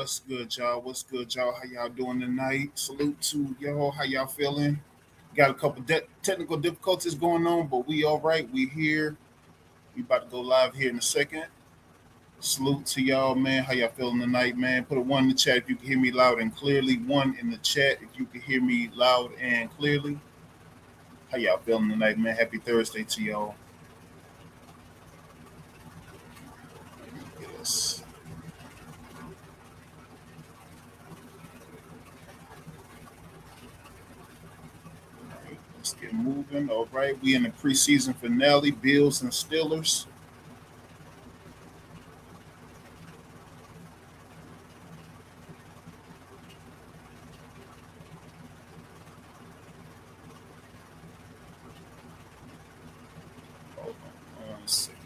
What's good, y'all? What's good, y'all? How y'all doing tonight? Salute to y'all. How y'all feeling? Got a couple technical difficulties going on, but we all right. We here. We about to go live here in a second. Salute to y'all, man. How y'all feeling tonight, man? Put a one in the chat if you can hear me loud and clearly. One in the chat if you can hear me loud and clearly. How y'all feeling tonight, man? Happy Thursday to y'all. Yes. Let's get moving. All right. We in the preseason finale, Bills and Steelers. Hold on 1 second.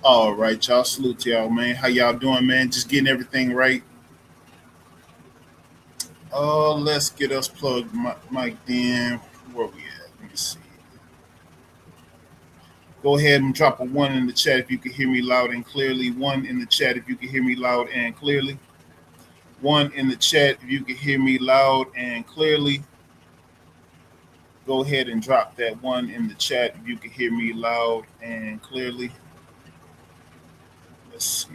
All right, y'all. Salute to y'all, man. How y'all doing, man? Just getting everything right. Let's get us plugged, Mike. Then where we at? Let me see. Go ahead and drop a one in the chat if you can hear me loud and clearly. One in the chat if you can hear me loud and clearly. One in the chat if you can hear me loud and clearly. Go ahead and drop that one in the chat if you can hear me loud and clearly. Let's see.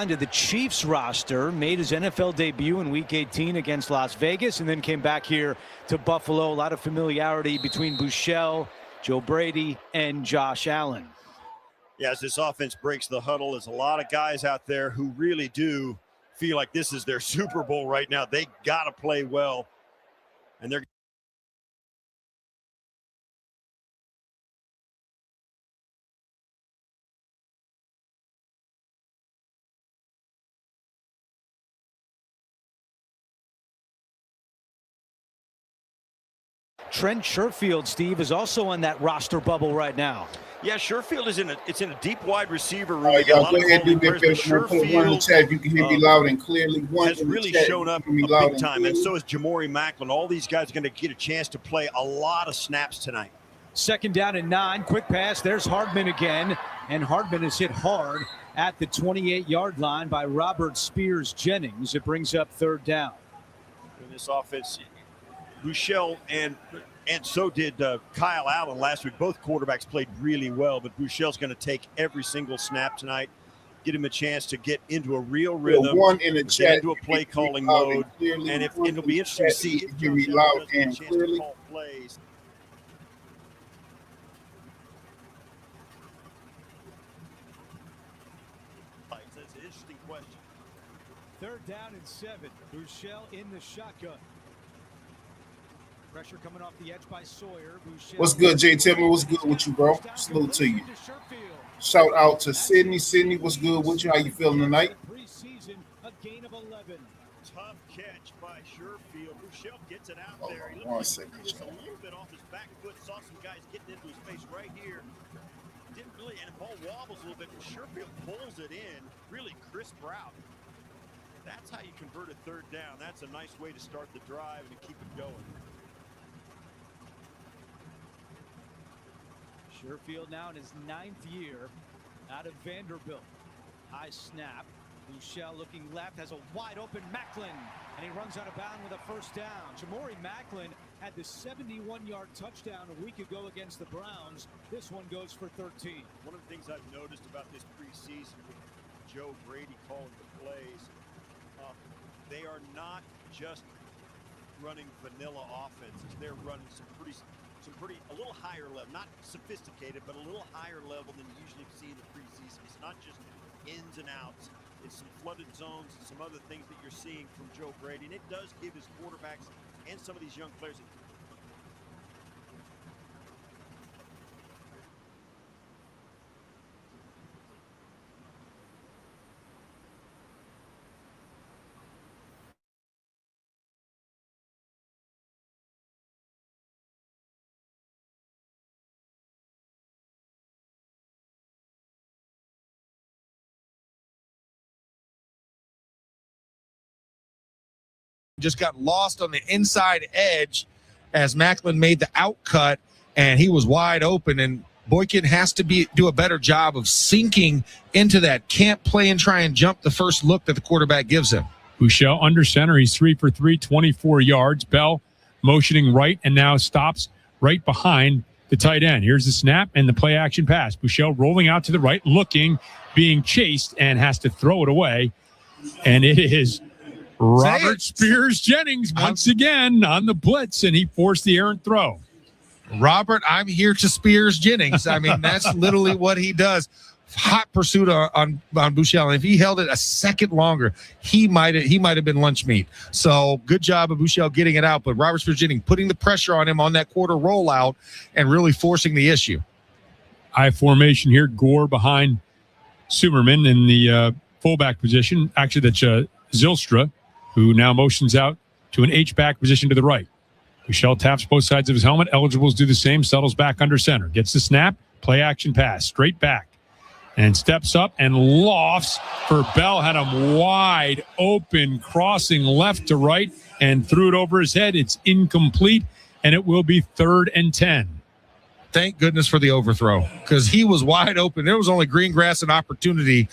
To the Chiefs roster, made his NFL debut in Week 18 against Las Vegas, and then came back here to Buffalo. A lot of familiarity between Buechele, Joe Brady, and Josh Allen. Yeah, as this offense breaks the huddle, there's a lot of guys out there who really do feel like this is their Super Bowl right now. They got to play well, and they're Trent Sherfield, Steve, is also on that roster bubble right now. Yeah, Sherfield is in a deep wide receiver room. All right, y'all, go ahead and do that. Put one in the chat if you can hear me loud and clearly. One has really shown up big time, and so is Jamori Macklin. All these guys are going to get a chance to play a lot of snaps tonight. 2nd down and 9. Quick pass. There's Hardman again, and Hardman is hit hard at the 28-yard line by Robert Spears Jennings. It brings up 3rd down. In this offense, Buechele and so did Kyle Allen last week. Both quarterbacks played really well, but Buechele's going to take every single snap tonight, get him a chance to get into a real rhythm, one in the chat into a play calling mode, and it'll be interesting to see if hear me loud and clearly. Call plays. That's an interesting question. 3rd down and 7. Buechele in the shotgun. Pressure coming off the edge by Sawyer. What's good, Jay? Tell me what's good with you, bro. Salute to you. Shout out to Sydney. Sydney, what's good with you? How you feeling tonight? Preseason, a gain of 11. Tough catch by Sherfield. Buechele gets it out there. He One second, just a little bit off his back foot. Saw some guys getting into his face right here. Didn't really, and the ball wobbles a little bit. Sherfield pulls it in. Really crisp route. That's how you convert a 3rd down. That's a nice way to start the drive and to keep it going. Sherfield now in his 9th year out of Vanderbilt. High snap. Buechele looking left, has a wide open Macklin, and he runs out of bounds with a 1st down. Jamori Macklin had the 71-yard touchdown a week ago against the Browns. This one goes for 13. One of the things I've noticed about this preseason with Joe Brady calling the plays, they are not just running vanilla offenses. They're running some pretty a little higher level, not sophisticated, but a little higher level than you usually see in the preseason. It's not just ins and outs. It's some flooded zones and some other things that you're seeing from Joe Brady, and it does give his quarterbacks and some of these young players. Just got lost on the inside edge as Macklin made the outcut, and he was wide open. And Boykin has to do a better job of sinking into that. Can't play and try and jump the first look that the quarterback gives him. Bouchel under center. He's 3 for 3, 24 yards. Bell motioning right and now stops right behind the tight end. Here's the snap and the play action pass. Bouchel rolling out to the right, looking, being chased, and has to throw it away. And it is Robert Spears Jennings once again on the blitz, and he forced the errant throw. Robert, I'm here to Spears Jennings. I mean, that's literally what he does. Hot pursuit on Bouchel. And if he held it a second longer, he might have been lunch meat. So good job of Bouchel getting it out. But Robert Spears Jennings putting the pressure on him on that quarter rollout and really forcing the issue. I formation here. Gore behind Sumerman in the fullback position. Actually, that's Zylstra, who now motions out to an H-back position to the right. Bouchel taps both sides of his helmet. Eligibles do the same. Settles back under center. Gets the snap. Play action pass. Straight back. And steps up and lofts for Bell. Had him wide open, crossing left to right, and threw it over his head. It's incomplete, and it will be 3rd and 10. Thank goodness for the overthrow, because he was wide open. There was only green grass and opportunity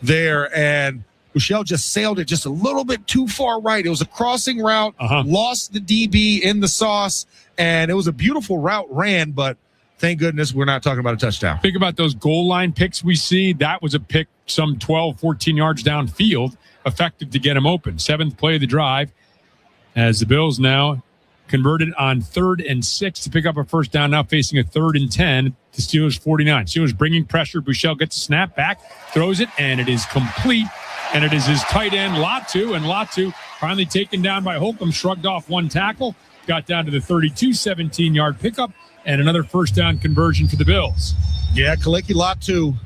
there, and Bouchel just sailed it just a little bit too far right. It was a crossing route, lost the DB in the sauce, and it was a beautiful route ran, but thank goodness we're not talking about a touchdown. Think about those goal line picks we see. That was a pick some 12, 14 yards downfield, effective to get him open. 7th play of the drive as the Bills now converted on 3rd and 6 to pick up a first down, now facing a 3rd and 10. The Steelers 49. Steelers bringing pressure. Bouchel gets a snap back, throws it, and it is complete. And it is his tight end, Latu, and Latu finally taken down by Holcomb, shrugged off one tackle, got down to the 32, 17-yard pickup, and another first down conversion for the Bills. Yeah, Kaleki Latu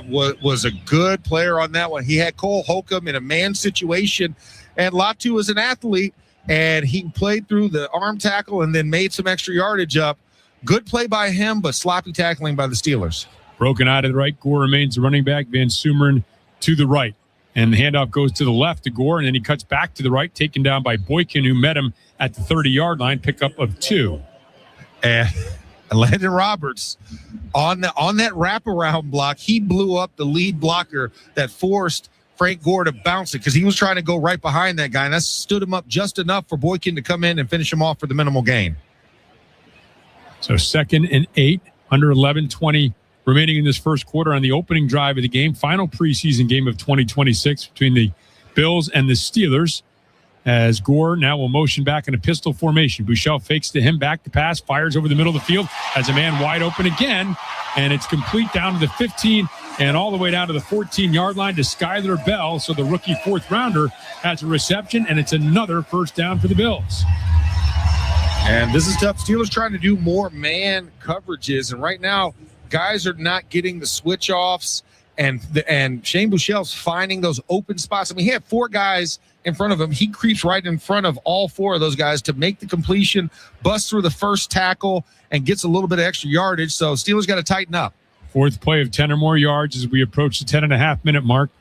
was a good player on that one. He had Cole Holcomb in a man situation, and Latu is an athlete, and he played through the arm tackle and then made some extra yardage up. Good play by him, but sloppy tackling by the Steelers. Broken out of the right. Gore remains the running back. Van Sumeren to the right. And the handoff goes to the left to Gore, and then he cuts back to the right, taken down by Boykin, who met him at the 30-yard line, pickup of 2. And Landon Roberts on that wraparound block, he blew up the lead blocker that forced Frank Gore to bounce it, because he was trying to go right behind that guy, and that stood him up just enough for Boykin to come in and finish him off for the minimal gain. So 2nd and 8, under 11:20 remaining in this first quarter on the opening drive of the game. Final preseason game of 2026 between the Bills and the Steelers, as Gore now will motion back in a pistol formation. Bouchel fakes to him, back to pass, fires over the middle of the field, has a man wide open again, and it's complete down to the 15 and all the way down to the 14-yard line to Skylar Bell. So the rookie 4th rounder has a reception, and it's another first down for the Bills. And this is tough. Steelers trying to do more man coverages, and right now guys are not getting the switch offs, and Shane Bouchel's finding those open spots. I mean, he had 4 guys in front of him. He creeps right in front of all 4 of those guys to make the completion, busts through the first tackle, and gets a little bit of extra yardage. So Steelers got to tighten up. 4th play of 10 or more yards as we approach the 10.5-minute mark.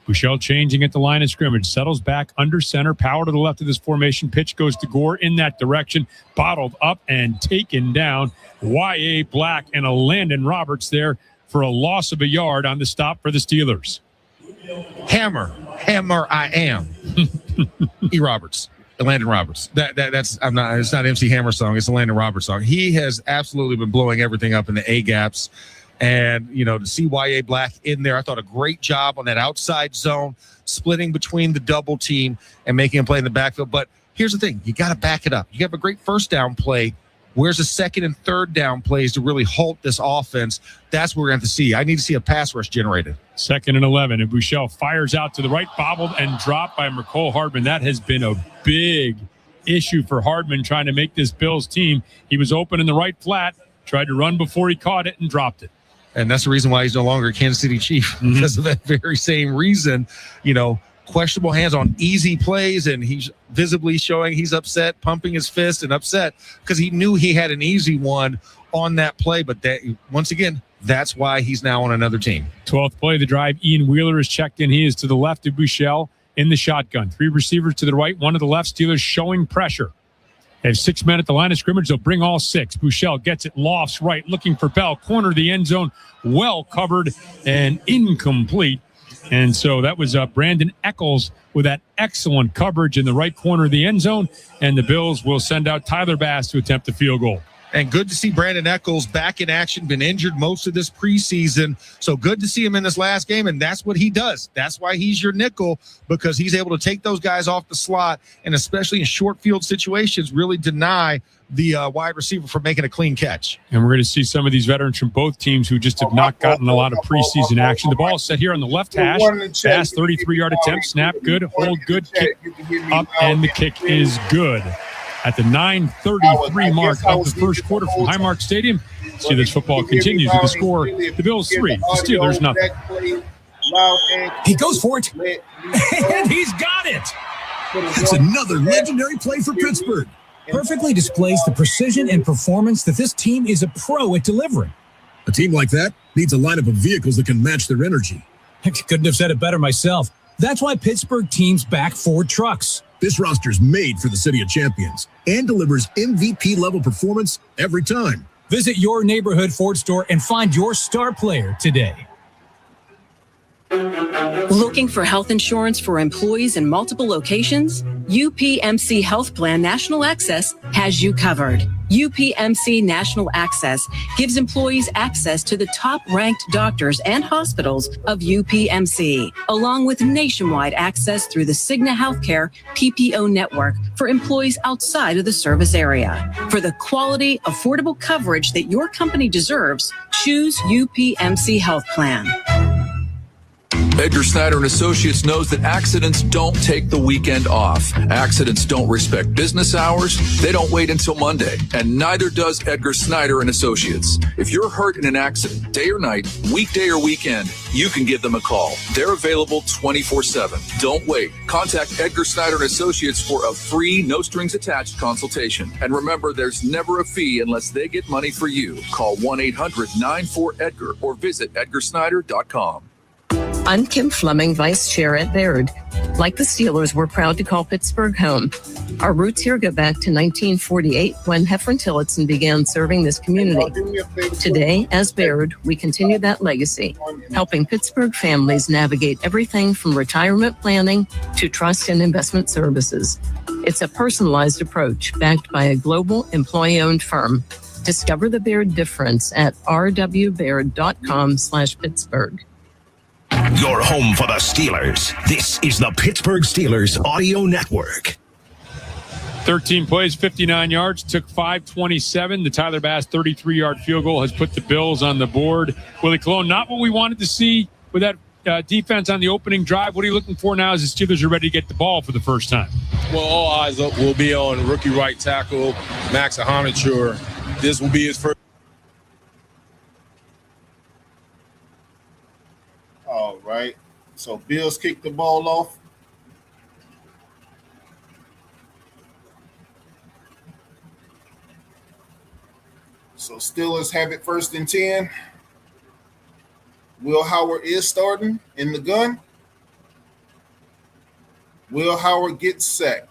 Bouchel changing at the line of scrimmage, settles back under center, power to the left of this formation. Pitch goes to Gore in that direction, bottled up and taken down. Y.A. Black and a Landon Roberts there for a loss of a yard on the stop for the Steelers. Hammer, I am. E. Roberts, Landon Roberts. It's not MC Hammer song. It's a Landon Roberts song. He has absolutely been blowing everything up in the A gaps. And, to see Y.A. Black in there, I thought a great job on that outside zone, splitting between the double team and making him play in the backfield. But here's the thing. You got to back it up. You have a great first down play. Where's the second and third down plays to really halt this offense? That's what we're going to have to see. I need to see a pass rush generated. 2nd and 11. And Bouchel fires out to the right, bobbled and dropped by McCole Hardman. That has been a big issue for Hardman trying to make this Bills team. He was open in the right flat, tried to run before he caught it and dropped it. And that's the reason why he's no longer a Kansas City Chief, because of that very same reason. Questionable hands on easy plays, and he's visibly showing he's upset, pumping his fist and upset because he knew he had an easy one on that play. But that, once again, that's why he's now on another team. 12th play of the drive. Ian Wheeler is checked in. He is to the left of Bouchel in the shotgun. 3 receivers to the right, 1 to the left. Steelers showing pressure. They have 6 men at the line of scrimmage. They'll bring all 6. Bouchel gets it, lofts right, looking for Bell. Corner of the end zone, well covered and incomplete. And so that was Brandon Eccles with that excellent coverage in the right corner of the end zone. And the Bills will send out Tyler Bass to attempt the field goal. And good to see Brandon Eccles back in action, been injured most of this preseason. So good to see him in this last game, and that's what he does. That's why he's your nickel, because he's able to take those guys off the slot and especially in short field situations really deny the wide receiver from making a clean catch. And we're going to see some of these veterans from both teams who just have not gotten a lot of preseason action. The ball is set here on the left hash. Pass, 33-yard attempt, snap good, hold good, kick up, and the kick is good. At the 9:33 mark of the first quarter from Highmark Stadium, see this football continues with the score. The Bills 3, the Steelers nothing. He goes for it, and he's got it. It's another legendary play for Pittsburgh. Perfectly displays the precision and performance that this team is a pro at delivering. A team like that needs a lineup of vehicles that can match their energy. I couldn't have said it better myself. That's why Pittsburgh teams back Ford trucks. This roster's made for the City of Champions and delivers MVP-level performance every time. Visit your neighborhood Ford store and find your star player today. Looking for health insurance for employees in multiple locations? UPMC Health Plan National Access has you covered. UPMC National Access gives employees access to the top-ranked doctors and hospitals of UPMC, along with nationwide access through the Cigna Healthcare PPO network for employees outside of the service area. For the quality, affordable coverage that your company deserves, choose UPMC Health Plan. Edgar Snyder and Associates knows that accidents don't take the weekend off. Accidents don't respect business hours. They don't wait until Monday. And neither does Edgar Snyder and Associates. If you're hurt in an accident, day or night, weekday or weekend, you can give them a call. They're available 24/7. Don't wait. Contact Edgar Snyder and Associates for a free, no-strings-attached consultation. And remember, there's never a fee unless they get money for you. Call 1-800-94-EDGAR or visit edgarsnyder.com. I'm Kim Fleming, Vice Chair at Baird. Like the Steelers, we're proud to call Pittsburgh home. Our roots here go back to 1948 when Heffron Tillotson began serving this community. Today, as Baird, we continue that legacy, helping Pittsburgh families navigate everything from retirement planning to trust and investment services. It's a personalized approach backed by a global employee-owned firm. Discover the Baird difference at rwbaird.com/Pittsburgh. Your home for the Steelers. This is the Pittsburgh Steelers Audio Network. 13 plays, 59 yards, took 5:27. The Tyler Bass 33-yard field goal has put the Bills on the board. Willie Colon, not what we wanted to see with that defense on the opening drive. What are you looking for now as the Steelers are ready to get the ball for the first time? Well, all eyes will be on rookie right tackle, Max Ahamature. This will be his first. All right. So Bills kick the ball off. So Steelers have it 1st and 10. Will Howard is starting in the gun. Will Howard gets sacked.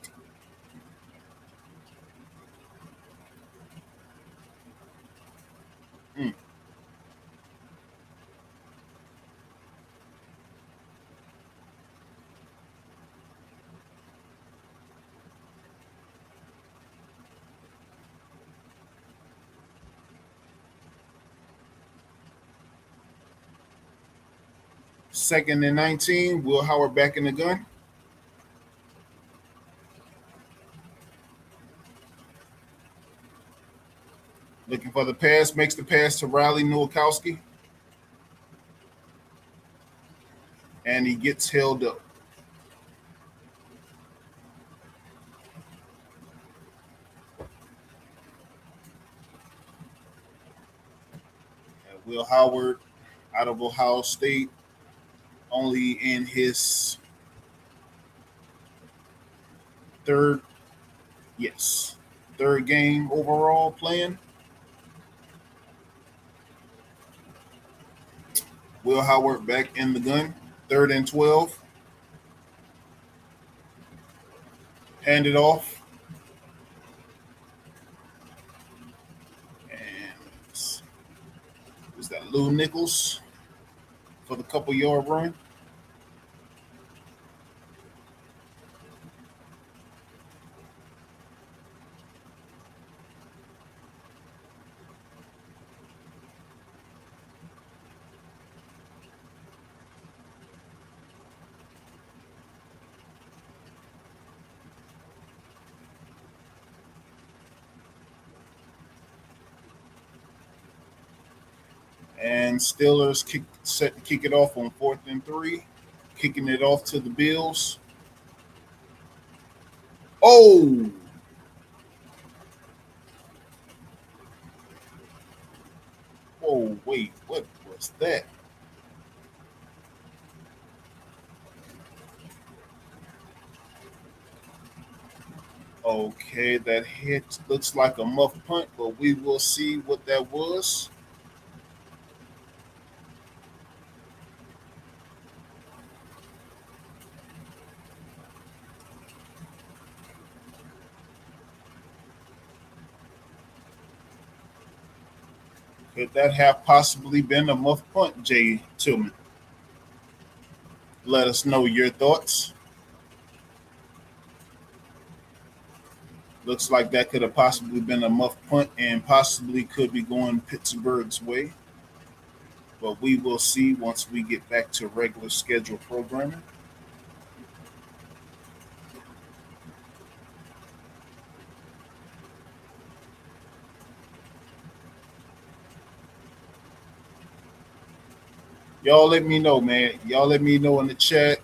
Second and 19. Will Howard back in the gun. Looking for the pass, makes the pass to Riley Nowakowski. And he gets held up. And Will Howard out of Ohio State, only in his third game overall playing. Will Howard back in the gun, 3rd and 12. Hand it off. And is that Lou Nichols for the couple-yard run? And Steelers set to kick it off on 4th and 3, kicking it off to the Bills. Oh! Whoa, wait, what was that? Okay, that hit looks like a muff punt, but we will see what that was. Could that have possibly been a muff punt, Jay Tillman? Let us know your thoughts. Looks like that could have possibly been a muff punt and possibly could be going Pittsburgh's way. But we will see once we get back to regular schedule programming. Y'all let me know, man. Y'all let me know in the chat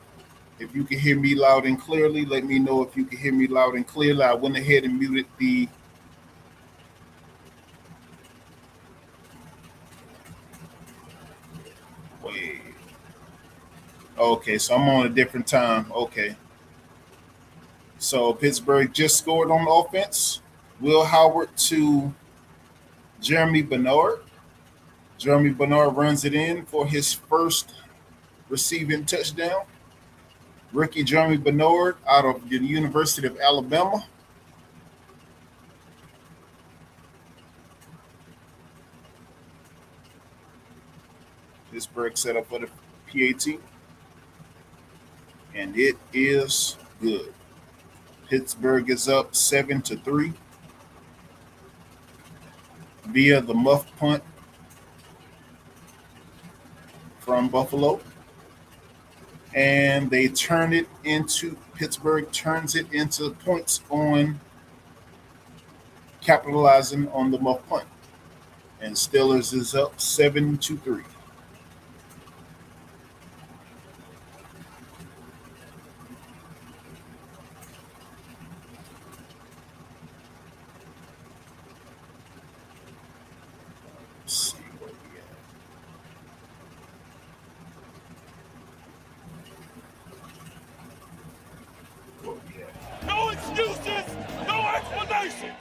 if you can hear me loud and clearly. Let me know if you can hear me loud and clearly. I went ahead and muted the wait. Okay, so I'm on a different time. Okay. So Pittsburgh just scored on offense. Will Howard to Jeremy Bernard. Jeremy Bernard runs it in for his first receiving touchdown. Rookie Jeremy Bernard out of the University of Alabama. Pittsburgh set up for the PAT. And it is good. Pittsburgh is up 7-3 via the muff punt from Buffalo. And they turn it into, Pittsburgh turns it into points on capitalizing on the muff punt. And Steelers is up 7-3. No excuses, no explanation.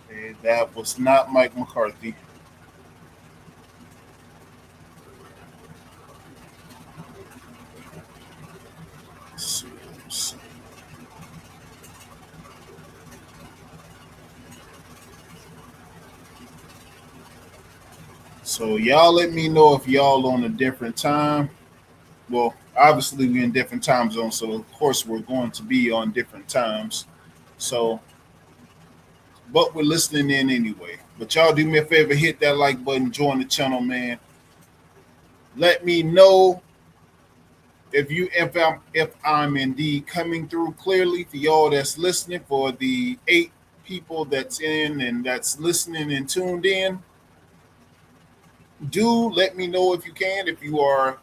Okay, that was not Mike McCarthy. So y'all let me know if y'all on a different time. Well, obviously we're in different time zones, so of course we're going to be on different times. So, but we're listening in anyway. But y'all do me a favor, hit that like button, join the channel, man. Let me know if I'm indeed coming through clearly for y'all that's listening, for the 8 people that's in and that's listening and tuned in, do let me know if you can. If you are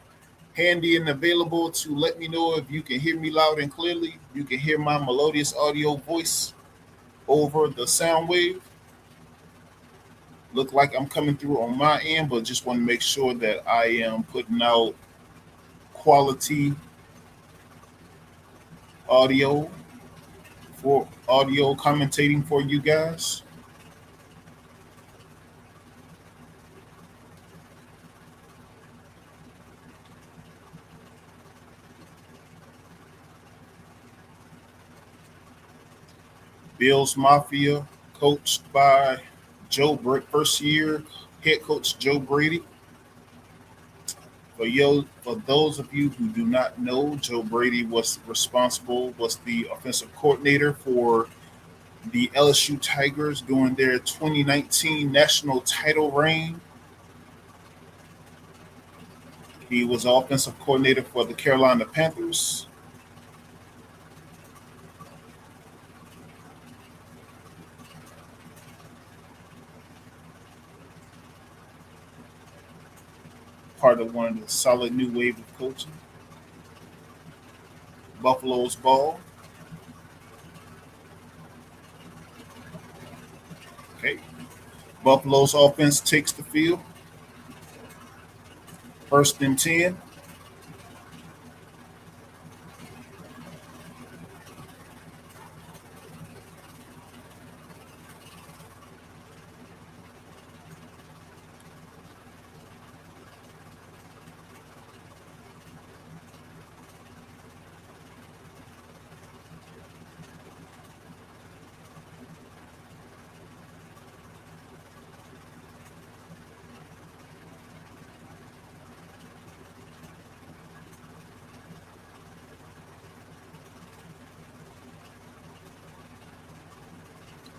handy and available to let me know if you can hear me loud and clearly. You can hear my melodious audio voice over the sound wave. Look like I'm coming through on my end, but just want to make sure that I am putting out quality audio for audio commentating for you guys. Bills Mafia, coached by first year head coach Joe Brady. For those of you who do not know, Joe Brady was the offensive coordinator for the LSU Tigers during their 2019 national title reign. He was offensive coordinator for the Carolina Panthers. Part of one of the solid new wave of coaching. Buffalo's ball. Okay. Buffalo's offense takes the field. 1st and 10.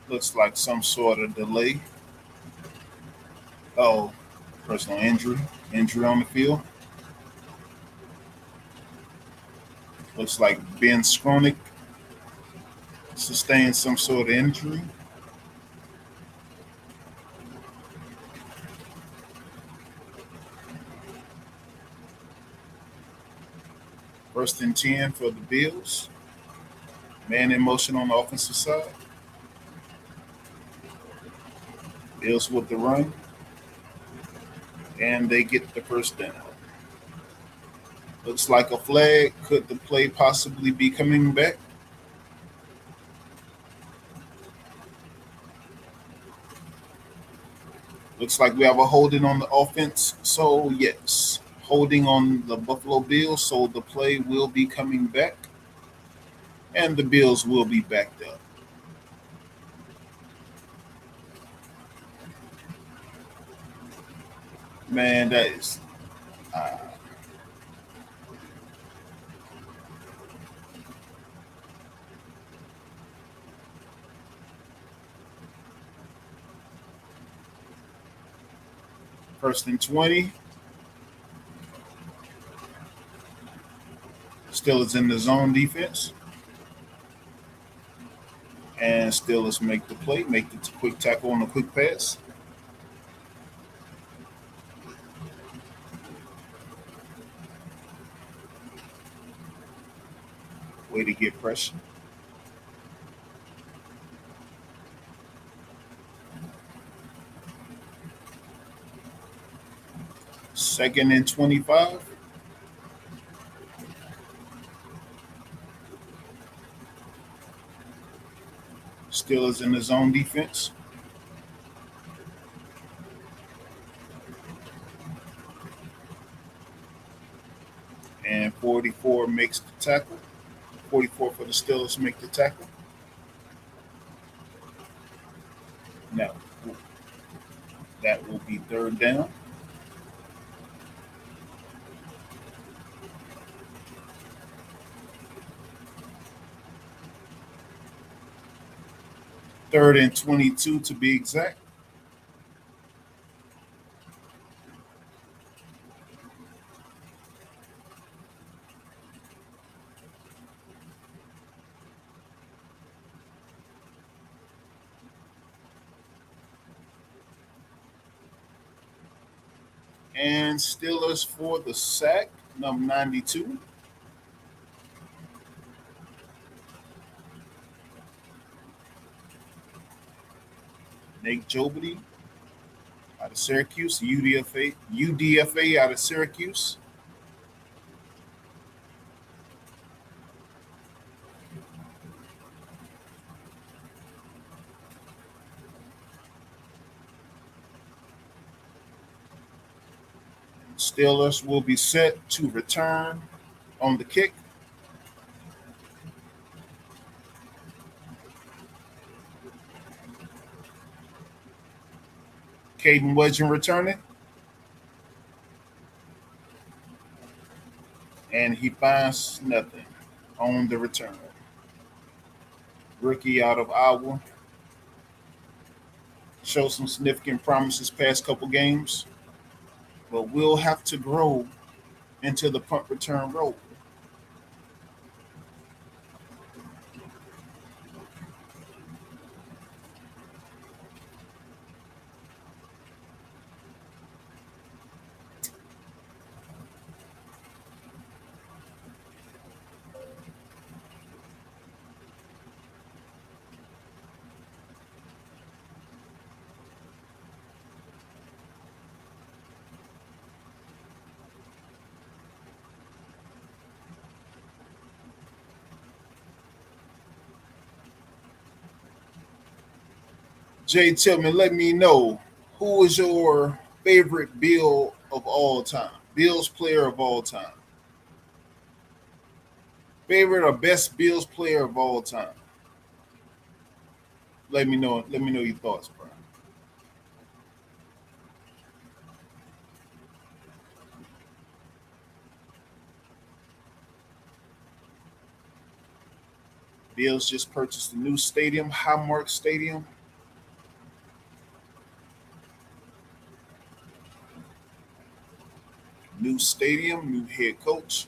Looks like some sort of delay. Oh, personal injury on the field. Looks like Ben Skronik sustained some sort of injury. First and 10 for the Bills. Man in motion on the offensive side. Bills with the run. And they get the first down. Looks like a flag. Could the play possibly be coming back? Looks like we have a holding on the offense. So, yes, holding on the Buffalo Bills. So the play will be coming back. And the Bills will be backed up. Man, that is... First and 20. Still is in the zone defense. And still is make the play, make the quick tackle on the quick pass. Way to get pressure. Second and 25. Still is in the zone defense. And 44 makes the tackle. 44 for the Steelers make the tackle. Now, that will be third down. Third and 22 to be exact. And Steelers for the sack, number 92. Nate Jobity out of Syracuse, UDFA out of Syracuse. Steelers will be set to return on the kick. Caden Wedgen returning. And he finds nothing on the return. Rookie out of Iowa. Showed some significant promises past couple games, but will have to grow into the punt return role. Jay Tillman, let me know, who is your favorite Bill of all time? Bills player of all time. Favorite or best Bills player of all time? Let me know your thoughts, Brian. Bills just purchased a new stadium, Highmark Stadium. New stadium, new head coach.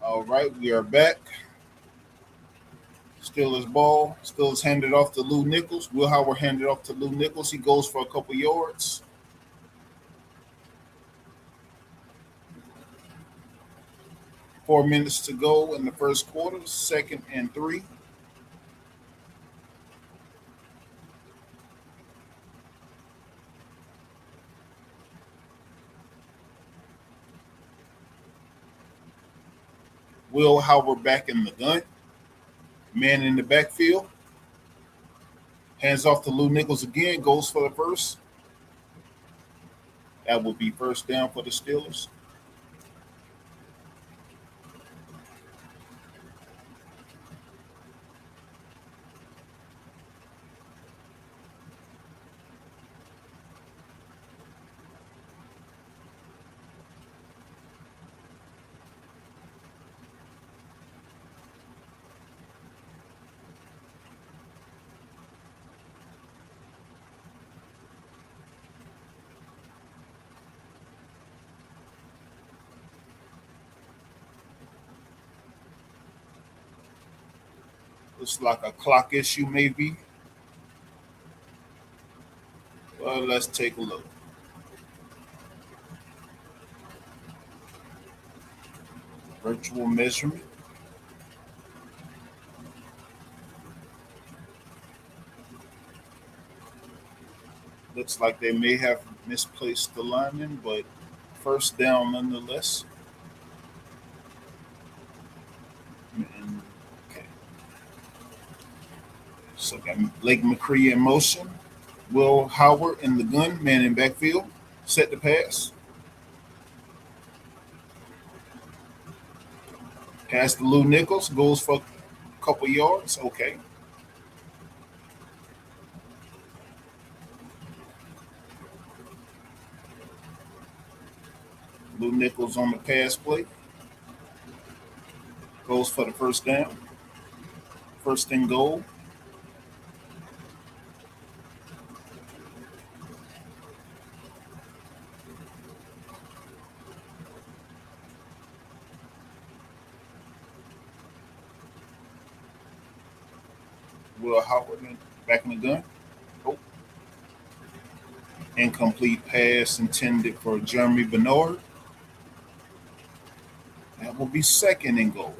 All right, we are back. Steelers ball. Steelers handed off to Lou Nichols. Will Howard handed off to Lou Nichols. He goes for a couple yards. Four minutes to go in the first quarter. 2nd and 3. Will Howard back in the gun. Man in the backfield. Hands off to Lou Nichols again. Goes for the first. That will be first down for the Steelers. Looks like a clock issue, maybe. let's take a look. Virtual measurement. Looks like they may have misplaced the lineman, but first down nonetheless. And, okay. So got Lake McCree in motion. Will Howard in the gun, man in backfield. Set the pass. Pass to Lou Nichols. Goes for a couple yards. Okay. Lou Nichols on the pass play. Goes for the first down. First and goal. Will Howard back in the gun. Oh. Incomplete pass intended for Jeremy Bernard. That will be second and goal.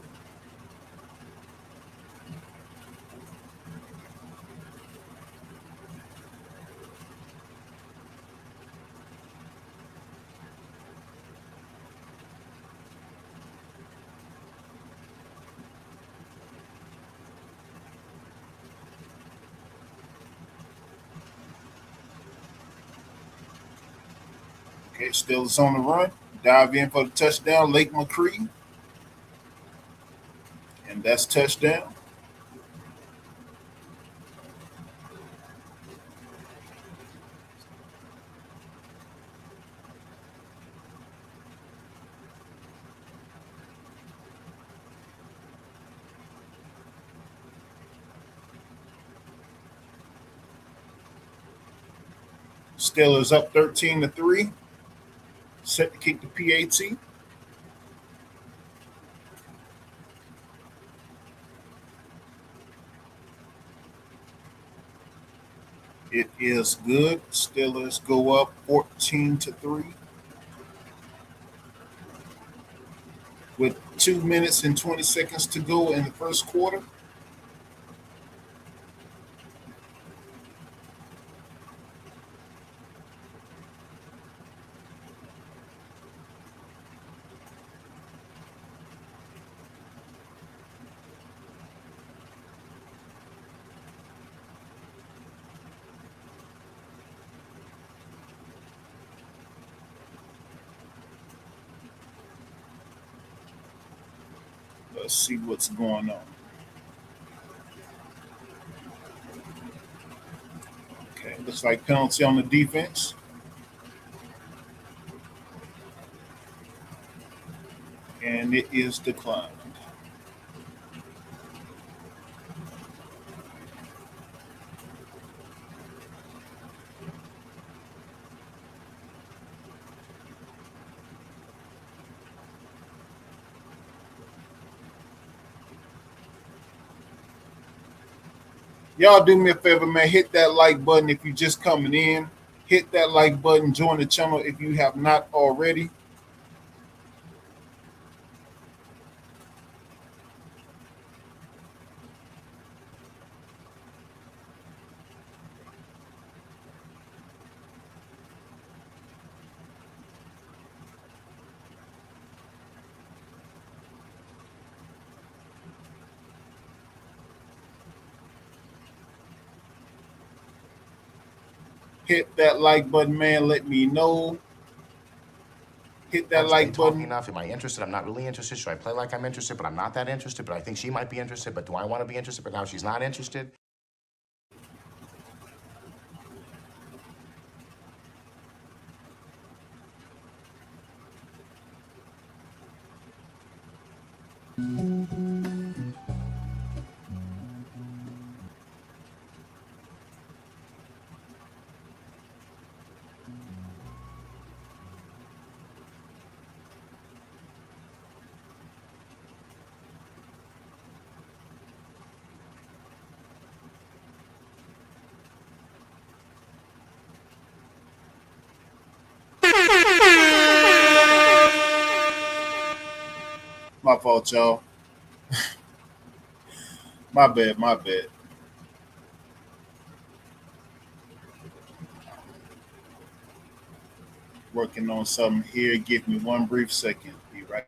Okay, still is on the run. Dive in for the touchdown, Lake McCree. And that's touchdown. Steelers up 13-3. Set to kick the PAT. It is good. Steelers go up 14-3. With 2 minutes and 20 seconds to go in the first quarter. Let's see what's going on. Okay, looks like penalty on the defense. And it is declined. Y'all do me a favor, man. Hit that like button if you're just coming in. Hit that like button. Join the channel if you have not already. Hit that like button, man. Let me know. Hit that like button. Enough. Am I interested? I'm not really interested. Should I play like I'm interested, but I'm not that interested? But I think she might be interested. But do I want to be interested? But now she's not interested. fault, y'all. My bad, my bad. Working on something here. Give me one brief second. Be right.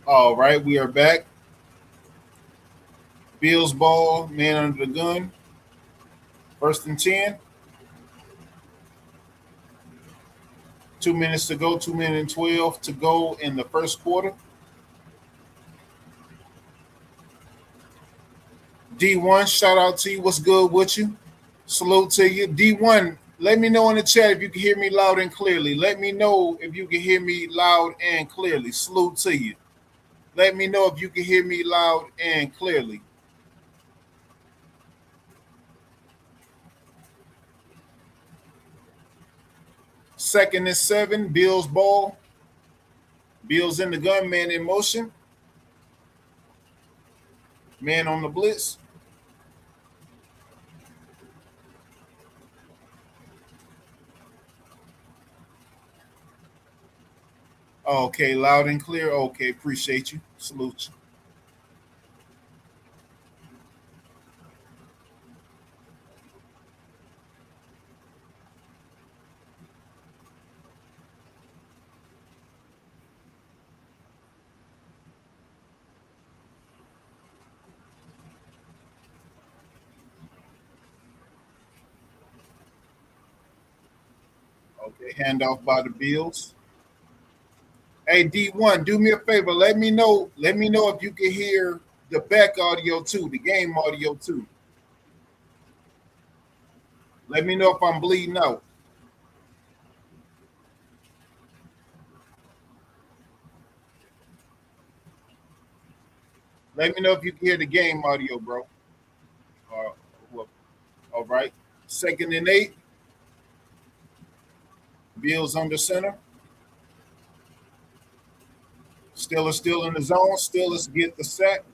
All right, we are back. Bills ball, man under the gun. 1st and 10. 2 minutes to go, 2 minutes and 12 to go in the first quarter. D1, shout out to you. What's good with you? Salute to you. D1, let me know in the chat if you can hear me loud and clearly. Let me know if you can hear me loud and clearly. Salute to you. Let me know if you can hear me loud and clearly. Second and 7, Bills ball. Bills in the gun, man in motion. Man on the blitz. Okay, loud and clear. Okay, appreciate you. Salute you. Okay, handoff by the Bills. Hey D1, do me a favor. Let me know if you can hear the back audio too, the game audio too. Let me know if I'm bleeding out. Let me know if you can hear the game audio, bro. All right. 2nd and 8. Bills under center. Steelers still in the zone. Steelers get the sack.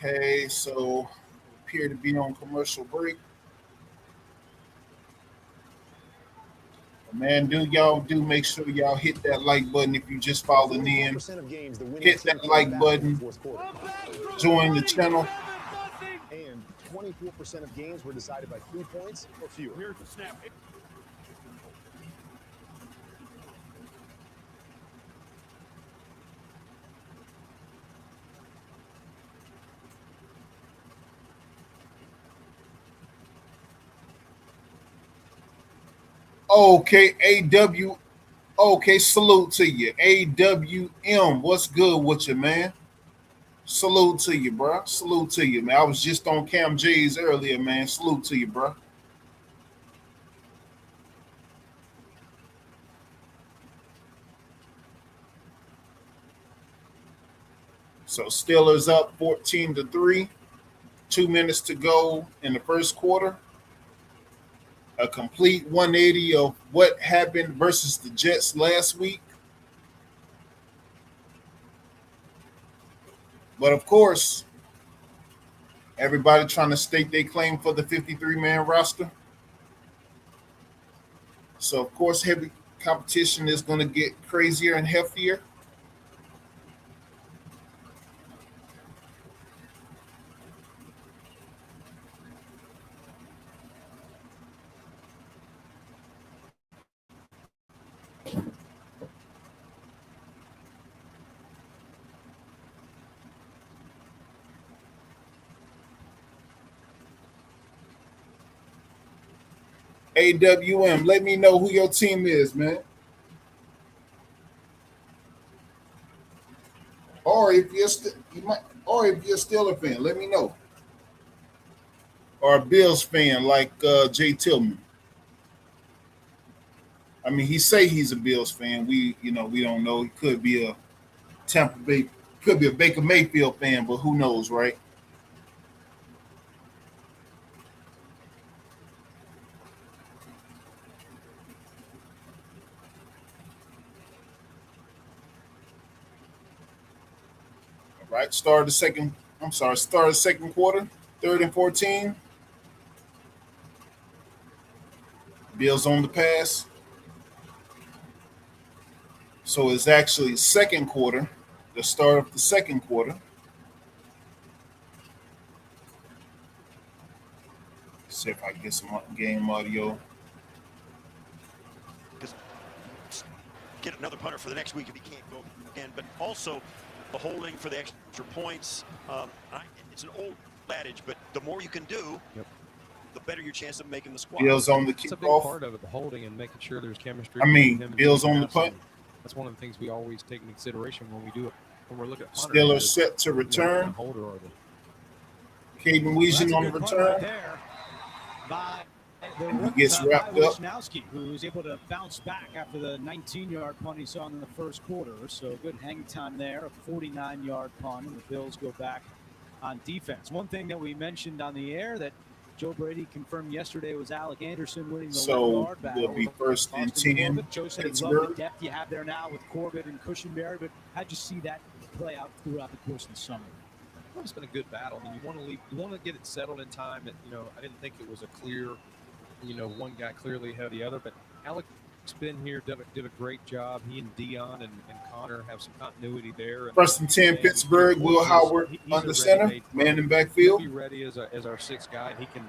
Okay, so appear to be on commercial break. Man, do make sure y'all hit that like button if you just following in. Hit that like button. Join the channel. And 24% of games were decided by 3 points or fewer. Here's the snap. Okay, AW. Okay, salute to you. AWM, what's good with you, man? Salute to you, bro. Salute to you, man. I was just on Cam J's earlier, man. Salute to you, bro. So Steelers up 14-3. 2 minutes to go in the first quarter. A complete 180 of what happened versus the Jets last week. But of course, everybody trying to stake their claim for the 53-man roster. So of course, heavy competition is going to get crazier and heftier. AWM, let me know who your team is, man. Or if you're if you're still a fan, let me know. Or a Bills fan like Jay Tillman. I mean, he say he's a Bills fan. We don't know. He could be a Tampa Bay, could be a Baker Mayfield fan, but who knows, right? All right, start the second quarter, 3rd and 14. Bills on the pass. So it's actually second quarter, the start of the second quarter. See if I can get some game audio. Get another punter for the next week if he can't go again, but also the holding for the extra points. It's an old adage, but the more you can do, the better your chance of making the squad. Bills on the kickoff. It's a big part of it, the holding and making sure there's chemistry. I mean, Bills on the punt. That's one of the things we always take into consideration when we do it. When we're looking at Steelers set to return. Caden Weeson on the return. He gets wrapped up. Wisnowski, who was able to bounce back after the 19-yard punt he saw in the first quarter. So good hang time there, a 49-yard punt, and the Bills go back on defense. One thing that we mentioned on the air that Joe Brady confirmed yesterday was Alec Anderson winning the left guard battle. It'll be 1st and 10. Joe said he loved the depth you have there now with Corbett and Cushenberry, but how'd you see that play out throughout the course of the summer? Well, it's been a good battle. I mean, you want to get it settled in time. I didn't think it was a clear, one guy clearly ahead of the other, but Alec's been here, did a great job. He and Dion and Connor have some continuity there. 1st and 10, Pittsburgh. Will Howard under center, man in backfield. He'll be ready as our 6th guy. He can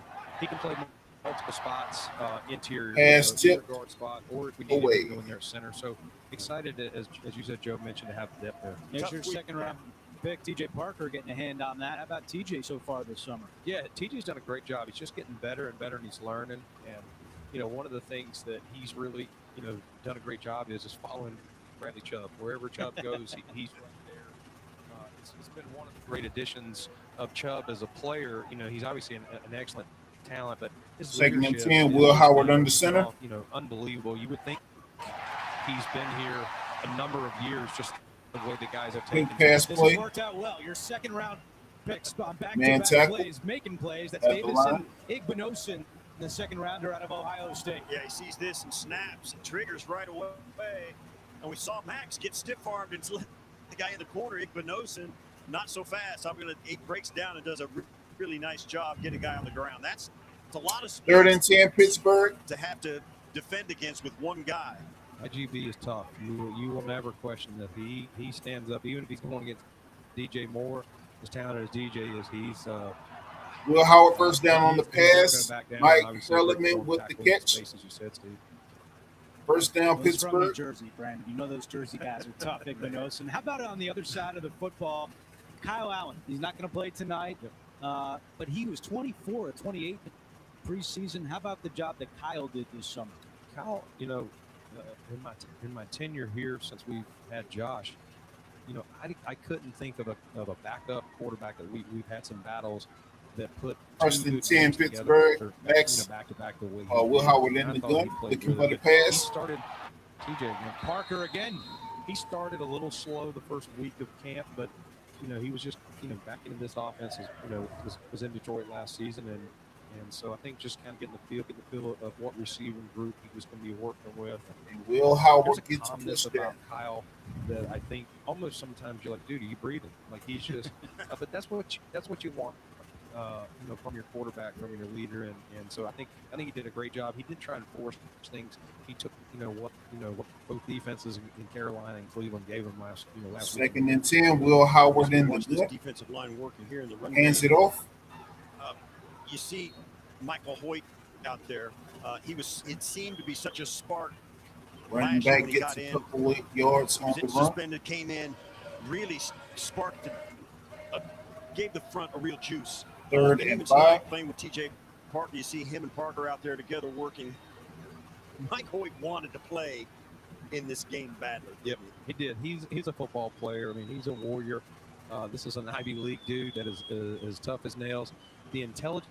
play multiple spots, interior, pass tip, guard spot, or if we need to go in there center. So excited, as you said, Joe mentioned, to have the depth there. There's your second round pick, TJ Parker, getting a hand on that. How about TJ so far this summer? Yeah, TJ's done a great job. He's just getting better and better, and he's learning. And one of the things that he's really done a great job is following Bradley Chubb. Wherever Chubb goes, he's right there. It's been one of the great additions of Chubb as a player. He's obviously an excellent talent, but his 2nd and 10, Will Howard under center. Unbelievable. You would think he's been here a number of years, just the way the guys have taken. Pass this play. has worked out well. Your second round picks on Man back-to-back tackle. plays, making plays. That's Davison Igbinosun, the second rounder out of Ohio State. Yeah, he sees this and snaps and triggers right away. And we saw Max get stiff-armed and let the guy in the corner, Igbinosun, not so fast. He breaks down and does a really nice job getting a guy on the ground. That's a lot of space. 3rd and 10, Pittsburgh. To have to defend against with one guy. IGB is tough. You will never question that he stands up, even if he's going against DJ Moore, as talented as DJ is. He's Will Howard 1st down on the pass. Mike Perlman with the catch. As you said, Steve. 1st down, From Pittsburgh. New Jersey, Brandon. You know those Jersey guys are tough. Igbinosun. How about on the other side of the football, Kyle Allen? He's not going to play tonight, but he was 24 or 28 preseason. How about the job that Kyle did this summer? Kyle, in my tenure here since we've had Josh, I couldn't think of a backup quarterback that we've had some battles that put 1st and 10 Pittsburgh. Max back to back the way Will Howard in the gun, looking for the pass. He started TJ and Parker again. He started a little slow the first week of camp, but he was just back into this offense. Was in Detroit last season, and so I think just kind of getting the feel of what receiving group he was going to be working with. And Will Howard There's a gets calmness pushed down. about Kyle that I think almost sometimes you're like, dude, are you breathing? Like he's just, but that's what you want. From your quarterback, from your leader, and so I think he did a great job. He did try and force things. He took what both defenses in Carolina and Cleveland gave him last week. 2nd and 10, Will Howard in the gun. Defensive line working here in the run. Hands it off. You see Michael Hoyt out there. It seemed to be such a spark. Running back gets a couple of yards on the run. Suspended, came in, really sparked gave the front a real juice. 3rd and 5. Playing with TJ Parker, you see him and Parker out there together working. Mike Hoyt wanted to play in this game badly. Yep, he did. He's a football player. I mean, he's a warrior. This is an Ivy League dude that is as tough as nails. The intelligence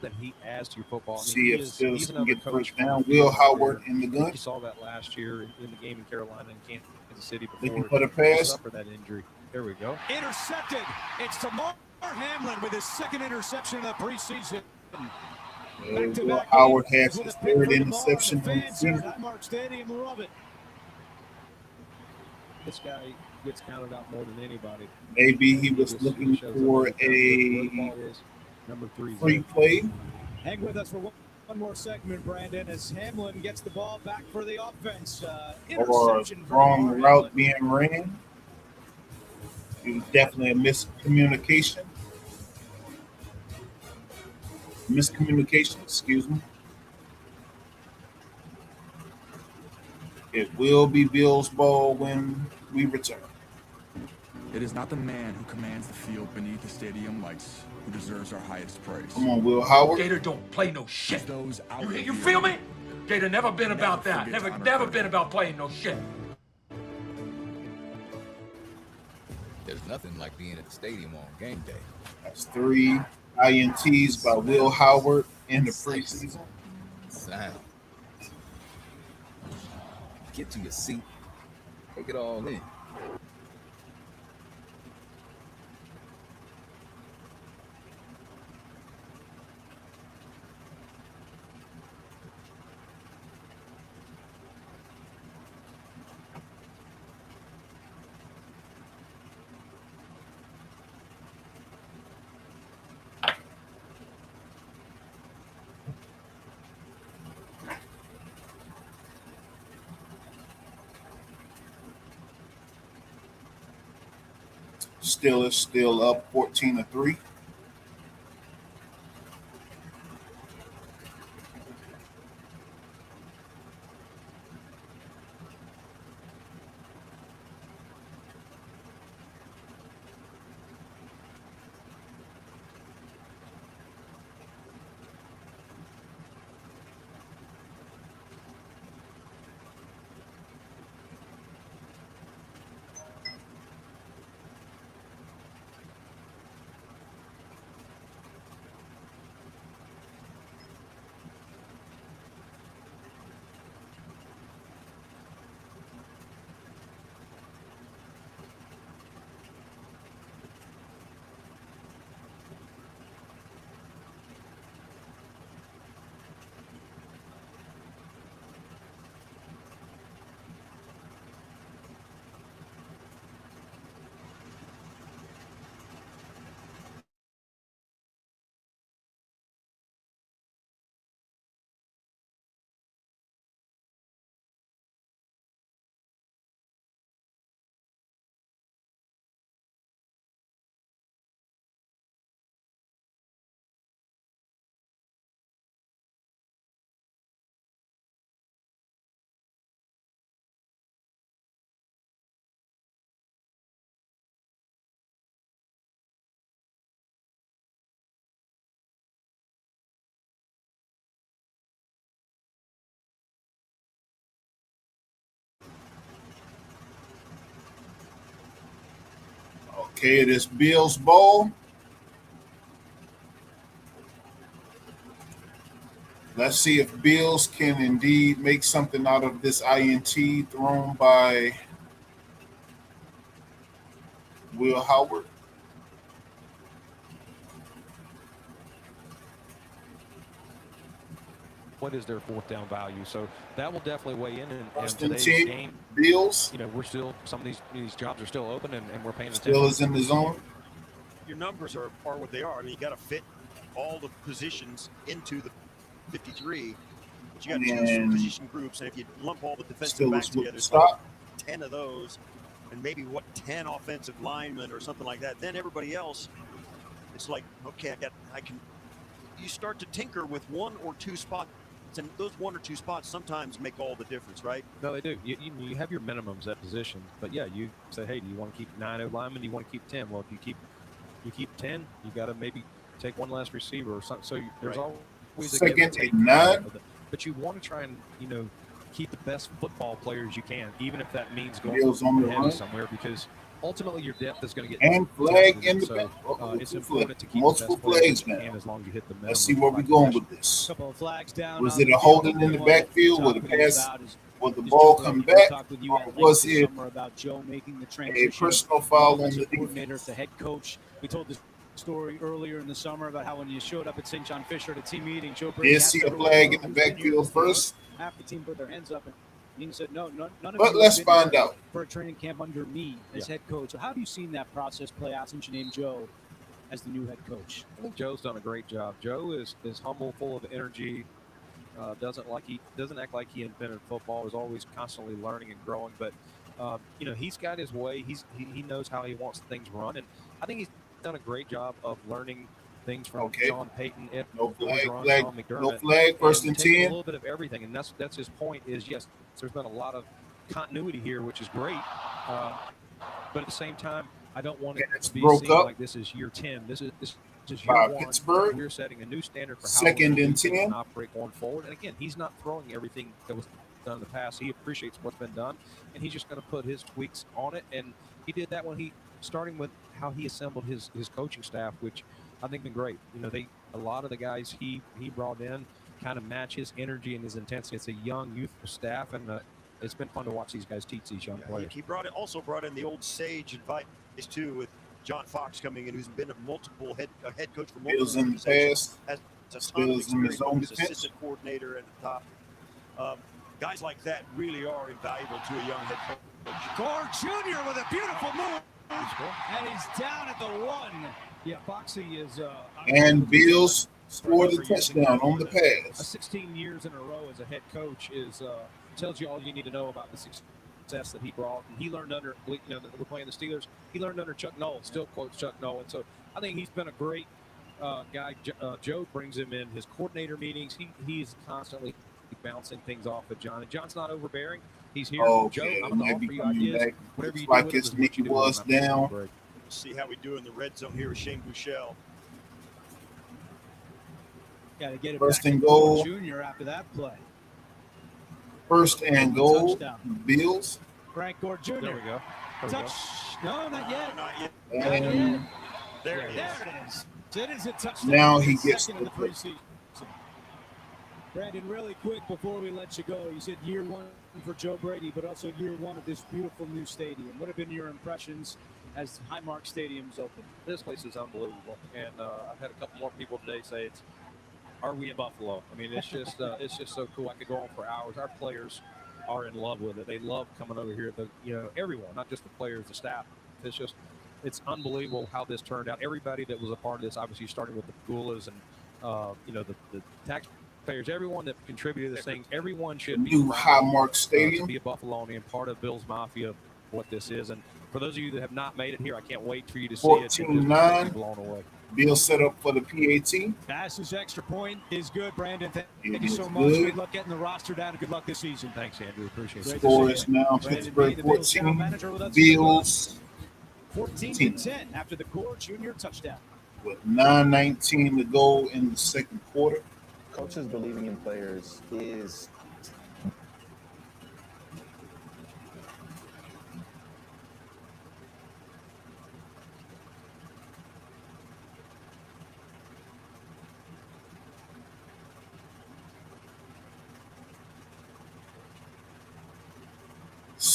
that he adds to your football. See if Steelers can get first down. Will Howard in the gun. You saw that last year in the game in Carolina and Kansas City before looking for the pass. Suffered that injury. There we go. Intercepted. It's Damar Hamlin with his 2nd interception of the preseason. Will Howard has his 3rd interception from the season. Mark Stadium, love it. This guy gets counted out more than anybody. Maybe he was looking for a number 3 free play. Hang with us for one more segment, Brandon, as Hamlin gets the ball back for the offense. Or a wrong route being ran. It was definitely a miscommunication. Excuse me. It will be Bill's ball when we return. It is not the man who commands the field beneath the stadium lights who deserves our highest praise. Come on, Will Howard. Gator don't play no shit. Those out You feel me? Gator never been about that. Never been about playing no shit. There's nothing like being at the stadium on game day. That's 3 INTs by Will Howard in the preseason. Sound. Get to your seat. Take it all in. Steelers still up 14-3. Okay, it is Bills ball. Let's see if Bills can indeed make something out of this INT thrown by Will Howard. What is their fourth down value? So that will definitely weigh in First in and today's 10, game. Bills. You know, we're still, some of these jobs are still open, and we're paying attention. Still is in the zone. Your numbers are what they are. I mean, you got to fit all the positions into the 53. But you got two position groups, and if you lump all the defensive backs together, stop. 10 of those, and maybe 10 offensive linemen or something like that. Then everybody else, it's like, okay, you start to tinker with one or two spots, and those one or two spots sometimes make all the difference, right? No, they do. You have your minimums at positions, but yeah, you say, hey, do you want to keep 9 linemen? Do you want to keep 10? Well, if you keep 10, you got to maybe take one last receiver or something. So there's always a give and take. 9. But you want to try and keep the best football players you can, even if that means going heavy somewhere, because ultimately your depth is going to get and flag in the so, back. it's important to keep multiple the best flags now. As long as you hit the minimum. Let's see where we're going with this. Couple of flags down. Was it a holding in the backfield with a pass? Would the ball come back? Or was it about Joe making the a personal foul on the coordinator, the head coach? We told this story earlier in the summer about how when you showed up at St. John Fisher at a team meeting, Joe Brady did see a flag in the backfield first. Half the team put their hands up, and he said, "No, none of you." But let's find out. For a training camp under me as head coach. So how have you seen that process play out since you named Joe as the new head coach? I think Joe's done a great job. Joe is humble, full of energy. Doesn't act like he invented football. Is always constantly learning and growing. But he's got his way. He knows how he wants things run, and I think he's done a great job of learning things from Sean Payton, Sean McDermott. No flag, first and 10. A little bit of everything, and that's his point. Is yes, there's been a lot of continuity here, which is great. But at the same time, I don't want it to be seen like this is year 10. This is year 1. Pittsburgh. We're setting a new standard for how second and 10 operate going forward. And again, he's not throwing everything that was done in the past. He appreciates what's been done, and he's just going to put his tweaks on it. And he did that when starting with how he assembled his coaching staff, which I think been great. A lot of the guys he brought in kind of match his energy and his intensity. It's a young, youthful staff, and it's been fun to watch these guys teach these young players. He also brought in the old sage advice too, with John Fox coming in, who's been a head coach for multiple years. In the past, has a ton of experience, assistant coordinator at the top. Guys like that really are invaluable to a young head coach. Gore Jr. with a beautiful move, and he's down at the 1. Yeah, Foxy is. And Bills scored a touchdown on the pass. 16 years in a row as a head coach tells you all you need to know about the success that he brought. And he learned under, we're playing the Steelers. He learned under Chuck Noll. Still quotes Chuck Noll. And so I think he's been a great guy. Joe brings him in his coordinator meetings. He's constantly bouncing things off of John. And John's not overbearing. He's here. Okay, Joe, I'm going to offer you ideas. Back. Whatever you do like his Mickey was down. We'll see how we do in the red zone here with Shane Buechele. Got to get it first back and goal. Junior after that play. First and goal. Touchdown. Bills. Frank Gore Jr. There we go. No, not yet. Not yet. And there it is. It is a touchdown. Now he gets in the preseason. Brandon, really quick before we let you go, you said year 1 for Joe Brady, but also year 1 of this beautiful new stadium. What have been your impressions as Highmark Stadium's open? This place is unbelievable, and I've had a couple more people today say are we in Buffalo? I mean, it's just so cool. I could go on for hours. Our players are in love with it. They love coming over here. Everyone, not just the players, the staff. It's unbelievable how this turned out. Everybody that was a part of this, obviously starting with the Gulas and the taxpayers, everyone that contributed to this thing, everyone should be new Highmark Stadium. To be a Buffalonian, part of Bill's Mafia, what this is. And for those of you that have not made it here, I can't wait for you to see it. 14-9. Blown away. Bill set up for the PAT. Passes extra point is good, Brandon. Thank It you is so much. good. Good luck getting the roster down, and good luck this season. Thanks, Andrew. Appreciate it. Score is now Pittsburgh 14. Bills 14-10 after the Gore Jr. touchdown. With 9:19 to go in the second quarter. Coaches believing in players is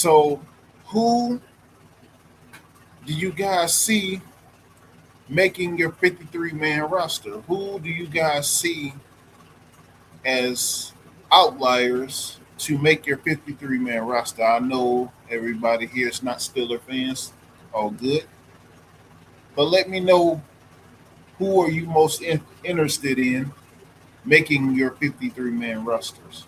So, who do you guys see making your 53-man roster? Who do you guys see as outliers to make your 53-man roster? I know everybody here is not Steeler fans. All good. But let me know, who are you most interested in making your 53-man rosters?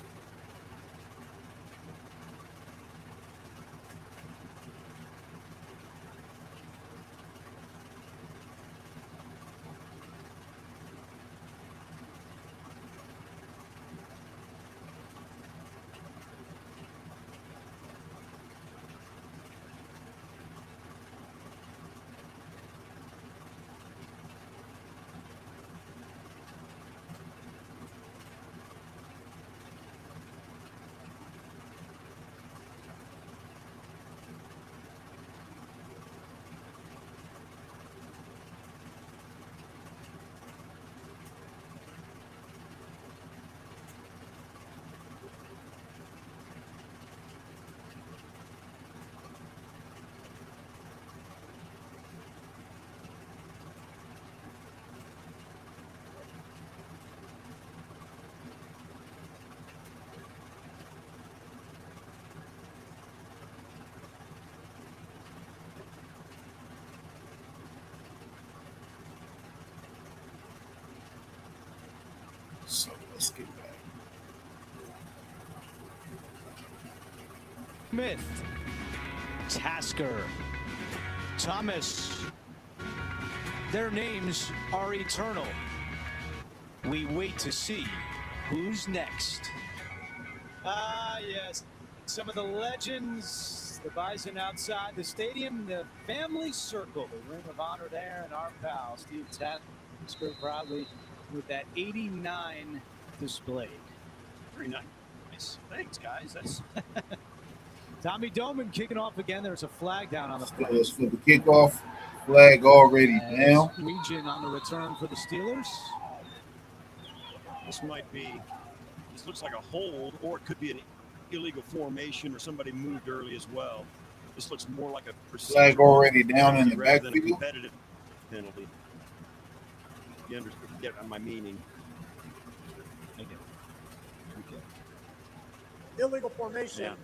So let's get back. Smith, Tasker, Thomas. Their names are eternal. We wait to see who's next. Yes. Some of the legends, the Bison outside the stadium, the family circle, the ring of honor there, and our pal, Steve Tasker, proudly with that 89 displayed. Very nice. Thanks, guys. That's Tommy Doman kicking off again. There's a flag down on the play. Steelers for the kickoff. Flag already down. Region on the return for the Steelers. This looks like a hold, or it could be an illegal formation, or somebody moved early as well. This looks more like a flag already down in the rather than a backfield. competitive penalty. You understand? Get my meaning. Illegal formation. Yeah.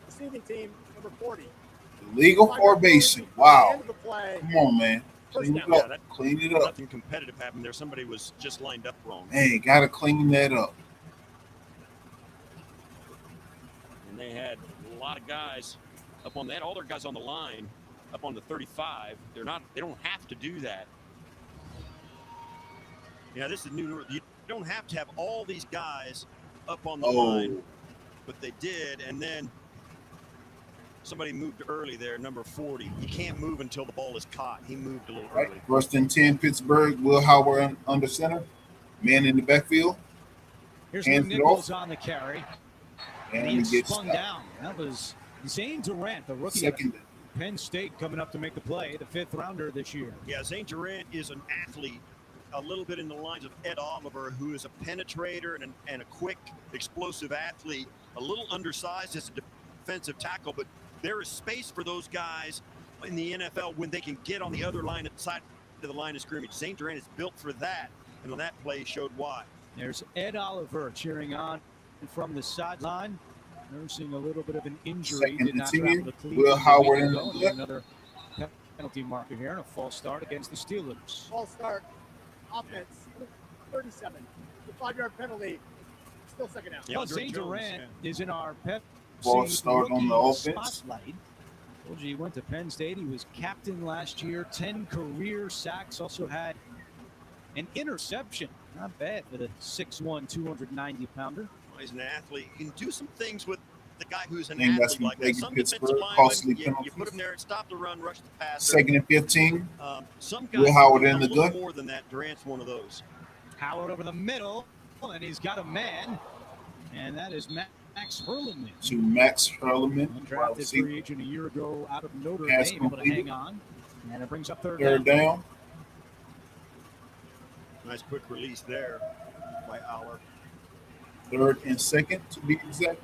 Receiving team number 40. Illegal formation. Wow. End of the play. Come on, man. Clean it up. Clean it up. Nothing competitive happened there. Somebody was just lined up wrong. Hey, gotta clean that up. And they had a lot of guys up on that. All their guys on the line, up on the 35. They don't have to do that. Yeah, this is new. You don't have to have all these guys up on the line, but they did, and then somebody moved early there, number 40. You can't move until the ball is caught. He moved a little early. First and 10, Pittsburgh. Will Howard under center. Man in the backfield. Here's Nichols on the carry. And he gets spun down. That was Zane Durant, the rookie of Penn State, coming up to make the play, the 5th rounder this year. Yeah, Zane Durant is an athlete, a little bit in the lines of Ed Oliver, who is a penetrator and a quick, explosive athlete, a little undersized as a defensive tackle, but there is space for those guys in the NFL when they can get on the other side of the line of scrimmage. Zane Durant is built for that, and on that play showed why. There's Ed Oliver cheering on from the sideline, nursing a little bit of an injury. Second Did not and 10. travel to Cleveland Will Howard in ago. the Another penalty marker here, and a false start against the Steelers. False start. Offense. 37. The 5-yard penalty. Still second down. Well, Zane Durant is in our false start on the offense. Spotlight. Told you he went to Penn State. He was captain last year. 10 career sacks. Also had an interception. Not bad for the 6'1", 290-pounder. Well, he's an athlete. You can do some things with the guy who's an That's athlete like that. Some defensive costly linemen, you put him there and stop the run, rush the passer. Second and 15. Some guys Will Howard in the a little gun. more than that. Durant's one of those. Howard over the middle, and he's got a man, and that is Max Hurlman. To Max Hurlman. Undrafted free agent a year ago out of Notre Dame, able to hang on, and it brings up third down. Nice quick release there by Aller. 3rd and 2nd, to be exact.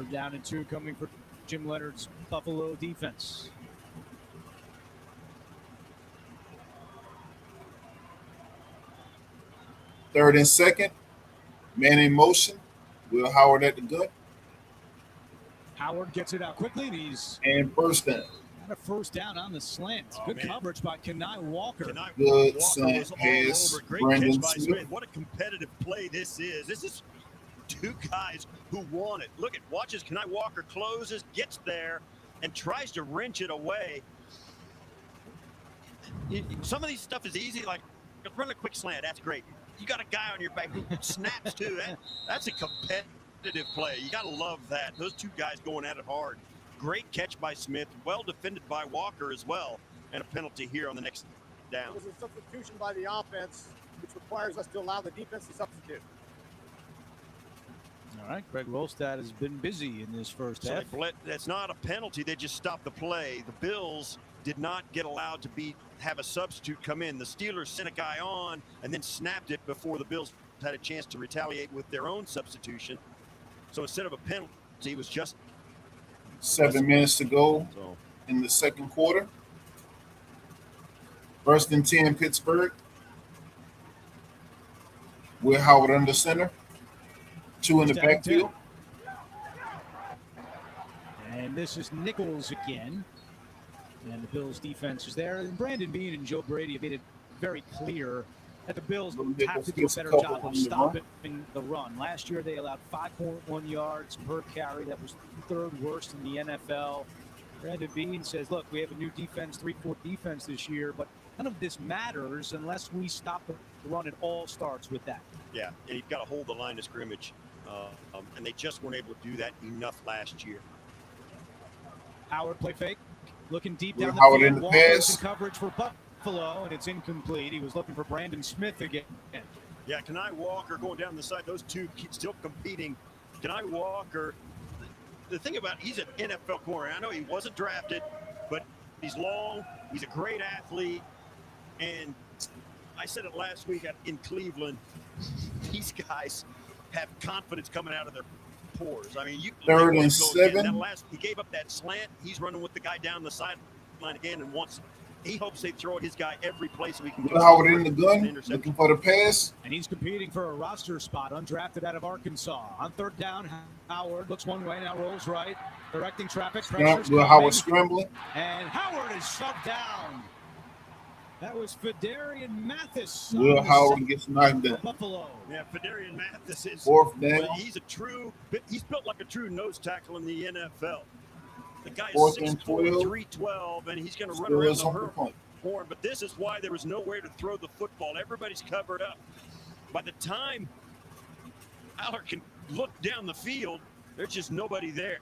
Third down and 2 coming for Jim Leonard's Buffalo defense. Third and second. Man in motion. Will Howard at the gun. Howard gets it out quickly, and he's first down. Got a first down on the slant. Good coverage by Kenai Walker. Good slant pass. Great Brandon catch by Smith. Smith. What a competitive play this is. This is two guys who want it. Look at, watches Kenai Walker closes, gets there, and tries to wrench it away. Some of these stuff is easy, like run a quick slant. That's great. You got a guy on your back who snaps too. That's a competitive play. You got to love that. Those two guys going at it hard. Great catch by Smith. Well defended by Walker as well. And a penalty here on the next down. It was a substitution by the offense, which requires us to allow the defense to substitute. All right, Greg Rolstad has been busy in this first half. That's not a penalty. They just stopped the play. The Bills did not get allowed to have a substitute come in. The Steelers sent a guy on and then snapped it before the Bills had a chance to retaliate with their own substitution. So instead of a penalty, it was just 7 minutes to go in the second quarter. First and 10, Pittsburgh. Will Howard under center. 2 in the backfield. And this is Nichols again. And the Bills defense is there. And Brandon Beane and Joe Brady have made it very clear that the Bills have to do a better job of stopping the run. Last year, they allowed 5.1 yards per carry. That was third worst in the NFL. Brandon Beane says, look, we have a new defense, 3-4 defense this year, but none of this matters unless we stop the run. It all starts with that. Yeah, and you've got to hold the line of scrimmage. And they just weren't able to do that enough last year. Howard play fake. Looking deep down the Howard field. in the Walker's pass. in coverage for Buffalo, and it's incomplete. He was looking for Brandon Smith again. Yeah, Kenai Walker going down the side. Those two still competing. Kenai Walker, the thing about he's an NFL corner. I know he wasn't drafted, but he's long. He's a great athlete. And I said it last week in Cleveland, these guys have confidence coming out of their pores. I mean, Third and 7. He gave up that slant. He's running with the guy down the sideline again, and he hopes they throw at his guy every place so he can. Will Howard in the gun, looking for the pass. And he's competing for a roster spot, undrafted out of Arkansas. On third down, Howard looks one way, now rolls right, directing traffic. Will Howard scrambling. And Howard is shoved down. That was Fedarian Mathis. Will Howard gets knocked down. Buffalo. Yeah, Fedarian Mathis is. Fourth down. He's built like a true nose tackle in the NFL. The guy is 6'4", 312, and he's going to run around the horn. But this is why there was nowhere to throw the football. Everybody's covered up. By the time Aller can look down the field, there's just nobody there.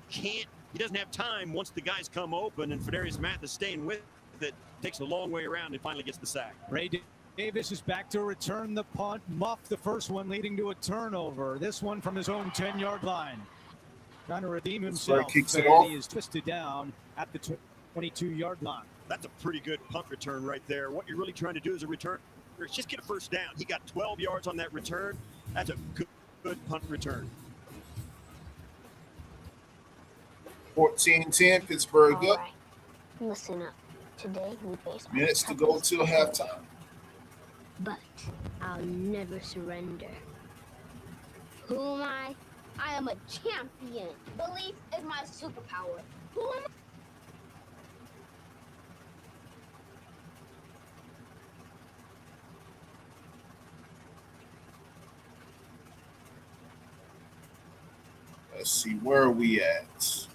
He doesn't have time once the guys come open, and Fedarian Mathis staying with it. Takes a long way around and finally gets the sack. Ray Davis is back to return the punt. Muffed the first one, leading to a turnover. This one from his own 10-yard line. Trying to redeem himself. Kicks it off. He is twisted down at the 22-yard line. That's a pretty good punt return right there. What you're really trying to do is just get a first down. He got 12 yards on that return. That's a good punt return. 14-10, Pittsburgh up. Right. Listen up. Today we face Minutes to go till halftime. But I'll never surrender. Who am I? I am a champion. Belief is my superpower. Who am I? Let's see, where are we at?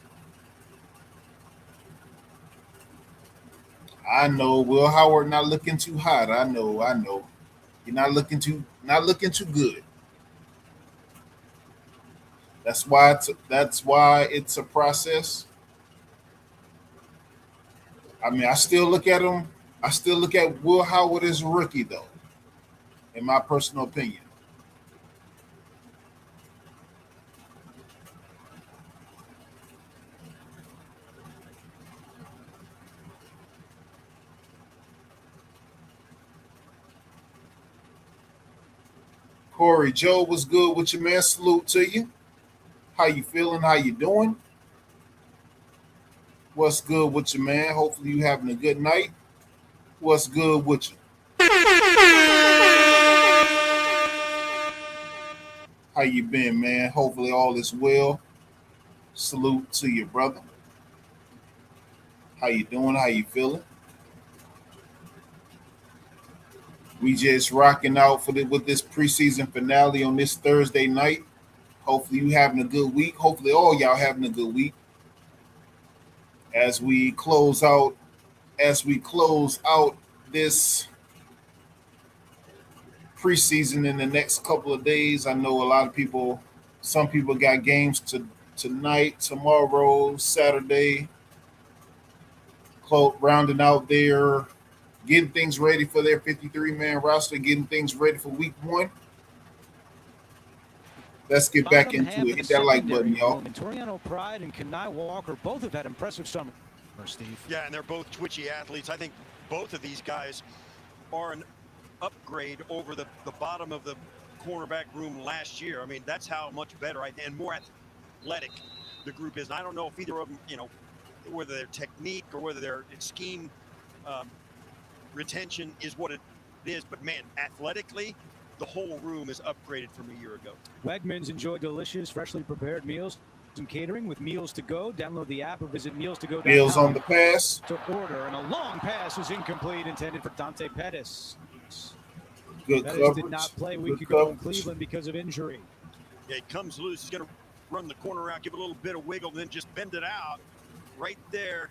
I know Will Howard not looking too hot. I know. You're not looking too good. That's why it's a process. I mean, I still look at him. I still look at Will Howard as a rookie, though, in my personal opinion. Corey, Joe was good with your man. Salute to you. How you feeling? How you doing? What's good with you, man? Hopefully you having a good night. What's good with you? How you been, man? Hopefully all is well. Salute to you, brother. How you doing? How you feeling? We just rocking out with this preseason finale on this Thursday night. Hopefully you having a good week. Hopefully all y'all having a good week. As we close out this preseason in the next couple of days. I know some people got games tonight, tomorrow, Saturday, rounding out getting things ready for their 53-man roster, getting things ready for week 1. Let's get back into it. Hit that like button, y'all. Toriano Pride and Kenai Walker both have had impressive summers, Steve. Yeah, and they're both twitchy athletes. I think both of these guys are an upgrade over the bottom of the cornerback room last year. I mean, that's how much better and more athletic the group is. And I don't know if either of them, whether their technique or whether their scheme retention is what it is. But, man, athletically, the whole room is upgraded from a year ago. Wegmans enjoy delicious, freshly prepared meals and catering with Meals to Go. Download the app or visit meals2go.com. Meals on the pass. To order, and a long pass was incomplete, intended for Dante Pettis. Good Pettis coverage. did not play a week Good ago in coverage. Cleveland because of injury. Yeah, he comes loose. He's going to run the corner out, give it a little bit of wiggle, and then just bend it out right there.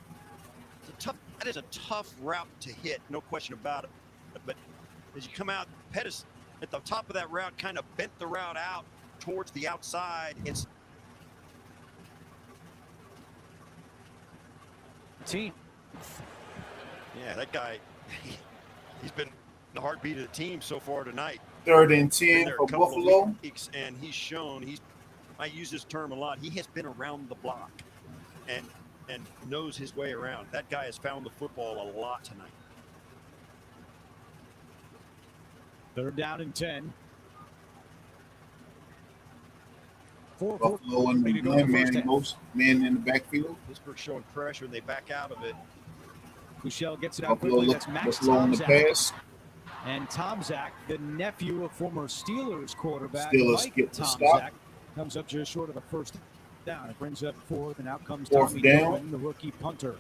That is a tough route to hit, no question about it. But as you come out, Pettis at the top of that route kind of bent the route out towards the outside. It's team. Yeah, that guy, he's been the heartbeat of the team so far tonight. 3rd and Been 10 there a for couple of Buffalo. weeks, and he's shown I use this term a lot. He has been around the block and knows his way around. That guy has found the football a lot tonight. 3rd down and 10. Buffalo and the man in the backfield. Pittsburgh showing pressure, and they back out of it. Kushel gets it out Buffalo quickly. That's Max Buffalo on the Tomczak. pass. And Tomczak, the nephew of former Steelers quarterback Steelers Mike get the Tomczak, stop. comes up just short of a 1st down. It brings up 4th, and out comes 4th Tommy down. Newman, the rookie punter.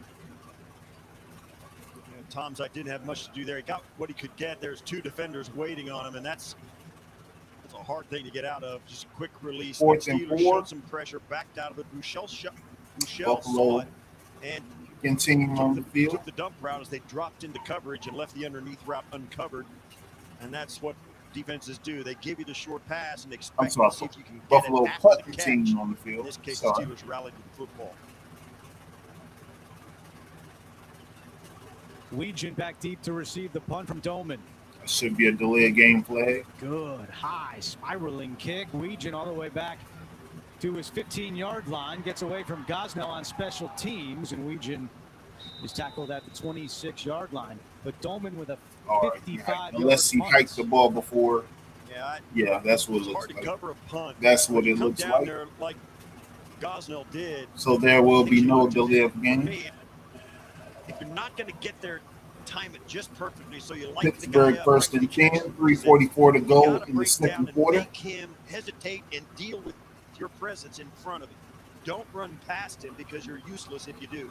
Tomczak didn't have much to do there. He got what he could get. There's 2 defenders waiting on him, and that's a hard thing to get out of. Just a quick release. 4th and Steelers 4. showed some pressure, backed out of it. Bouchel saw Buffalo it and continuing on the field. took the dump route as they dropped into coverage and left the underneath route uncovered. And that's what defenses do. They give you the short pass and expect to see if you can get Buffalo it after punt the catch. continuing on the In field. this case, Sorry. the Steelers rallied with the football. Legion back deep to receive the punt from Dolman. That should be a delay game flag. Good, high, spiraling kick. Legion all the way back to his 15-yard line. Gets away from Gosnell on special teams, and Legion is tackled at the 26-yard line. But Dolman with a 55-yard Unless he punt. hiked the ball before. Yeah, that's what it it's looks hard to like. cover a punt. That's what When you it come looks down like. there like Gosnell did. So there will be no delay of game. If you're not going to get there, time it just perfectly. So you like Pittsburgh the guy 1st and 10, 3:44 to go in the second quarter. Make him hesitate and deal with your presence in front of him. Don't run past him because you're useless if you do.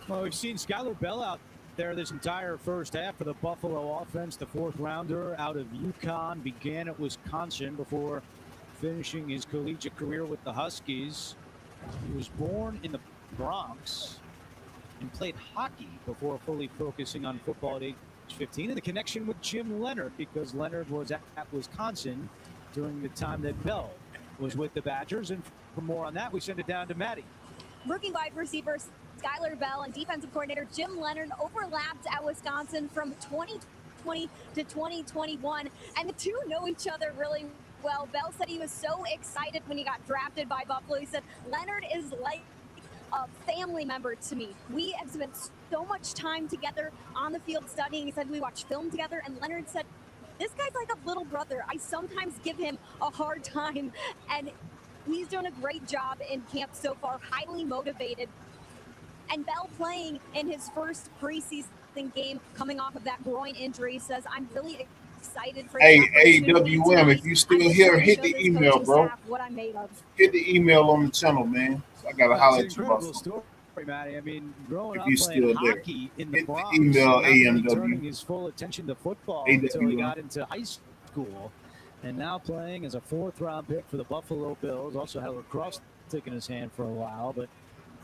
Well, we've seen Skylar Bell out there this entire first half for the Buffalo offense. The 4th rounder out of UConn, began at Wisconsin before finishing his collegiate career with the Huskies. He was born in the Bronx and played hockey before fully focusing on football at age 15. And the connection with Jim Leonard, because Leonard was at Wisconsin during the time that Bell was with the Badgers. And for more on that, we send it down to Maddie. Rookie wide receiver Skylar Bell and defensive coordinator Jim Leonard overlapped at Wisconsin from 2020 to 2021, and the two know each other really well. Bell said he was so excited when he got drafted by Buffalo. He said, Leonard is like a family member to me. We have spent so much time together on the field studying. He said we watch film together, and Leonard said, this guy's like a little brother. I sometimes give him a hard time, and He's doing a great job in camp so far, highly motivated. And Bell playing in his first preseason game coming off of that groin injury says, I'm really excited for Hey, the opportunity AWM, tonight. if you still I'm just here, here to hit show the this email, coaching bro. staff what I'm made of. Hit the email on the channel, man. I got to That's holler an at you about incredible something. story, Matty. I mean, growing If up you playing still there. hockey in the Hit the Bronx, email, not really AMW. turning his full attention to football until he AWM. got into high school, and now playing as a 4th-round pick for the Buffalo Bills. Also had a lacrosse stick in his hand for a while, but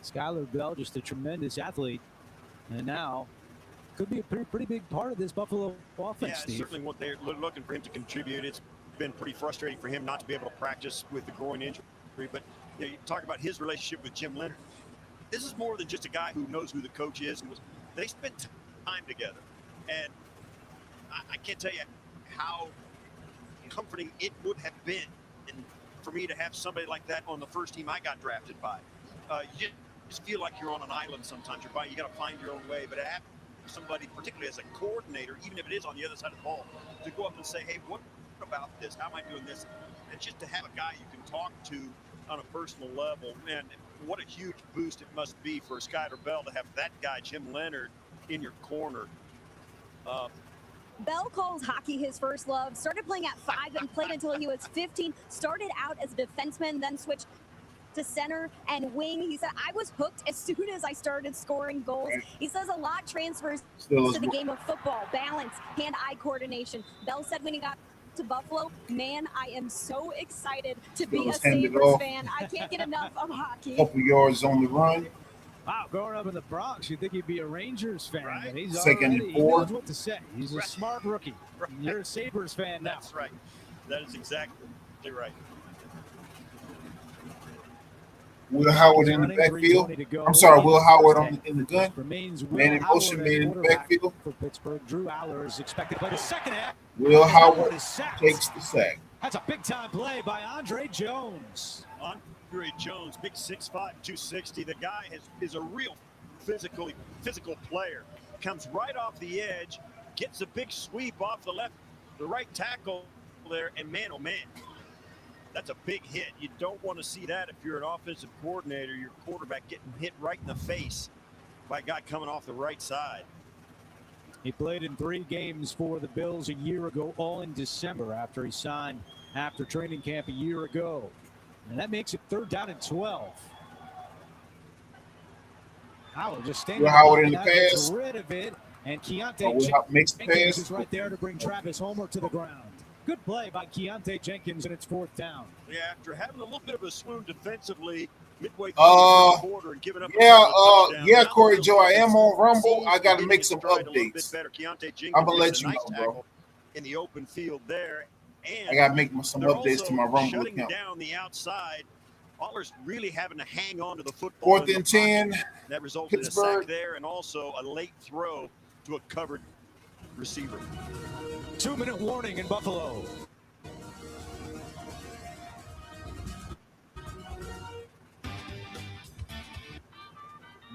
Skylar Bell, just a tremendous athlete, and now could be a pretty big part of this Buffalo offense, Yeah, Steve. certainly what they're looking for him to contribute. It's been pretty frustrating for him not to be able to practice with the groin injury. But you talk about his relationship with Jim Leonard. This is more than just a guy who knows who the coach is. They spent time together. And I can't tell you how comforting it would have been for me to have somebody like that on the first team I got drafted by. You just feel like you're on an island sometimes. You got to find your own way. But to have somebody, particularly as a coordinator, even if it is on the other side of the ball, to go up and say, hey, what about this? How am I doing this? And just to have a guy you can talk to on a personal level, man, what a huge boost it must be for Skylar Bell to have that guy, Jim Leonard, in your corner. Bell calls hockey his first love, started playing at 5 and played until he was 15, started out as a defenseman, then switched to center and wing. He said, I was hooked as soon as I started scoring goals. He says a lot transfers to the game of football, balance, hand-eye coordination. Bell said when he got to Buffalo, man, I am so excited to be a Sabres fan. I can't get enough of hockey. Couple yards on the run. Wow, growing up in the Bronx, you'd think he'd be a Rangers fan. Right. But he's Second already, and 4. He knows what to say. He's a smart rookie. Right. You're a Sabres fan now. That's right. That is exactly right. Will Howard in the backfield. I'm sorry, Will Howard in the gun. Man in motion, man in the backfield. For Pittsburgh, Drew Aller is expected to play the second half. Will Howard takes the sack. That's a big-time play by Andre Jones. Andre Jones, big 6'5", 260. The guy is a real physical player. Comes right off the edge, gets a big sweep off the right tackle there, and man, oh man, that's a big hit. You don't want to see that if you're an offensive coordinator, your quarterback getting hit right in the face by a guy coming off the right side. He played in 3 games for the Bills a year ago, all in December after he signed after training camp a year ago. And that makes it 3rd down and 12. Howard just standing Howard in the pass. pass. Rid of it, and Keontae Makes the Jenkins pass. is right there to bring Travis Homer to the ground. Good play by Keontae Jenkins, and it's 4th down. Yeah, after having a little bit of a swoon defensively midway through the quarter and giving up yeah, Corey Joe, I am on Rumble. I got to make some updates. I'm going to let you know, bro. In the open field there. And I got to make some updates to my Rumble shutting account. Down the outside. Allers really having to hang on to the football. 4th and 10. That resulted in a sack there and also a late throw to a covered receiver. 2-minute warning in Buffalo.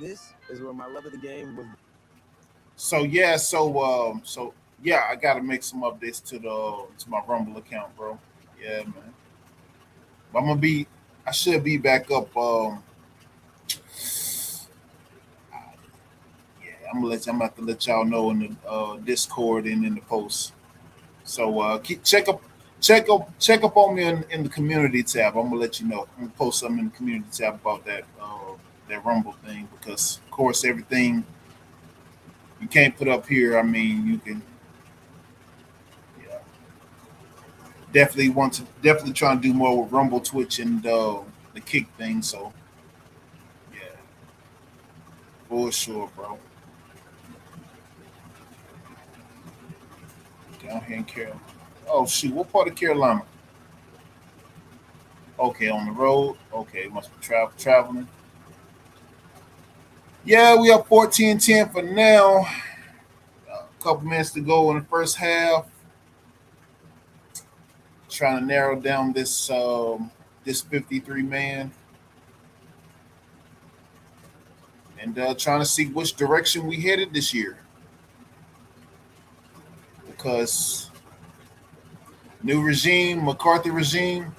This is where my love of the game was. So yeah, I gotta make some updates to my Rumble account, bro. Yeah, man. But I should be back up. I'm gonna have to let y'all know in the Discord and in the post. So check up on me in the community tab. I'm gonna let you know. I'm gonna post something in the community tab about that Rumble thing, because of course everything you can't put up here. I mean, you can. Definitely trying to do more with Rumble, Twitch, and the Kick thing. So, yeah, for sure, bro. Down here in Carolina. Oh shoot, what part of Carolina? Okay, on the road. Okay, must be traveling. Yeah, we have 14-10 for now. A couple minutes to go in the first half. Trying to narrow down this 53 man, and trying to see which direction we headed this year, because new regime, McCarthy regime,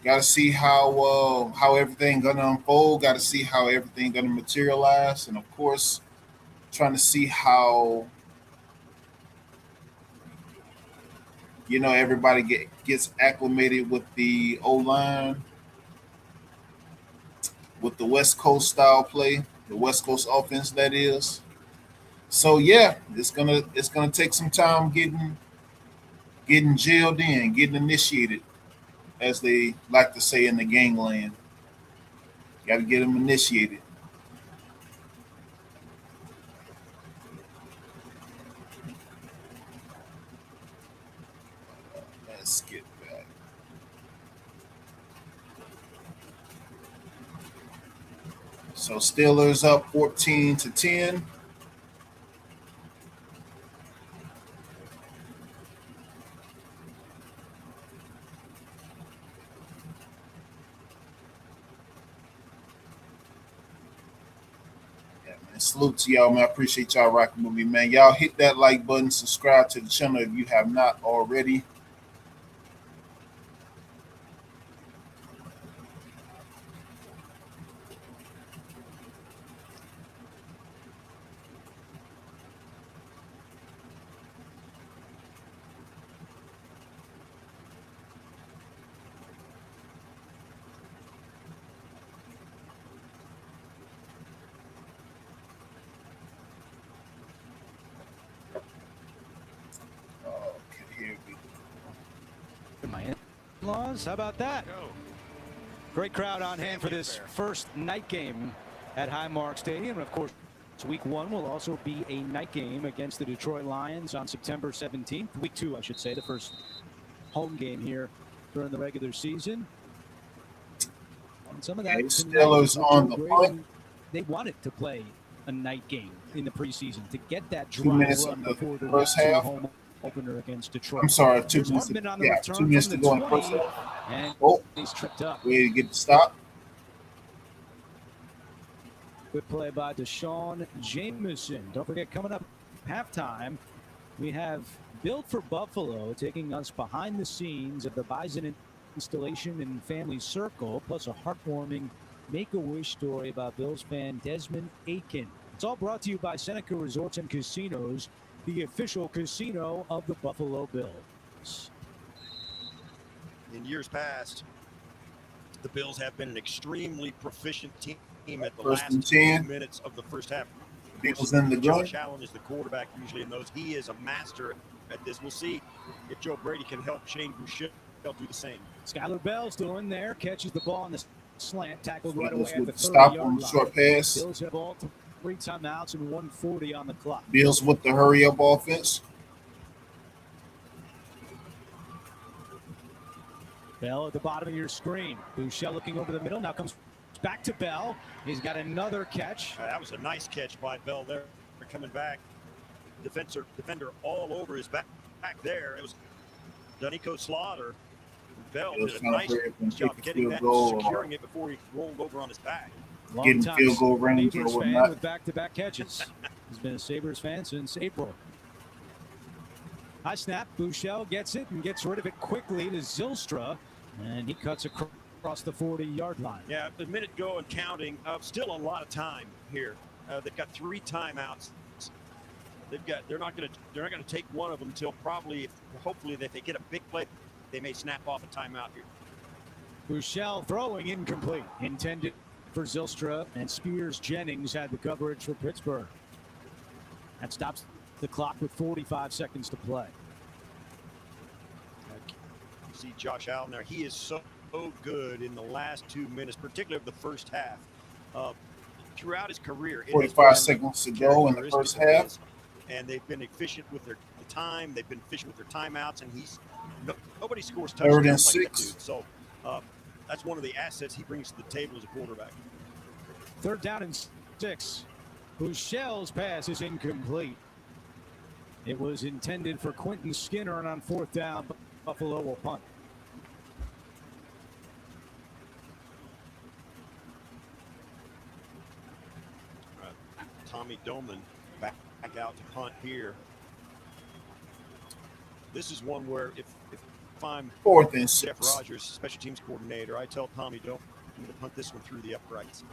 Got to see how everything gonna unfold. Got to see how everything gonna materialize, and of course, trying to see how everybody gets acclimated with the O line, with the West Coast style play, the West Coast offense that is. So yeah, it's gonna take some time getting jailed in, getting initiated, as they like to say in the gangland. Got to get them initiated. Let's get back. So Steelers up 14-10. And salute to y'all, man. I appreciate y'all rocking with me, man. Y'all hit that like button, subscribe to the channel if you have not already. Okay, here we go. My in-laws, how about that? Great crowd on hand for this first night game at Highmark Stadium. And of course, week 1 will also be a night game against the Detroit Lions on September 17th. Week 2, I should say, the first home game here during the regular season. And some of that Steelers on the punt. They wanted to play a night game in the preseason to get that 2 dry minutes run in the before the first week 2 half. home opener against Detroit. I'm sorry, 2 There's minutes. Hartman on the Yeah, return 2 minutes from to the go in the 20, first half. and Oh, he's tripped up. way to get the stop. Good play by Deshaun Jameson. Don't forget, coming up halftime, we have Built for Buffalo taking us behind the scenes of the Bison installation and family circle, plus a heartwarming Make-A-Wish story about Bills fan Desmond Aiken. It's all brought to you by Seneca Resorts and Casinos, the official casino of the Buffalo Bills. In years past, the Bills have been an extremely proficient team at the First and last 10. 2 minutes of the first half. Bills in the gun. Josh Allen is the quarterback usually in those. He is a master at this. We'll see if Joe Brady can help Shane Boucher do the same. Skylar Bell still in there, catches the ball on the slant, tackled right Bills away at with the the stop 30-yard on the line. short pass. Bills have all 3 timeouts and 1:40 on the clock. Bills with the hurry up offense. Bell at the bottom of your screen. Boucher looking over the middle. Now comes back to Bell. He's got another catch. That was a nice catch by Bell there. Coming back. Defender all over his back there. It was Danico Slaughter. Bell did a nice job getting that, securing it before he rolled over on his back. Getting field goal range or Sabres fan whatnot. with back-to-back catches. He's been a Sabres fan since April. High snap. Boucher gets it and gets rid of it quickly to Zylstra, and he cuts across the 40-yard line. Yeah, a minute go and counting. Still a lot of time here. They've got 3 timeouts. They're not going to take one of them until hopefully, if they get a big play, they may snap off a timeout here. Boucher throwing incomplete, intended for Zylstra, and Spears Jennings had the coverage for Pittsburgh. That stops the clock with 45 seconds to play. You see Josh Allen there. He is so good in the last 2 minutes, particularly of the first half. Throughout his career, 45 seconds to go in the first half. And they've been efficient with their time. They've been efficient with their timeouts, and nobody scores touchdowns Third and like 6. that dude. So that's one of the assets he brings to the table as a quarterback. 3rd down and 6. Boucher's pass is incomplete. It was intended for Quentin Skinner, and on 4th down, Buffalo will punt. Tommy Doman back out to punt here. This is one where if If I'm 4th and Jeff 6. Rogers, special teams coordinator, I tell Tommy, don't punt this one through the uprights.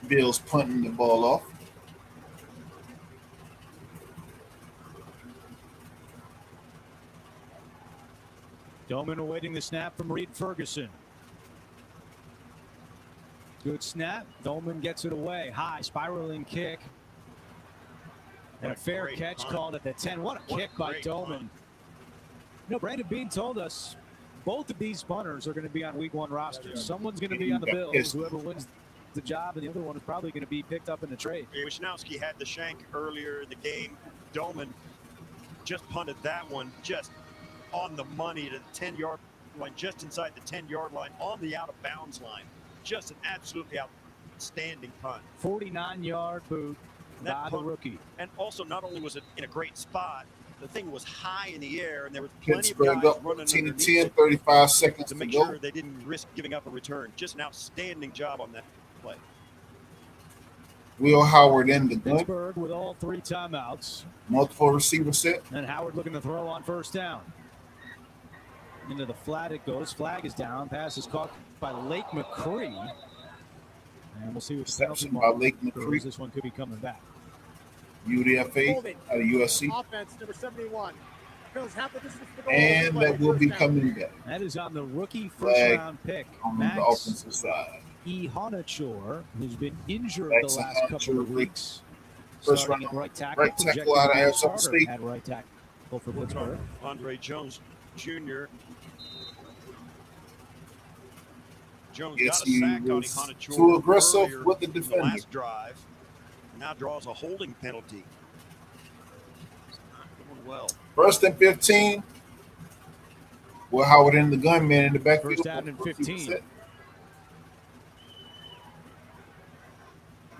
Bills punting the ball off. Doman awaiting the snap from Reed Ferguson. Good snap. Doman gets it away. High spiraling kick. And a fair catch called at the 10. What a kick by Doman. You know, Brandon Bean told us both of these punters are going to be on week 1 rosters. Someone's going to be on the Bills. Whoever wins the job, and the other one is probably going to be picked up in the trade. Wisnowski had the shank earlier in the game. Doman just punted that one just on the money to the 10-yard line, just inside the 10-yard line, on the out-of-bounds line. Just an absolutely outstanding punt. 49-yard boot by the rookie. And also, not only was it in a great spot, the thing was high in the air, and there was plenty of Pittsburgh guys up running 14-10, 35 seconds to to make go. sure they didn't risk giving up a return. Just an outstanding job on that play. Will Howard in the gun. Pittsburgh with all 3 timeouts. Multiple receiver set. And Howard looking to throw on first down. Into the flat it goes. Flag is down. Pass is caught by Lake McCree. And we'll see what Reception by Lake McCree. This one could be coming back. UDFA out of USC. Offense, number 71. Bills have the distance to go. And that will be coming back. That is on the rookie Flag first-round pick, on the Max offensive side. Honachor, who's been injured Max the last couple of Honachor, weeks. First Starting round at right tackle out of Arizona State. At right tackle for Pittsburgh. Andre Jones Jr. Jones Yes, got a he sack on was Honachor too aggressive earlier with the in defender. last drive. Now draws a holding penalty. It's not going well. 1st and 15. Will Howard in the gunman in the backfield. First down and 15.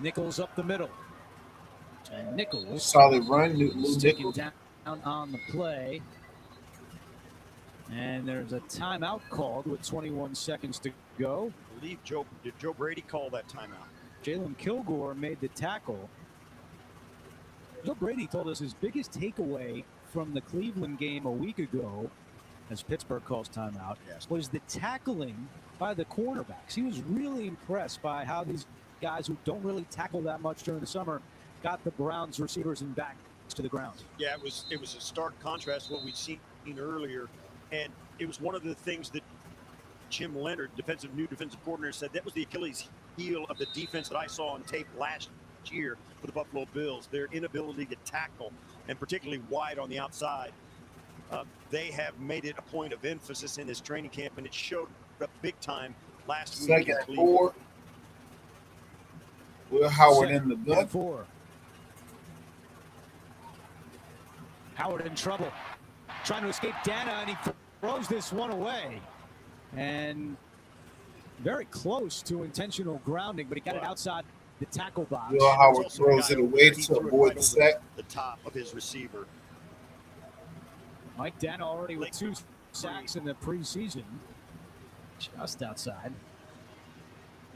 Nichols up the middle. And Nichols. Solid run. Lou taken Nichols. down on the play. And there's a timeout called with 21 seconds to go. I believe did Joe Brady call that timeout? Jalen Kilgore made the tackle. Joe Brady told us his biggest takeaway from the Cleveland game a week ago, as Pittsburgh calls timeout, was the tackling by the cornerbacks. He was really impressed by how these guys who don't really tackle that much during the summer got the Browns receivers and backs to the ground. Yeah, it was a stark contrast to what we'd seen earlier. And it was one of the things that Jim Leonard, new defensive coordinator, said that was the Achilles heel of the defense that I saw on tape last year for the Buffalo Bills, their inability to tackle, and particularly wide on the outside. They have made it a point of emphasis in this training camp, and it showed up big time last week. 2nd and 4. Will Howard in the gun. 4. Howard in trouble. Trying to escape Dana, and he throws this one away. And very close to intentional grounding, but he got it outside the tackle box. Will Howard throws it away to avoid the sack. The top of his receiver. Mike Dana already with 2 sacks in the preseason. Just outside.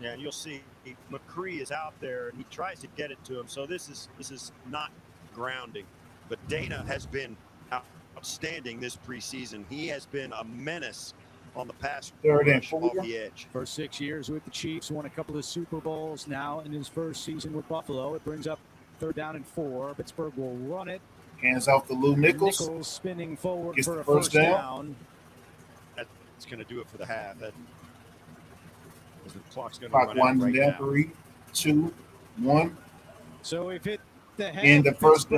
Yeah, and you'll see McCree is out there, and he tries to get it to him. So this is not grounding. But Dana has been outstanding this preseason. He has been a menace on the pass 3rd and rush 4. off the edge. For 6 years with the Chiefs, won a couple of Super Bowls. Now in his first season with Buffalo, it brings up 3rd down and 4. Pittsburgh will run it. Hands off to Lou Nichols. Nichols spinning forward Gets for the a first first down. down. That's going to do it for the half. As the clock's going to Clock run out winding right down. now. 3, 2, 1. So we've hit the half. In the first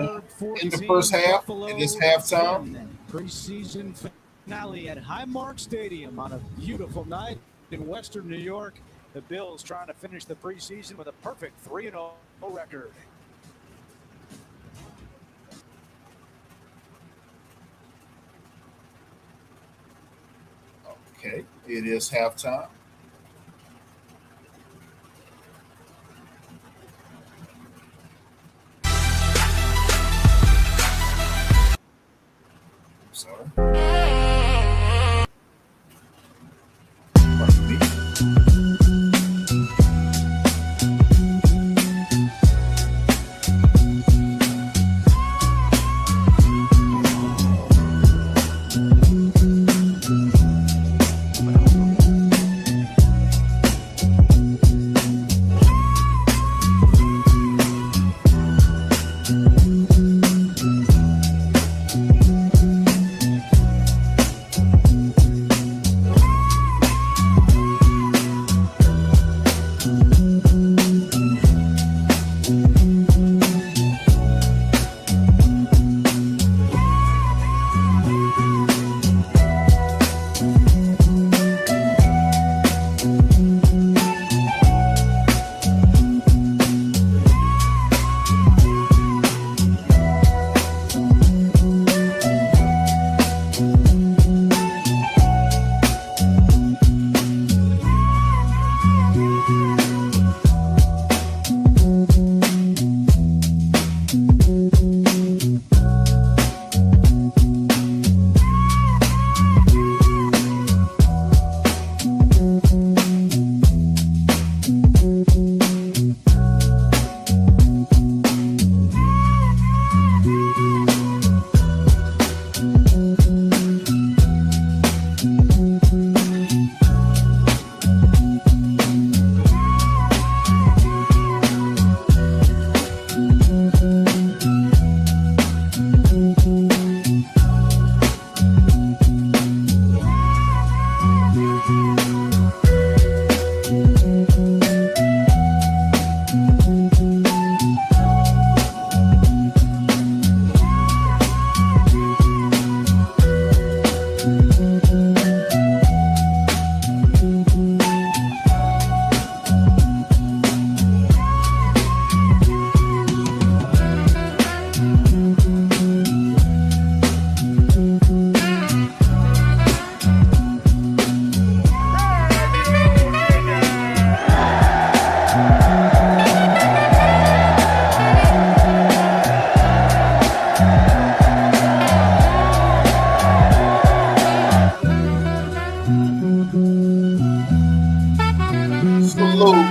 half, Buffalo it is halftime. 10. Preseason finale at Highmark Stadium on a beautiful night in Western New York. The Bills trying to finish the preseason with a perfect 3-0 record. Okay, it is halftime. Sorry. Pardon me.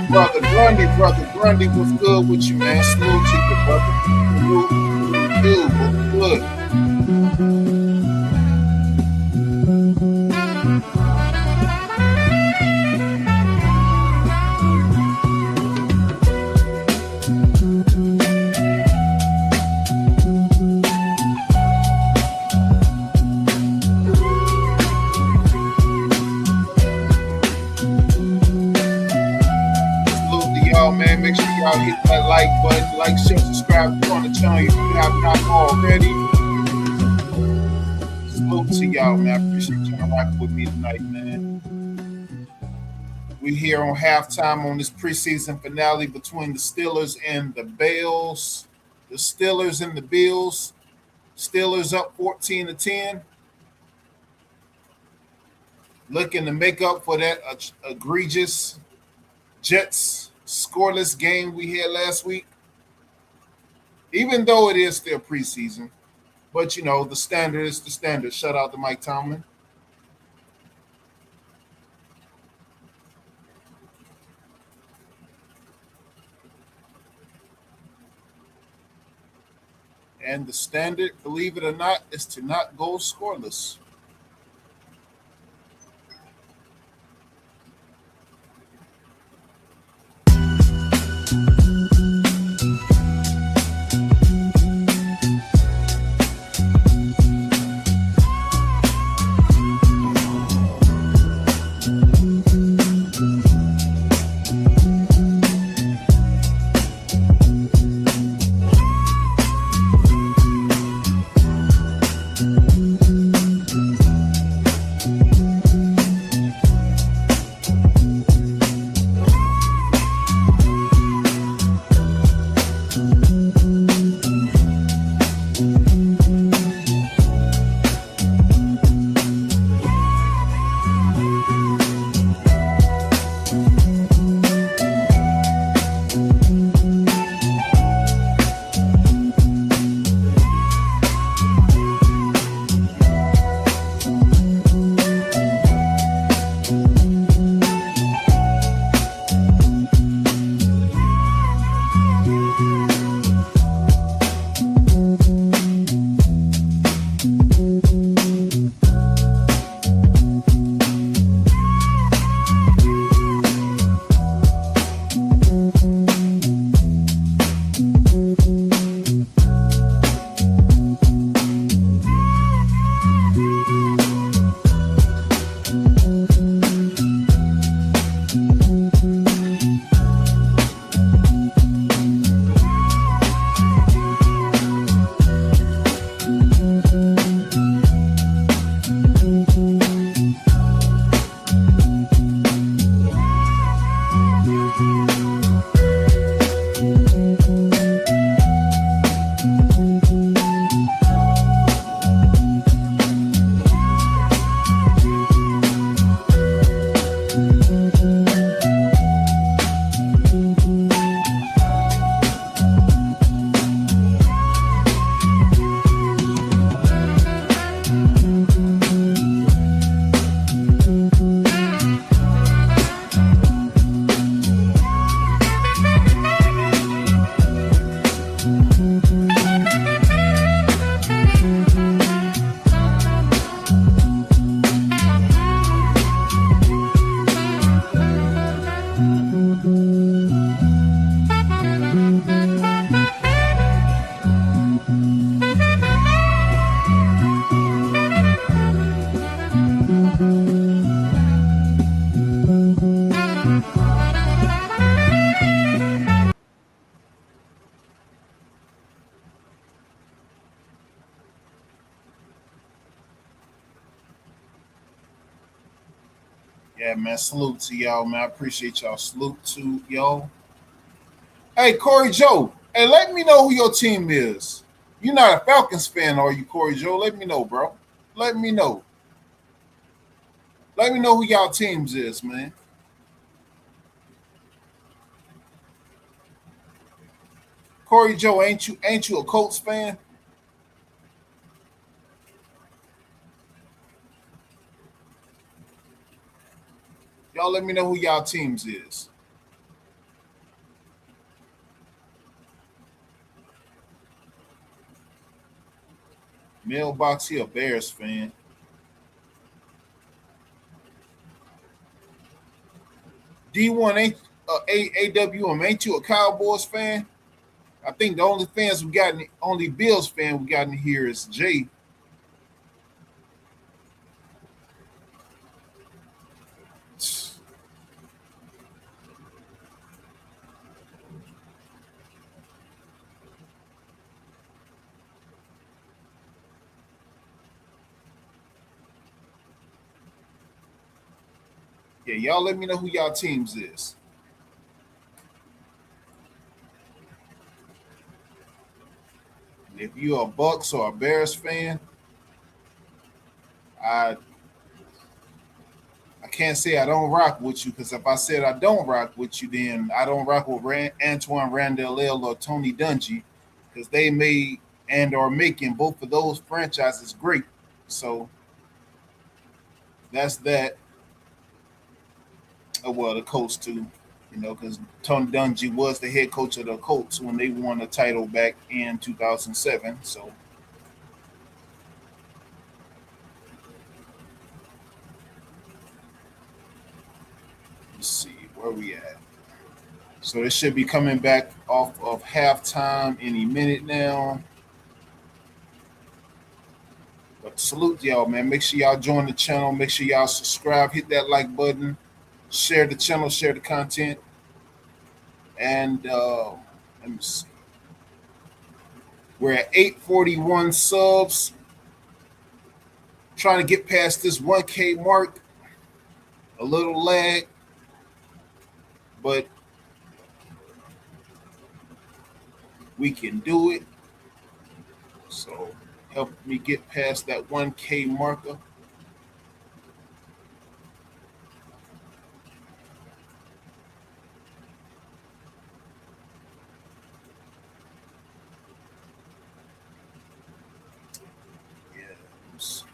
Grundy, what's good with you, man? Salute to you, brother. Salute to you. What's good? Man, make sure y'all hit that like button, like, share, subscribe on the channel if you have not already. Salute to y'all, man. I appreciate y'all rocking with me tonight, man. We're here on halftime on this preseason finale between the Steelers and the Bills. The Steelers and the Bills. Steelers up 14-10. Looking to make up for that egregious Jets scoreless game we had last week, even though it is still preseason. But, you know, the standard is the standard. Shout out to Mike Tomlin. And the standard, believe it or not, is to not go scoreless. Yeah, man. Salute to y'all, man. I appreciate y'all. Salute to y'all. Hey, Corey Joe. Hey, let me know who your team is. You're not a Falcons fan, are you, Corey Joe? Let me know, bro. Let me know. Let me know who y'all teams is, man. Corey Joe, ain't you a Colts fan? Y'all let me know who y'all teams is. Mailbox, he a Bears fan. D1 ain't AWM, ain't you a Cowboys fan? I think the only fans we got, only Bills fan we got in here is Jay. Yeah, y'all let me know who y'all teams is. If you're a Bucks or a Bears fan, I can't say I don't rock with you, because if I said I don't rock with you, then I don't rock with Antoine Randall or Tony Dungy, because they made and are making both of those franchises great. So that's that. Oh, well, the Colts too, because Tony Dungy was the head coach of the Colts when they won the title back in 2007. So let's see where we at. So it should be coming back off of halftime any minute now. But salute y'all, man. Make sure y'all join the channel. Make sure y'all subscribe. Hit that like button. Share the channel. Share the content. And let me see. We're at 841 subs. Trying to get past this 1K mark. A little lag. But we can do it. So help me get past that 1K marker. Yes.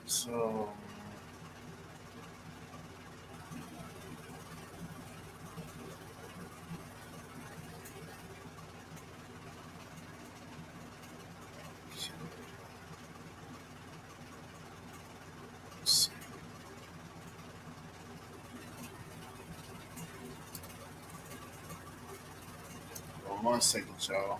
So hold on 1 second, y'all.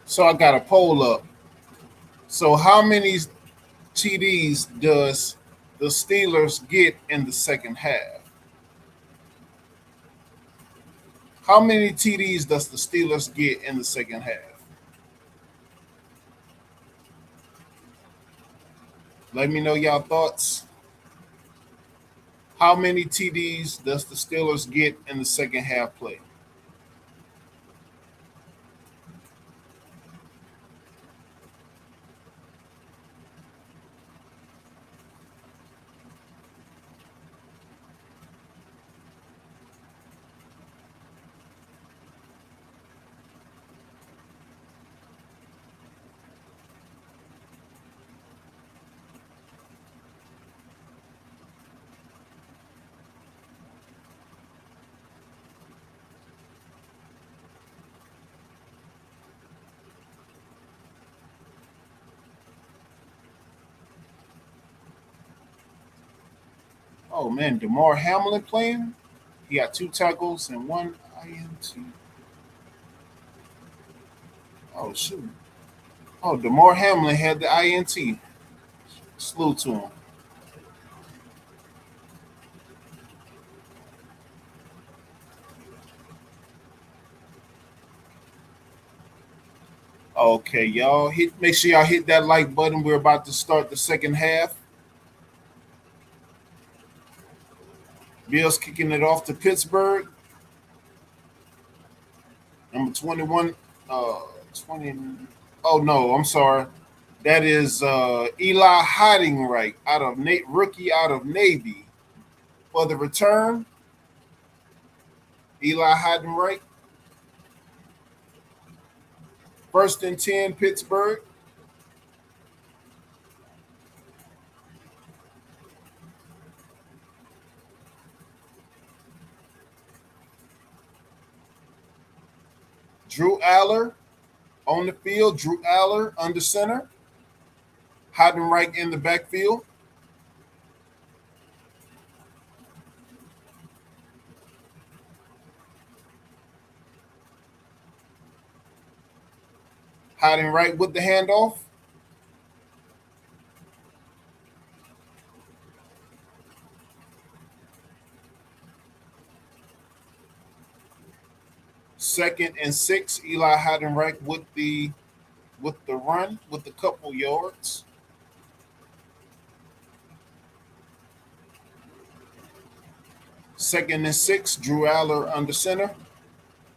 So I got a poll up. So how many TDs does the Steelers get in the second half? How many TDs does the Steelers get in the second half? Let me know y'all thoughts. How many TDs does the Steelers get in the second half play? Oh man, DeMar Hamlin playing? He got 2 tackles and 1 INT. Oh shoot. Oh, DeMar Hamlin had the INT. Salute to him. Okay, y'all. Make sure y'all hit that like button. We're about to start the second half. Bills kicking it off to Pittsburgh. Number 21. 20. Oh no, I'm sorry. That is Eli Hiding out of rookie out of Navy. For the return, Eli Hiding. First and 10, Pittsburgh. Drew Aller on the field. Drew Aller under center. Heidenreich in the backfield. Heidenreich with the handoff. Second and 6, Eli Heidenreich with the run with a couple yards. Second and 6, Drew Aller under center.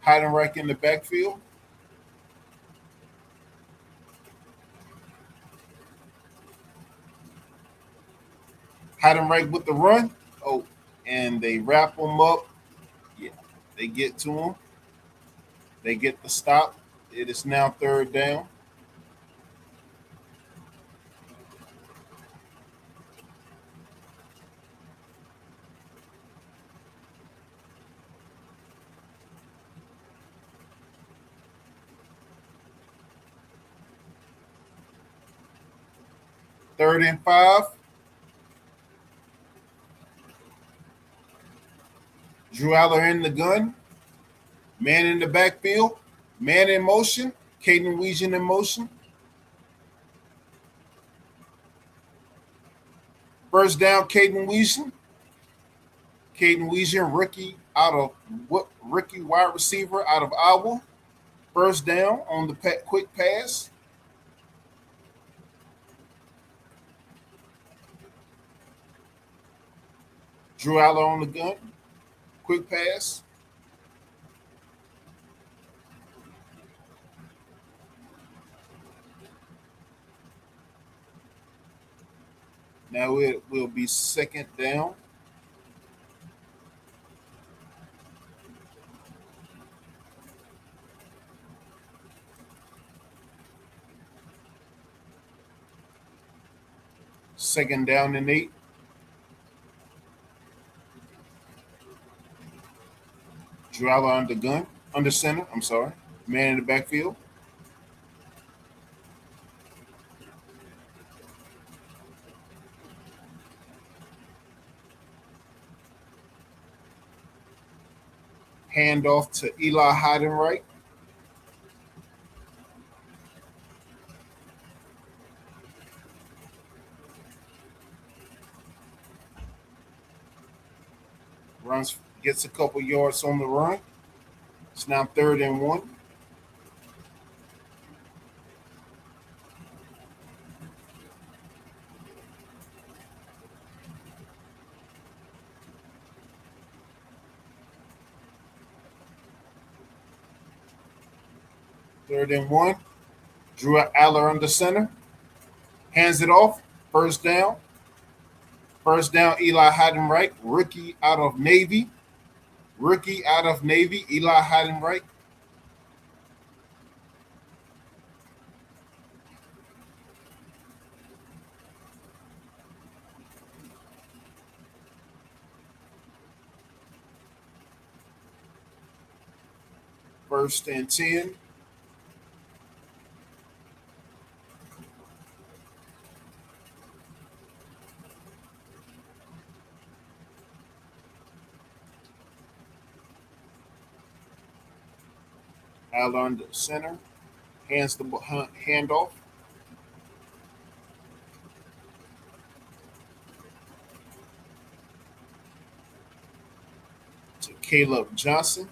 Heidenreich in the backfield. Heidenreich with the run. Oh, and they wrap him up. Yeah, they get to him. They get the stop. It is now third down. Third and 5. Drew Aller in the gun. Man in the backfield. Man in motion. Caden Weegan in motion. First down, Caden Weegan. Caden Weegan, rookie wide receiver out of Iowa. First down on the quick pass. Drew Aller on the gun. Quick pass. Now it will be second down. Second down and 8. Drew Aller under center. I'm sorry. Man in the backfield. Handoff to Eli Heidenreich. Gets a couple yards on the run. It's now third and 1. Third and 1. Drew Aller under center. Hands it off. First down. First down, Eli Heidenreich, rookie out of Navy. Eli Heidenreich. First and 10. Aller under center. hands the handoff to Caleb Johnson.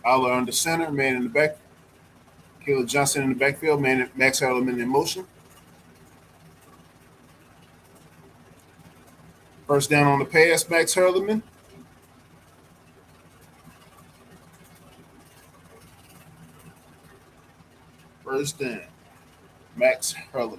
Aller under center, man in the back. Caleb Johnson in the backfield, man. Max Hurleman in motion. First down on the pass, Max Hurleman. First down, Max Hurleman.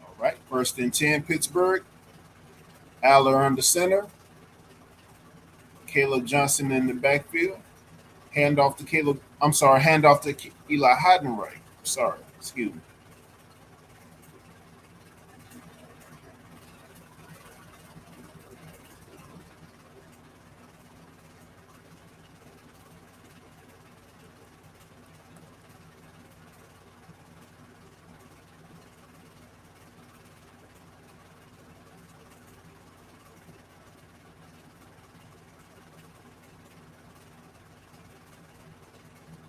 All right, first and 10, Pittsburgh. Aller under center. Caleb Johnson in the backfield. Hand off to Eli Heidenreich. Sorry, excuse me.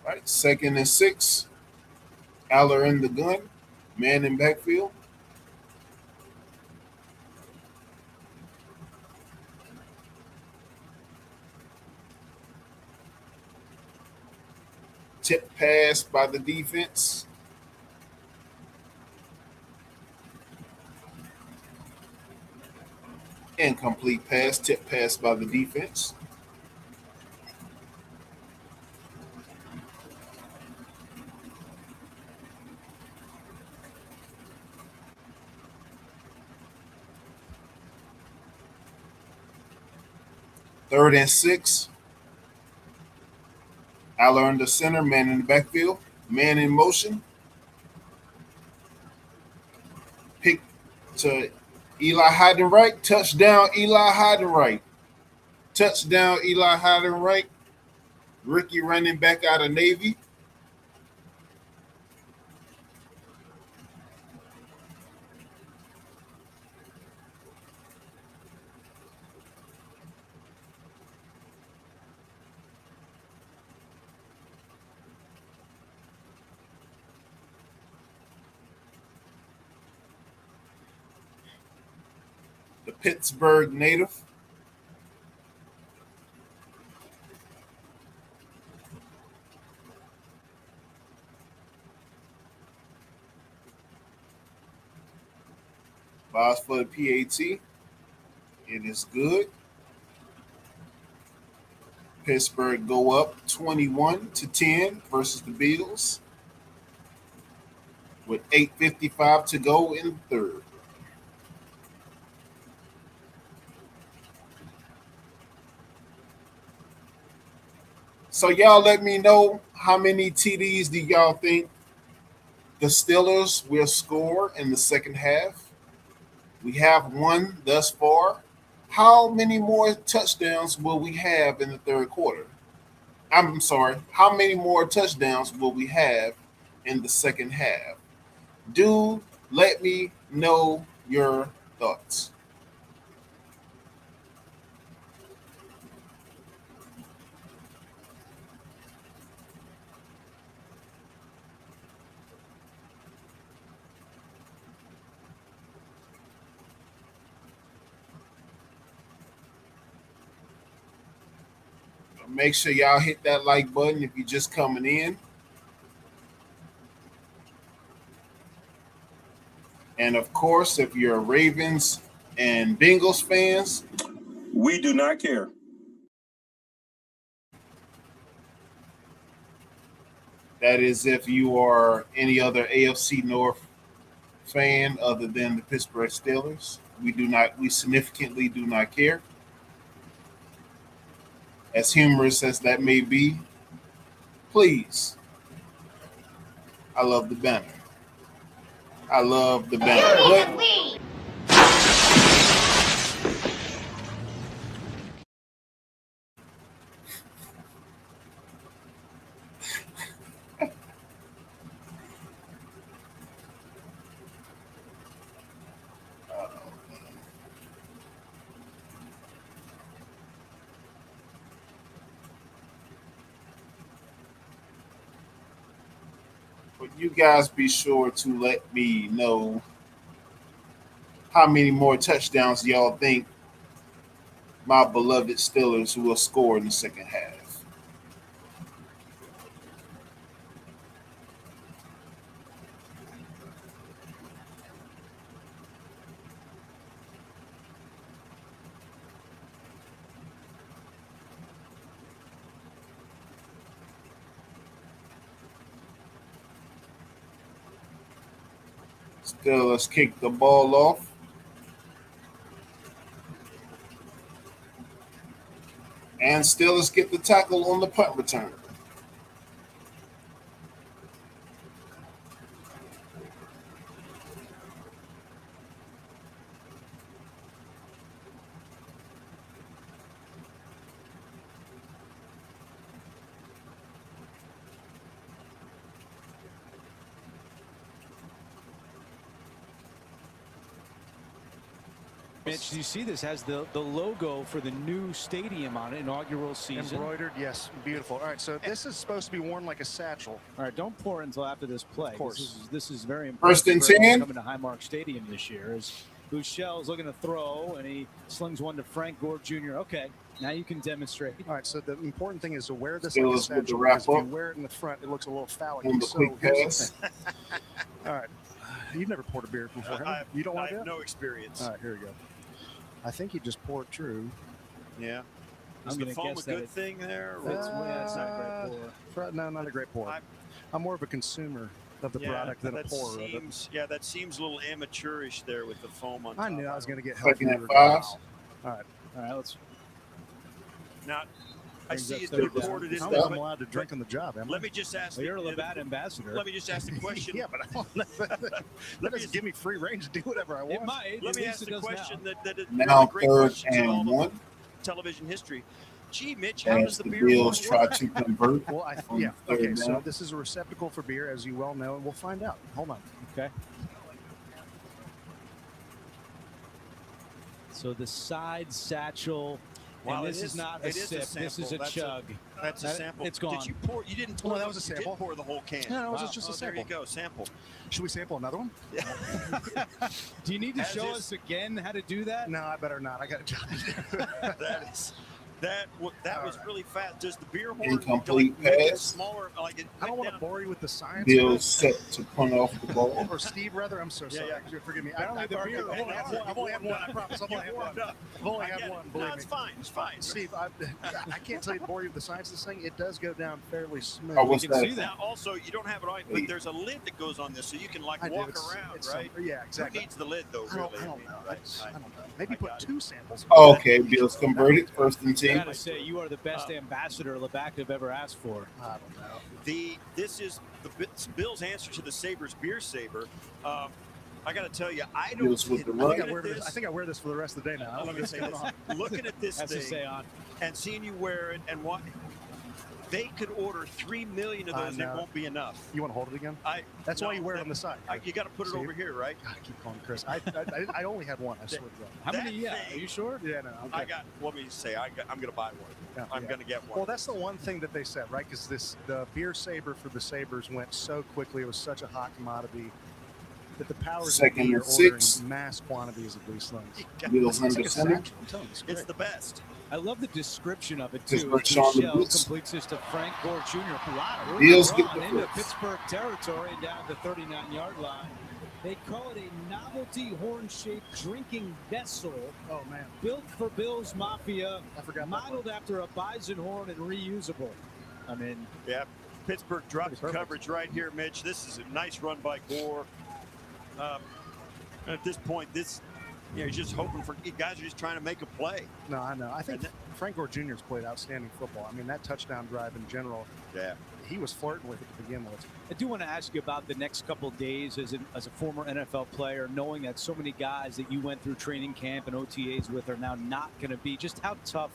All right, second and 6. Aller in the gun. Man in backfield. Tip pass by the defense. Incomplete pass. Tip pass by the defense. Third and 6. Aller under center, man in the backfield, man in motion. Pick to Eli Heidenreich. Touchdown, Eli Heidenreich. Touchdown, Eli Heidenreich. Rookie running back out of Navy. The Pittsburgh native. Boss for the PAT. It is good. Pittsburgh go up 21-10 versus the Bills with 8:55 to go in the third. So y'all let me know how many TDs do y'all think the Steelers will score in the second half. We have one thus far. How many more touchdowns will we have in the third quarter? I'm sorry, how many more touchdowns will we have in the second half? Do let me know your thoughts. Make sure y'all hit that like button if you're just coming in. And of course, if you're Ravens and Bengals fans, We do not care. that is if you are any other AFC North fan other than the Pittsburgh Steelers. We significantly do not care. As humorous as that may be, please. I love the banner. I love the banner. But But you guys be sure to let me know how many more touchdowns y'all think my beloved Steelers will score in the second half. Steelers kick the ball off. And Steelers get the tackle on the punt return. Mitch, you see this has the logo for the new stadium on it, inaugural season. Embroidered, yes, beautiful. All right, so this is supposed to be worn like a satchel. All right, don't pour it until after this play. Of course. This is very First important. and 10. Coming to Highmark Stadium this year is Bouchel's looking to throw, and he slings one to Frank Gore Jr. Okay, now you can demonstrate. All right, so the important thing is to wear this Steelers like a with the satchel, wrap because if you up. wear it in the front, it looks a little phallic. On the quick pass. All right, you've never poured a beer before, have you? You don't want I to have do it? no experience. All right, here we go. I think you just poured true. Yeah. I'm Is the gonna foam guess a that good it- thing there? or It's what's- not a great pour. No, not a great pour. I'm more of a consumer of the product than a that pourer of it. seems, yeah, that seems a little amateurish there with the foam on top. I knew I was going to get Second healthy. and 5. All right, let's. Now, I Brings see up it's third been down. poured in I'm there, not but allowed to drink on the job, am I? let me just ask. Well, you're a the- Labatt ambassador. Let me just ask the question. Yeah, but I don't that doesn't give me free range to do whatever I want. It might. Let At me least ask it the does question now. that is Now a great third question to all and of 1. television history. Gee, Mitch, how As does the the beer Bills work? try to convert. Well, on yeah, third okay, so down. this is a receptacle for beer, as you well know, and we'll find out. Hold on. Okay. So the side satchel. Wow, and this it is not a it is sip. sample. This is a That's chug. That's a That- sample. It's gone. Did you pour? You didn't pour. Well, that was a you sample. did pour the whole can. No, it was Wow. just a Oh, there sample. you go. Sample. Should we sample another one? Do you need to As show is- us again how to do that? No, I better not. I got a job to do. That was really fast. Does the beer horn Incomplete make it pass. smaller? Like it I don't went want to down- bore you with the science. Bills set to punt off the ball. Or Steve, rather. I'm so sorry. Forgive me. Apparently the beer- I've only had one. I promise. I've only had one. I've only I had get one. it. Believe No, me. it's fine. It's fine. Steve, I can't tell you bore you with the science of this thing. It does go down fairly smooth. Oh, what's You can that? see that. Now, also, you don't have it on, but there's a lid that goes on this, so you can like I do. walk It's- around, it's right? yeah, exactly. Who needs the lid though? I don't Really? know. I don't know. Maybe put got it. 2 samples. Okay, Bills converted. First and I 10. gotta say, you are the best ambassador Labatt have ever asked for. I don't know. This is the Bills' answer to the Sabres beer saber. I got to tell you, I don't. Bills with the I think run. I think I wear this for the rest of the day now. I don't Let know me say what's going this. on. Looking at this Has to thing say on. and seeing you wear it and what they could order 3 million of I those, and it know. won't be enough. You want to hold it again? That's why you wear it on the side. You got to put it See? over here, right? God, I keep calling Chris. I only had one. I swear to God. How many? That Yeah. thing- Are you sure? Yeah, no. I got. Let me say, I'm going to buy one. Yeah, I'm yeah. going to get one. Well, that's the one thing that they said, right? Because the beer saber for the Sabres went so quickly. It was such a hot commodity that the powers Second of beer and ordering 6. mass quantities of these things. Bills It's like under a center. satchel. I'm telling you, It's great. the best. I love the description of it Just too. put Sean the Michelle boots. completes this to Frank Gore Jr. A lot of room Bills to get run the into first. Pittsburgh territory and down the 39-yard line. They call it a novelty horn-shaped drinking vessel. Oh man, built for Bills Mafia, I forgot that modeled after a bison horn and reusable. I mean, Yeah, Pittsburgh drops Pretty perfect. coverage right here, Mitch. This is a nice run by Gore. At this point, this Yeah, he's just hoping for guys are just trying to make a play. No, I know. I think Frank Gore Jr. has played outstanding football. I mean, that touchdown drive in general, yeah, he was flirting with it to begin with. I do want to ask you about the next couple of days as a former NFL player, knowing that so many guys that you went through training camp and OTAs with are now not going to be. Just how tough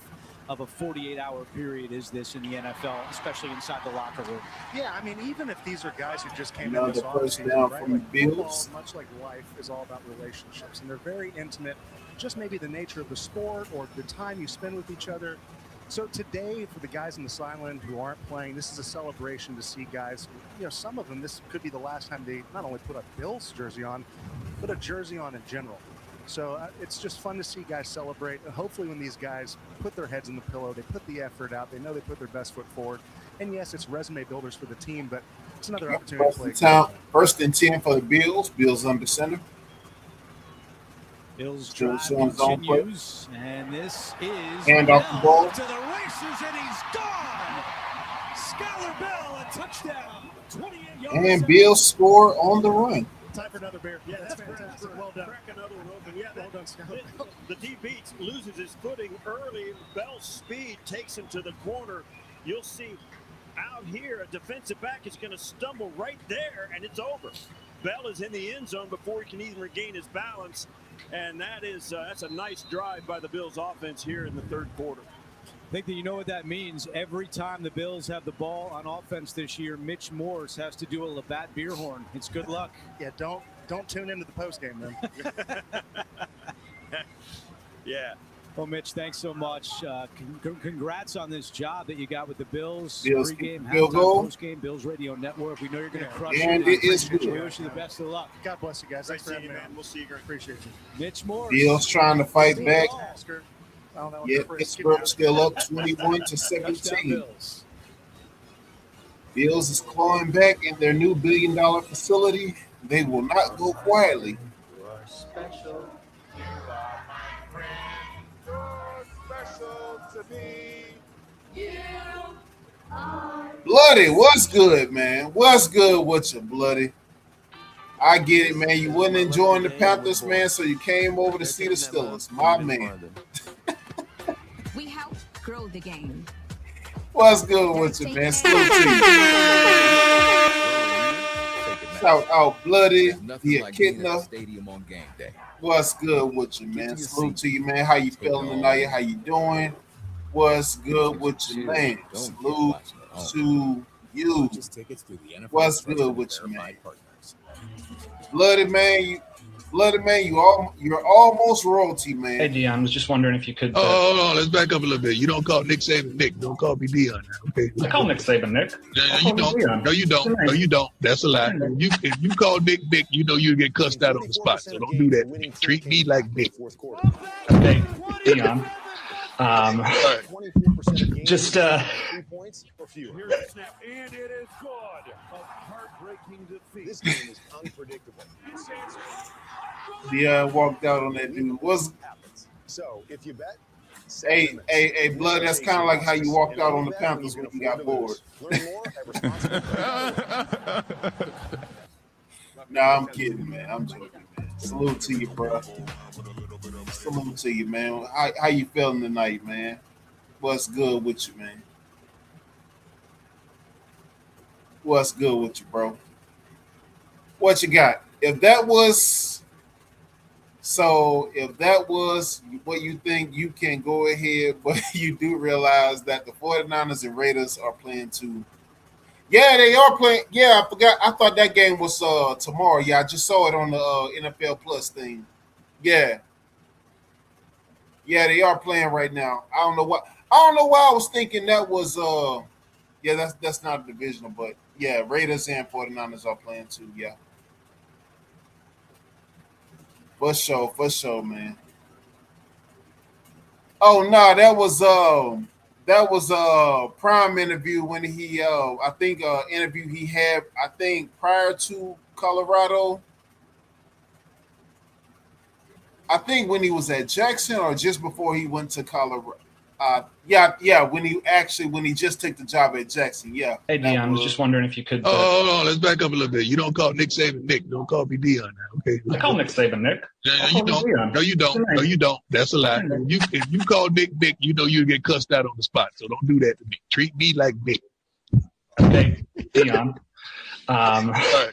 of a 48-hour period is this in the NFL, especially inside the locker room? Yeah, I mean, even if these are guys who just came in Another this first offseason, down right? from Like the Bills. football, much like life, is all about relationships, and they're very intimate. Just maybe the nature of the sport or the time you spend with each other. So today, for the guys in the sideline who aren't playing, this is a celebration to see guys. You know, some of them, this could be the last time they not only put a Bills jersey on, but a jersey on in general. So it's just fun to see guys celebrate. And hopefully when these guys put their heads in the pillow, they put the effort out, they know they put their best foot forward. And yes, it's resume builders for the team, but it's another opportunity to play. First and 10 for the Bills. Bills under center. Bills drive continues, and this is hand off the ball to the races, and he's gone. Skylar Bell, a touchdown, 28 yards. And Bills score on the run. Time for another bear. Yeah, that's fantastic. Well done. Crack another one open. Yeah, well done, Scott. The D beats, loses his footing early. Bell's speed takes him to the corner. You'll see out here a defensive back is going to stumble right there, and it's over. Bell is in the end zone before he can even regain his balance, and that's a nice drive by the Bills offense here in the third quarter. I think that you know what that means. Every time the Bills have the ball on offense this year, Mitch Morse has to do a Labatt beer horn. It's good luck. Yeah, don't tune into the postgame then. Yeah. Well, Mitch, thanks so much. Congrats on this job that you got with the Bills. Pre-game, Bill halftime, post-game, Bills Radio Network. We know you're going to crush and it. it is We good. wish you the best of luck. God bless you guys. Thanks for having me, man. We'll see you, appreciate you. Mitch Morse. Bills trying to fight back. Yeah, Yet Pittsburgh still up 21-17. Bills is clawing back in their new $1 billion facility. They will not go quietly. You are special. You are my friend. You're special to me. You are. Bloody, what's good, man? What's good with you, Bloody? I get it, man. You wasn't enjoying the Panthers, man, so you came over to see the Steelers. My man. We helped grow the game. What's good with you, man? Salute to you. Shout out, Bloody, the Echidna. Stadium on game day. What's good with you, man? Salute to you, man. How you feeling tonight? How you doing? What's good with you, man? Salute to you. What's good with you, man? Bloody man, you're almost royalty, man. Hey Dion, was just wondering if you could. Hold on, let's back up a little bit. You don't call Nick Saban Nick. Don't call me Dion. Okay. I call Nick Saban Nick. You don't. No, you don't. No, you don't. That's a lie. If you call Nick Nick, you know you get cussed out on the spot. So don't do that. Treat me like Nick. Okay, Dion. Just 3 points or fewer. Here's the snap, and it is good. A heartbreaking defeat. This game is unpredictable. Yeah, walked out on that dude. So if you bet, hey, Blood, that's kind of like how you walked out on the Panthers when you got bored. Learn more at Nah, I'm kidding, man. I'm joking, man. Salute to you, bro. Salute to you, man. How you feeling tonight, man? What's good with you, man? What's good with you, bro? What you got? If that was what you think, you can go ahead, but you do realize that the 49ers and Raiders are playing too. Yeah, they are playing. Yeah, I forgot. I thought that game was tomorrow. Yeah, I just saw it on the NFL Plus thing. Yeah. Yeah, they are playing right now. I don't know why I was thinking that was yeah, that's not a divisional, but yeah, Raiders and 49ers are playing too, yeah. For sure, man. Oh no, that was a Prime interview when he I think interview he had, I think, prior to Colorado. I think when he was at Jackson or just before he went to Colorado. Yeah. When he just took the job at Jackson, yeah. Hey, Dion, I was just wondering if you could. Hold on. Let's back up a little bit. You don't call Nick Saban Nick. Don't call me Dion now. Okay. I call Nick Saban Nick. Yeah, you don't. No, you don't. No, you don't. That's a lie. If you call Nick Nick, you know you get cussed out on the spot. So don't do that to me. Treat me like Nick. Okay, Dion. Right.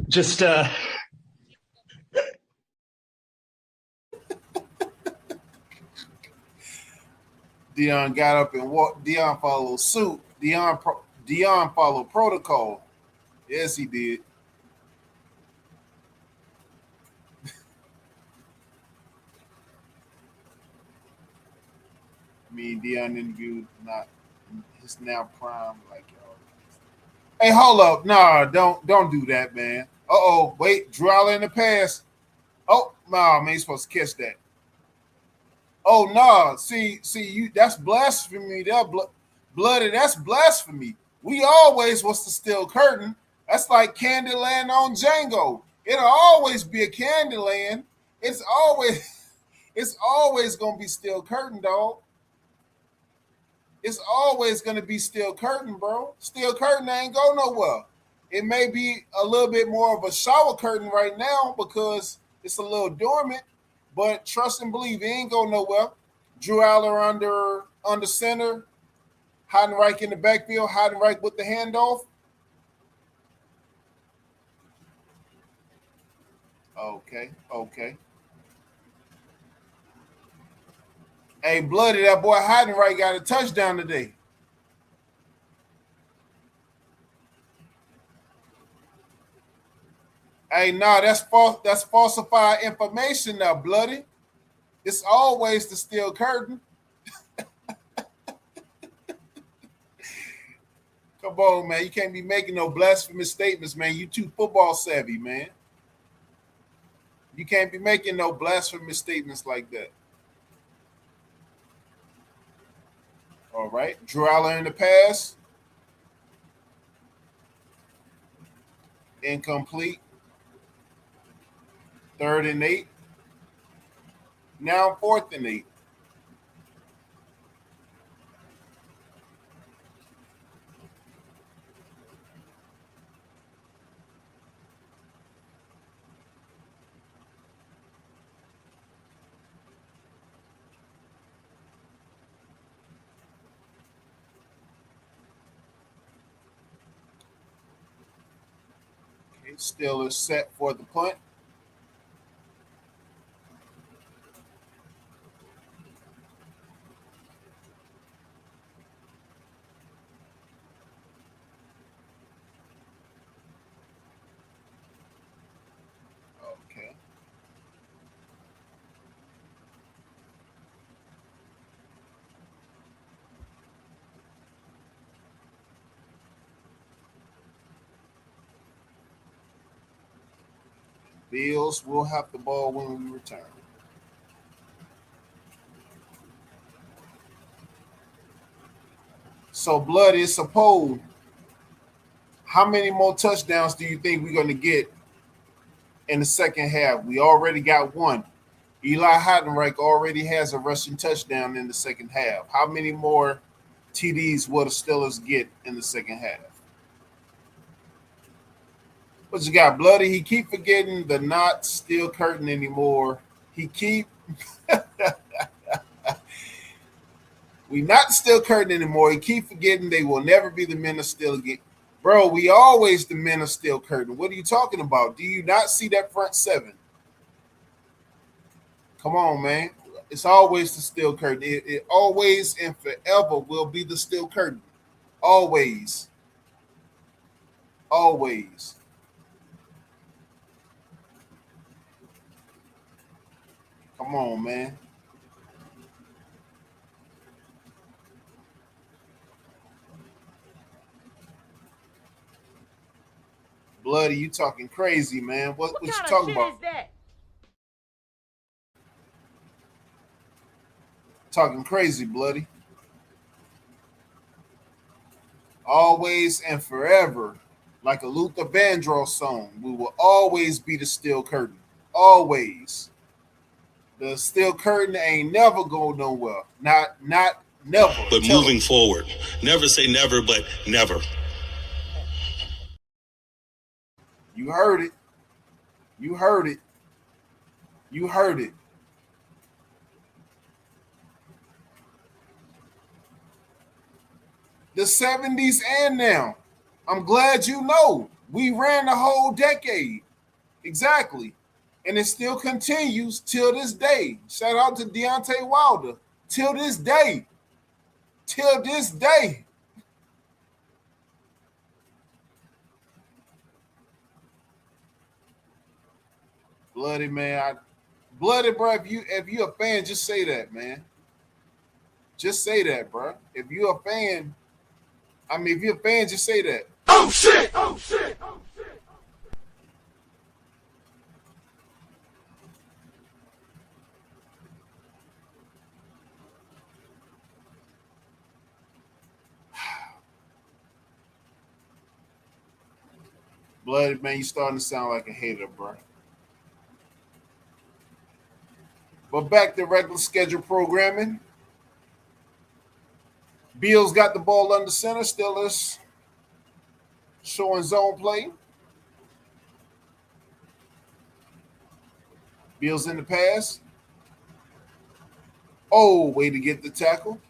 Just Dion got up and walked. Dion followed suit. Dion followed protocol. Yes, he did. I mean, Dion interviewed not his now prime like y'all. Hey, hold up. Nah, don't do that, man. Wait, Drew Allen in the pass. Oh, nah, man, you supposed to catch that. Oh no, see you. That's blasphemy. That bloody. That's blasphemy. We always was the steel curtain. That's like Candyland on Django. It'll always be a Candyland. It's always gonna be steel curtain, dog. It's always gonna be steel curtain, bro. Steel curtain ain't go nowhere. It may be a little bit more of a shower curtain right now because it's a little dormant. But trust and believe, it ain't go nowhere. Drew Allen under center, Heidenreich in the backfield, Heidenreich with the handoff. Okay. Hey, Bloody, that boy Heidenreich got a touchdown today. Hey, nah, that's false. That's falsified information now, Bloody. It's always the steel curtain. Come on, man. You can't be making no blasphemous statements, man. You too football savvy, man. You can't be making no blasphemous statements like that. All right. Drew Allen in the pass. Incomplete. 3rd and 8. Now 4th and 8. Okay, still is set for the punt. Okay. Bills will have the ball when we return. So, Blood, is a poll. How many more touchdowns do you think we're going to get in the second half? We already got one. Eli Heidenreich already has a rushing touchdown in the second half. How many more TDs will the Steelers get in the second half? What you got, Bloody? He keep forgetting the not steel curtain anymore. He keep we not steel curtain anymore. He keep forgetting they will never be the men of steel again. Bro, we always the men of steel curtain. What are you talking about? Do you not see that front seven? Come on, man. It's always the steel curtain. It always and forever will be the steel curtain. Always. Always. Come on, man. Bloody, you talking crazy, man. What you talking about? Is that? Talking crazy, Bloody. Always and forever, like a Luther Vandross song, we will always be the steel curtain. Always. The steel curtain ain't never go nowhere. Not never. But Tell moving them. forward, never say never, but never. You heard it. You heard it. You heard it. The 70s and now. I'm glad you know. We ran the whole decade. Exactly. And it still continues till this day. Shout out to Deontay Wilder. Till this day. Till this day. Bloody man. Bloody, bro. If you a fan, just say that, man. Just say that, bro. If you a fan, if you're a fan, just say that. Oh shit! Oh shit! Oh shit! Bloody, man, you starting to sound like a hater, bro. But back to regular schedule programming. Bills got the ball under center. Steelers showing zone play. Bills in the pass. Oh, way to get the tackle.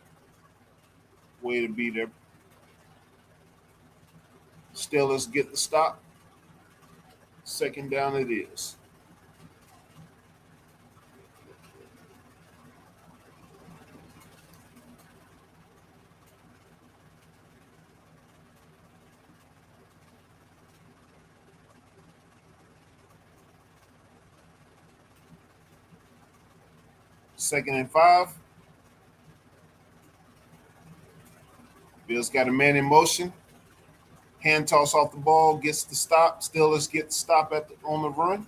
Way to be there. Steelers get the stop. Second down it is. Second and 5. Bills got a man in motion. Hand toss off the ball, gets the stop. Steelers get the stop on the run.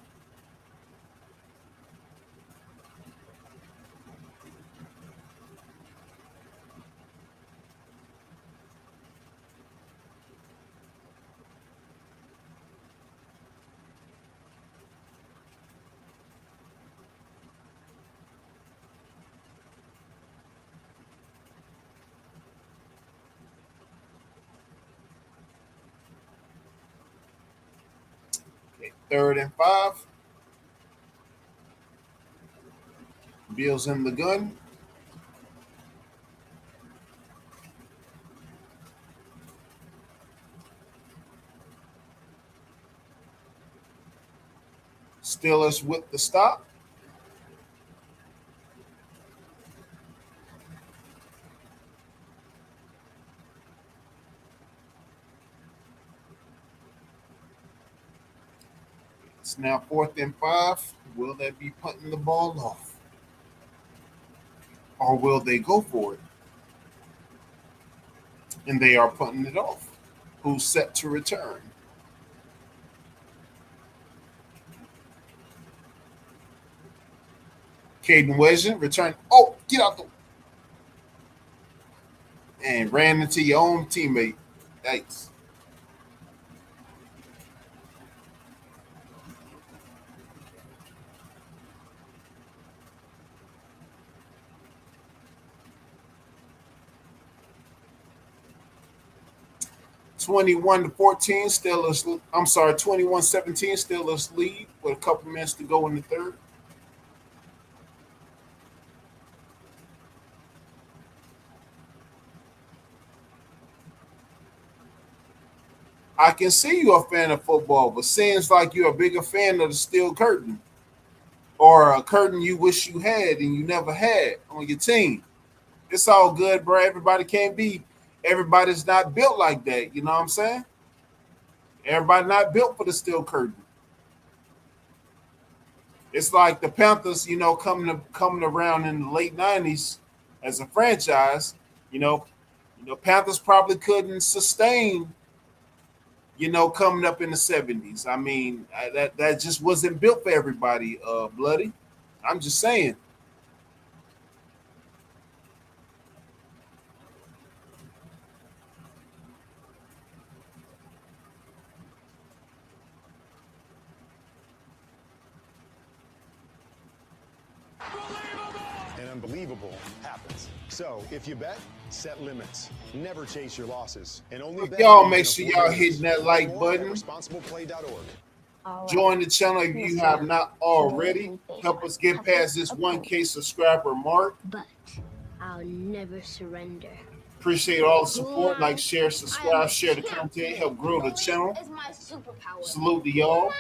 Okay, 3rd and 5. Bills in the gun. Steelers with the stop. It's now 4th and 5. Will they be punting the ball off? Or will they go for it? And they are punting it off. Who's set to return? Caden Weston return. Oh, get out the. And ran into your own teammate. Yikes. (21-14) Steelers. I'm sorry, 21-17 Steelers lead with a couple minutes to go in the third. I can see you're a fan of football, but seems like you're a bigger fan of the steel curtain or a curtain you wish you had and you never had on your team. It's all good, bro. Everybody can't be. Everybody's not built like that. You know what I'm saying? Everybody not built for the steel curtain. It's like the Panthers, coming around in the late '90s as a franchise. Panthers probably couldn't sustain. Coming up in the '70s. That just wasn't built for everybody. Bloody. I'm just saying. unbelievable happens. So if you bet, set limits. Never chase your losses. And only bet Y'all when make you sure can y'all afford to hitting that lose. like Learn more at button. responsibleplay.org. Join the channel if you have not already. Help us get past this 1K subscriber mark. But I'll never surrender. Appreciate all the support. Like, share, subscribe, share the content. Help grow the channel. Is my superpower. Salute to y'all.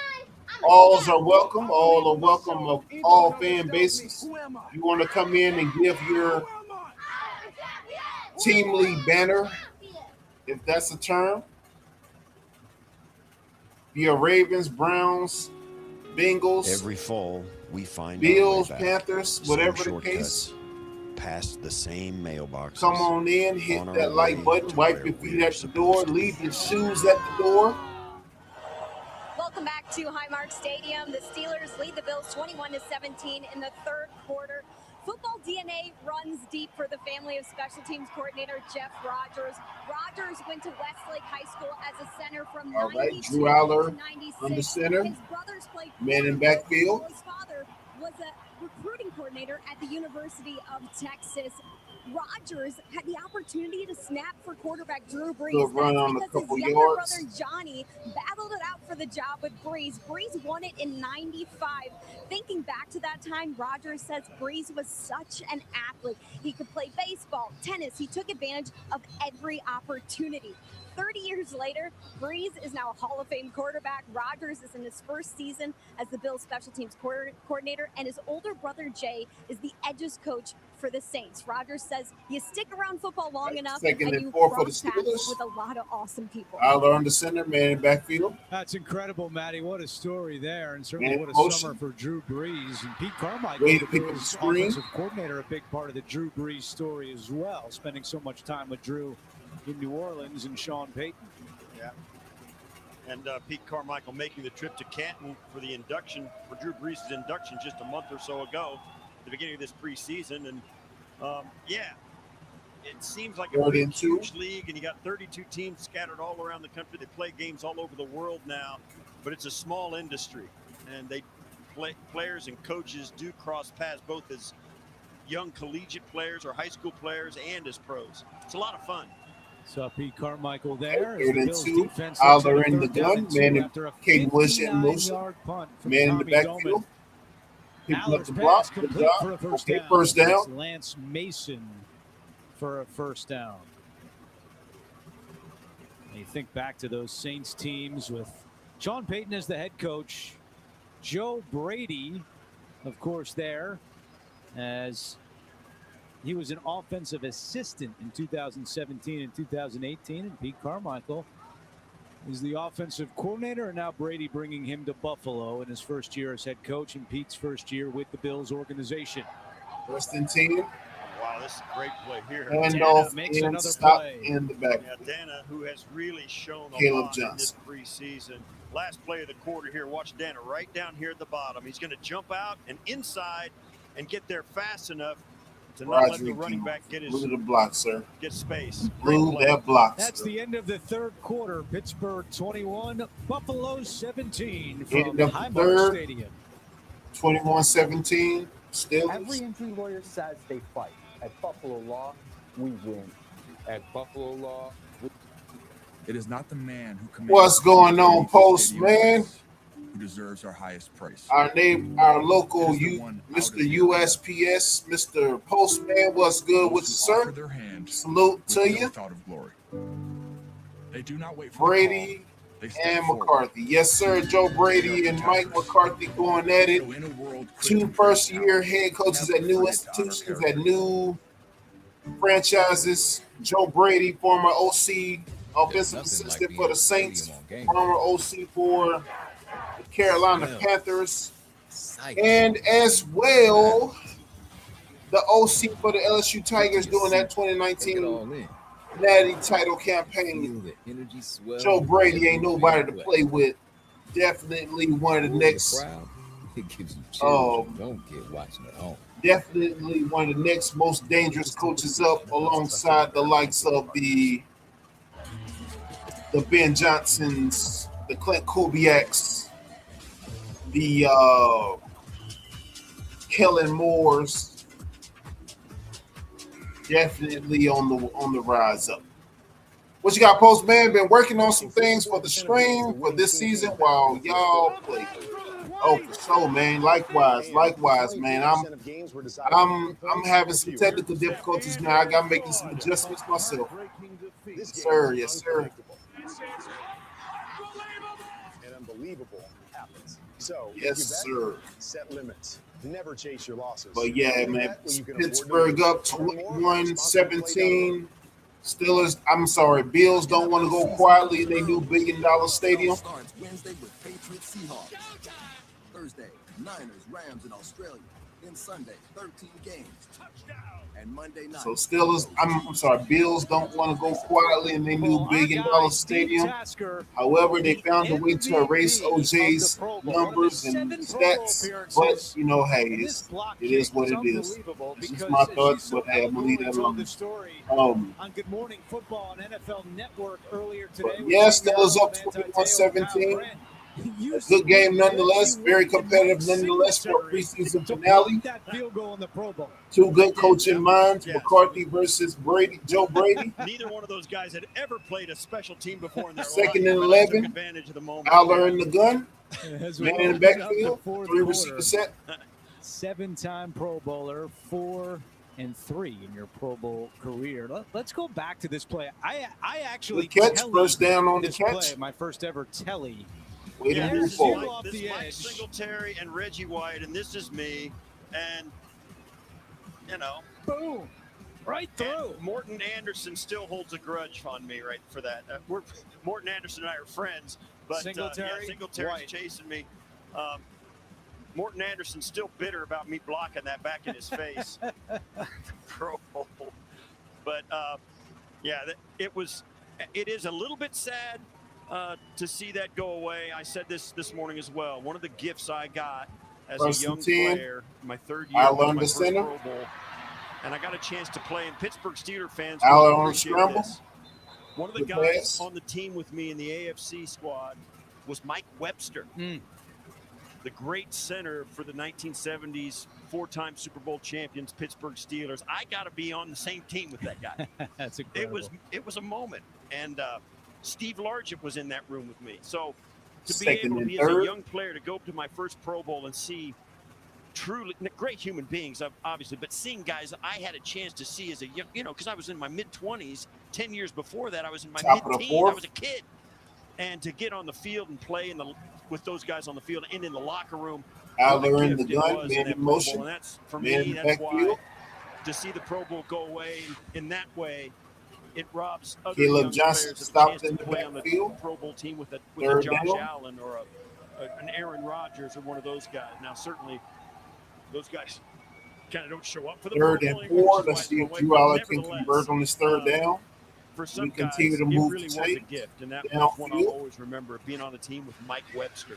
Alls are welcome. All are welcome of all fan bases. You want to come in and give your team lead banner, if that's a term. Via Ravens, Browns, Bengals, Every fall, we find Bills, our way back. Panthers, Same whatever the shortcuts, case. past the same mailboxes. Come on in, hit on our that like way button, to wipe where your feet we're at the door, leave your shoes at the door. Welcome back to Highmark Stadium. The Steelers lead the Bills 21-17 in the third quarter. Football DNA runs deep for the family of special teams coordinator Jeff Rogers. Rogers went to Westlake High School as a center from All right, 92 Drew Aller to 96. under center. His brothers played Man in quarterback, backfield. while his father was a recruiting coordinator at the University of Texas. Rogers had the opportunity to snap for quarterback Drew Brees. Good run on a That's because couple his younger yards. brother Johnny battled it out for the job with Brees. Brees won it in 95. Thinking back to that time, Rogers says Brees was such an athlete. He could play baseball, tennis. He took advantage of every opportunity. 30 years later, Brees is now a Hall of Fame quarterback. Rogers is in his first season as the Bills special teams coordinator, and his older brother Jay is the edges coach for the Saints. Rogers says you stick around football long enough Second and and you 4 for the cross paths Steelers. with a lot of awesome people. Aller under center, man in backfield. That's incredible, Matty. What a story there, and certainly Man, what a motion. summer for Drew Brees. And Pete Carmichael, Way the to pick up the Bills screen. offensive coordinator, a big part of the Drew Brees story as well, spending so much time with Drew in New Orleans and Sean Payton. Yeah. And Pete Carmichael making the trip to Canton for the induction, for Drew Brees' induction just a month or so ago, at the beginning of this preseason. And yeah, it seems like a Third big, and 2. huge league, and you got 32 teams scattered all around the country. They play games all over the world now, but it's a small industry, and players and coaches do cross paths both as young collegiate players or high school players and as pros. It's a lot of fun. Saw Pete Carmichael there. As Third the and Bills 2. defense Aller in the third down gun. and 2 Man in after a Caden Wilson in motion. 59-yard punt from Man in the Tommy backfield. Doman. Picking up Allen's the pass block. Good complete for a job. first Okay, down. first That's down. Lance Mason for a first down. And you think back to those Saints teams with Sean Payton as the head coach, Joe Brady, of course, there as he was an offensive assistant in 2017 and 2018, and Pete Carmichael is the offensive coordinator, and now Brady bringing him to Buffalo in his first year as head coach and Pete's first year with the Bills organization. First and 10. Wow, this is a great play here. Handoff makes and another stop play. in the back. Yeah, Dana, who has really shown a Caleb lot in this Johnson. preseason. Last play of the quarter here. Watch Dana right down here at the bottom. He's going to jump out and inside and get there fast enough to not let the running back get his Blew the block, sir. get space. Blew that block, That's sir. the end of the third quarter. Pittsburgh 21, Buffalo 17 End from of the Highmark third. Stadium. 21-17. Still. Every injury lawyer says they fight. At Buffalo Law, we win. At Buffalo Law, It is not the man who commands What's the going field on, beneath the Post, stadium man? lights who deserves our highest praise. Our local It is the one out Mr. of the USPS, Mr. Postman, what's good with you, Those who offer sir? their hand Salute with to no you. thought of glory. They do not wait for the Brady call. They step and forward. McCarthy. Yes, sir. Joe Brady and Mike McCarthy going at it. So in a world Two quick to first-year trade head coaches never at new forget to honor institutions, character. at new franchises. Joe Brady, former OC, offensive assistant for the Saints, former OC for the Carolina Panthers, and as well, the OC for the LSU Tigers during that 2019 Natty title campaign. Joe Brady ain't nobody to play with. Definitely one of the next. It gives you chills you don't get watching at home. Definitely one of the next most dangerous coaches up, alongside the likes of the Ben Johnsons, the Clint Kubiaks, the Kellen Moores, definitely on the rise up. What you got, Postman? Been working on some things for the stream for this season while y'all play. Oh, for sure, man. Likewise, man. I'm having some technical difficulties now. I got making some adjustments myself. Yes, sir. Yes, sir. And unbelievable happens. So yes, sir. Set limits. Never chase your losses. But yeah, man. Pittsburgh up 21-17. Steelers, I'm sorry, Bills don't want to go quietly in their new $1 billion stadium. Starts Wednesday with Patriots Seahawks. Thursday, Niners, Rams in Australia. Then Sunday, 13 games. And Monday night. So Steelers, I'm sorry, Bills don't want to go quietly in their new $1 billion stadium. However, they found a way to erase OJ's numbers and stats. But you know, hey, it is what it is. This is my thoughts, but hey, I'm gonna leave that alone. On Good Morning Football on NFL Network earlier today. Yes, Steelers up 21-17. A good game nonetheless, very competitive nonetheless for a preseason finale. Two good coaching minds, McCarthy versus Joe Brady. Neither one of those guys had ever played a special team before in their Second life. and 11, Advantage of the moment. Aller in the gun, man in the backfield, 3 receiver set. 7-time Pro Bowler, 4-3 in your Pro Bowl career. Let's go back to this play. I actually good catch, first down on the catch. Play, my first ever telly. Way to move forward. This is Mike Singletary and Reggie White, and this is me. And, you know. Boom. Right through. Morton Anderson still holds a grudge on me right for that. Morton Anderson and I are friends. But Singletary's chasing me. Morton Anderson's still bitter about me blocking that back in his face. Pro Bowl. But, it is a little bit sad. To see that go away. I said this morning as well. One of the gifts I got as a young player, my third year, my first Pro Bowl, and I got a chance to play. And Pittsburgh Steelers fans will appreciate this. One of the guys on the team with me in the AFC squad was Mike Webster, the great center for the 1970s, 4-time Super Bowl champions Pittsburgh Steelers. I got to be on the same team with that guy. That's incredible. It was a moment, and Steve Largent was in that room with me. So to be able to be as a young player to go to my first Pro Bowl and see truly great human beings, obviously, but seeing guys I had a chance to see as a young, because I was in my mid-20s. 10 years before that, I was in my mid-teens. I was a kid. And to get on the field and play with those guys on the field and in the locker room. Aller in the gun, man in motion. And that's, for me, that's why to see the Pro Bowl go away in that way, it robs other Caleb Johnson stopped in the play on the Pro Bowl team with a Josh Allen or an Aaron Rodgers or one of those guys. Now, certainly, those guys kind of don't show up for the third and 4. Let's see if Drew Aller can convert on his third down. For some we continue to move it really was a gift, and that was one I'll always remember, being on the team with Mike Webster.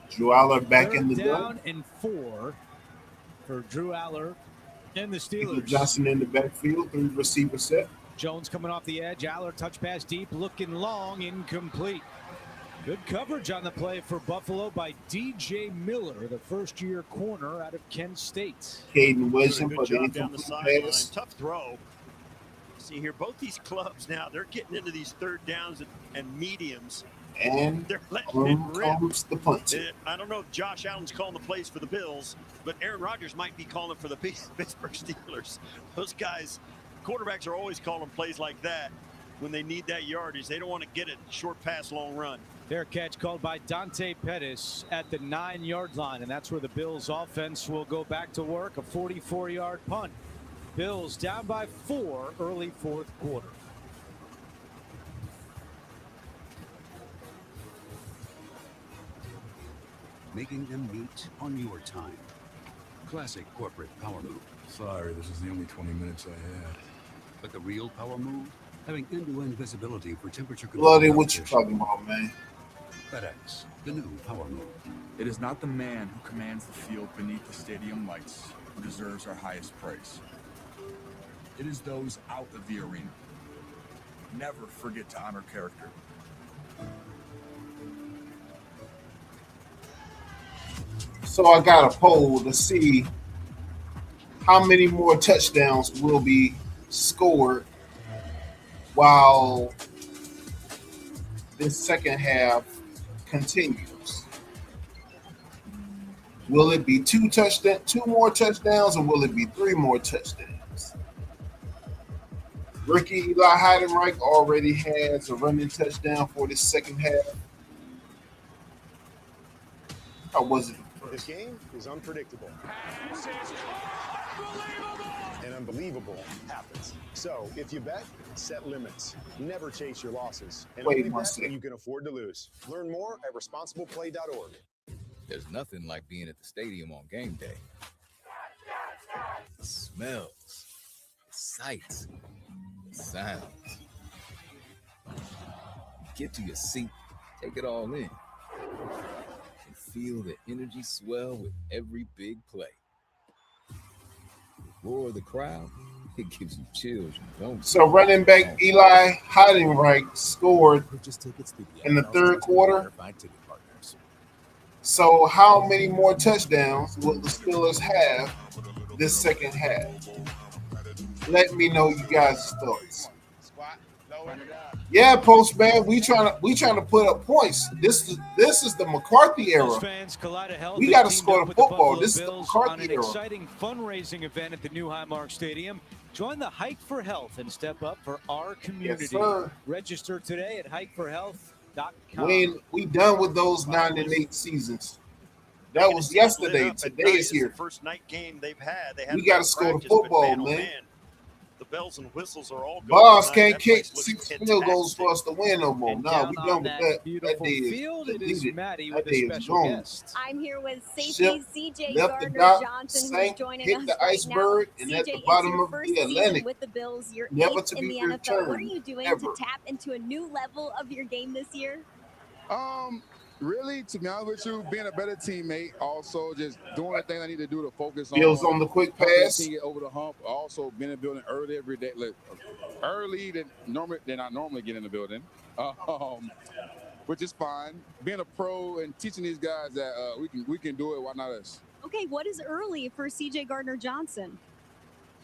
Drew Aller back in the gun. Down and 4 for Drew Aller. And the Steelers. Johnson in the backfield, 3 receiver set. Jones coming off the edge. Aller touch pass deep, looking long, incomplete. Good coverage on the play for Buffalo by DJ Miller, the first-year corner out of Kent State. Caden Wilson for the down the sideline. Tough throw. See here, both these clubs now, they're getting into these third downs and mediums. And they're letting it rip. Comes the punch. I don't know if Josh Allen's calling the plays for the Bills, but Aaron Rodgers might be calling for the Pittsburgh Steelers. Those guys, quarterbacks are always calling plays like that when they need that yardage. They don't want to get it short pass, long run. Fair catch called by Dante Pettis at the 9-yard line, and that's where the Bills offense will go back to work. A 44-yard punt. Bills down by 4 early fourth quarter. Making them meet on your time. Classic corporate power move. Sorry, this is the only 20 minutes I had. But the real power move? Having end-to-end visibility for temperature control. Bloody, what you talking about, man? FedEx, the new power move. It is not the man who commands the field beneath the stadium lights who deserves our highest praise. It is those out of the arena. Never forget to honor character. So I got a poll to see how many more touchdowns will be scored while this second half continues? Will it be two more touchdowns, or will it be 3 more touchdowns? Rookie Eli Heidenreich already has a running touchdown for this second half. How was it? This game is unpredictable. And unbelievable happens. So if you bet, set limits. Never chase your losses. And Wait only one bet second. when you can afford to lose. Learn more at responsibleplay.org. There's nothing like being at the stadium on game day. The smells, the sights, the sounds. Get to your seat, take it all in, and feel the energy swell with every big play. The roar of the crowd, it gives you chills. So running back Eli Heidenreich scored in the third quarter. So how many more touchdowns will the Steelers have this second half? Let me know you guys' thoughts. Yeah, Postman, we trying to put up points. This is the McCarthy era. We got to score the football. This is the McCarthy era. Exciting fundraising event at the new Highmark Stadium. Join the Hike for Health and step up for our community. Yes, sir. Register today at hikeforhealth.com. We done with those 9-8 seasons. That was yesterday. Today is here. First night game they've had. They had We got to score the football, man. The bells and whistles are all going. Boss can't kick 6 field goals for us to win no more. No, we done with that. That day is gone. I'm here with safety CJ left the Gardner dock, Johnson, sank, who's joining hit us the right iceberg, now. and CJ, at the bottom of first the Atlantic. season with the Bills. You're Never 8th to in be the NFL. returned, What are you doing ever. to tap into a new level of your game this year? Really, to be honest with you, being a better teammate, also just doing the things I need to do to focus Bills on the quick helping the pass. team get over the hump. Also, being in the building early every day, early than I normally get in the building, which is fine. Being a pro and teaching these guys that we can do it. Why not us? Okay, what is early for CJ Gardner Johnson?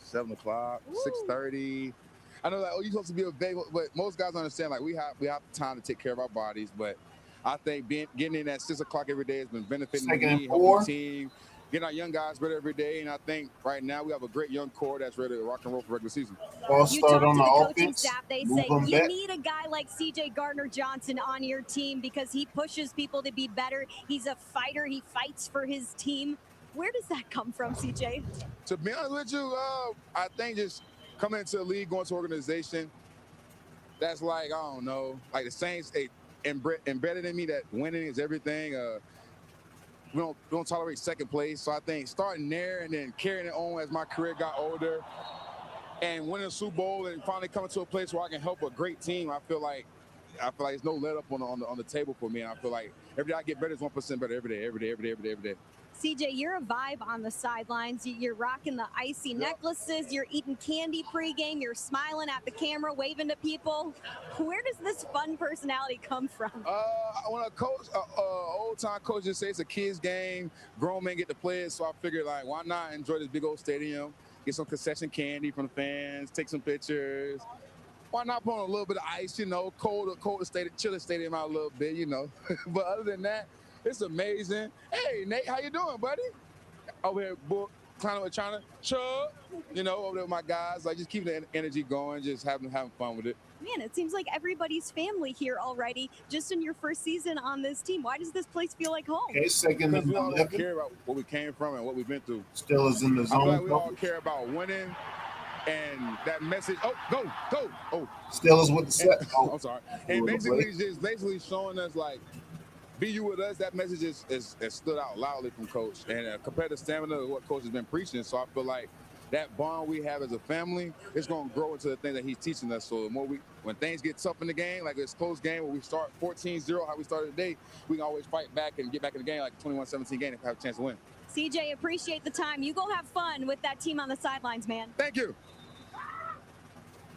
7 o'clock, 6:30. I know that you're supposed to be available, but most guys understand we have time to take care of our bodies, but I think getting in at 6 o'clock every day has been benefiting me, helping the team, getting our young guys better every day. And I think right now we have a great young core that's ready to rock and roll for regular season. You talk to the coaching staff, they say you need a guy like CJ Gardner Johnson on your team because he pushes people to be better. He's a fighter. He fights for his team. Where does that come from, CJ? To be honest with you, I think just coming into the league, going to organization, that's like, I don't know, like the Saints, embedded in me that winning is everything. We don't tolerate second place. So I think starting there and then carrying it on as my career got older and winning a Super Bowl and finally coming to a place where I can help a great team, I feel like there's no let up on the table for me. And I feel like every day I get better is 1% better every day. CJ, you're a vibe on the sidelines. You're rocking the icy necklaces. You're eating candy pregame. You're smiling at the camera, waving to people. Where does this fun personality come from? When a coach, old-time coach just say it's a kid's game, grown men get to play it, so I figured, why not enjoy this big old stadium, get some concession candy from the fans, take some pictures. Why not put on a little bit of ice, cold the stadium, chill the stadium out a little bit, But other than that, it's amazing. Hey, Nate, how you doing, buddy? Over here, trying to chug, over there with my guys, just keeping the energy going, just having fun with it. Man, it seems like everybody's family here already, just in your first season on this team. Why does this place feel like home? Okay, second because we all don't care about what we came from and what we've been through. Still is in the zone. I feel like we all care about winning and that message. Oh, go! Oh, still is with the set. Oh, I'm sorry. And basically showing us be you with us. That message is stood out loudly from Coach, and competitive stamina is what Coach has been preaching. So I feel like that bond we have as a family is going to grow into the thing that he's teaching us. So the more when things get tough in the game, like this close game where we start 14-0, how we started today, we can always fight back and get back in the game like a 21-17 game if we have a chance to win. CJ, appreciate the time. You go have fun with that team on the sidelines, man. Thank you.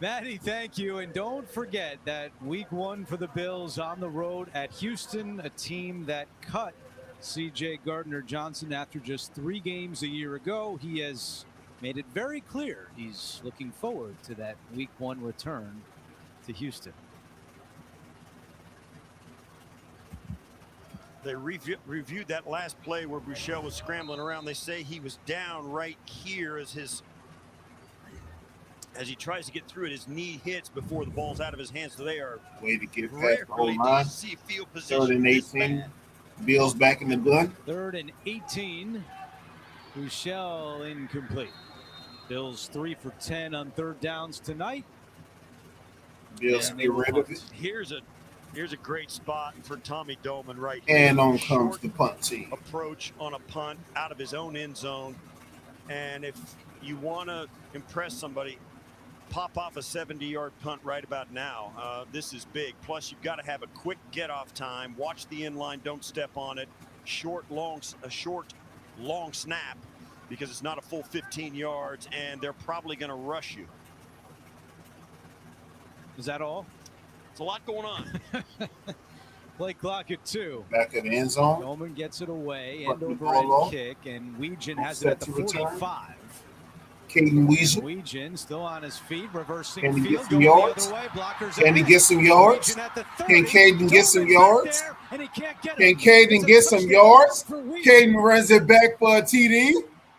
Maddie, thank you. And don't forget that week 1 for the Bills on the road at Houston, a team that cut CJ Gardner Johnson after just 3 games a year ago. He has made it very clear he's looking forward to that Week 1 return to Houston. They reviewed that last play where Buechele was scrambling around. They say he was down right here as he tries to get through it. His knee hits before the ball's out of his hands. So they are way to get past the whole line. Field 3rd position. and 18. Bills back in the gun. 3rd and 18. Buechele incomplete. Bills 3 for 10 on 3rd downs tonight. Bills get rid of it. Here's a great spot for Tommy Doman right here. And on comes Short the punt team. Approach on a punt out of his own end zone. And if you want to impress somebody, pop off a 70-yard punt right about now. This is big. Plus, you've got to have a quick get-off time. Watch the end line. Don't step on it. A short, long snap because it's not a full 15 yards, and they're probably going to rush you. Is that all? It's a lot going on. Play clock at 2. Back at the end zone. Dolman gets it away. Put End the over ball end off. kick, and Weejan has it at the 45. Caden Weejan. Weejan still on his feet, reversing Can he field. get some yards? Can he get some yards? Can Caden get some yards? Can Caden get some yards? Caden runs it back for a TD.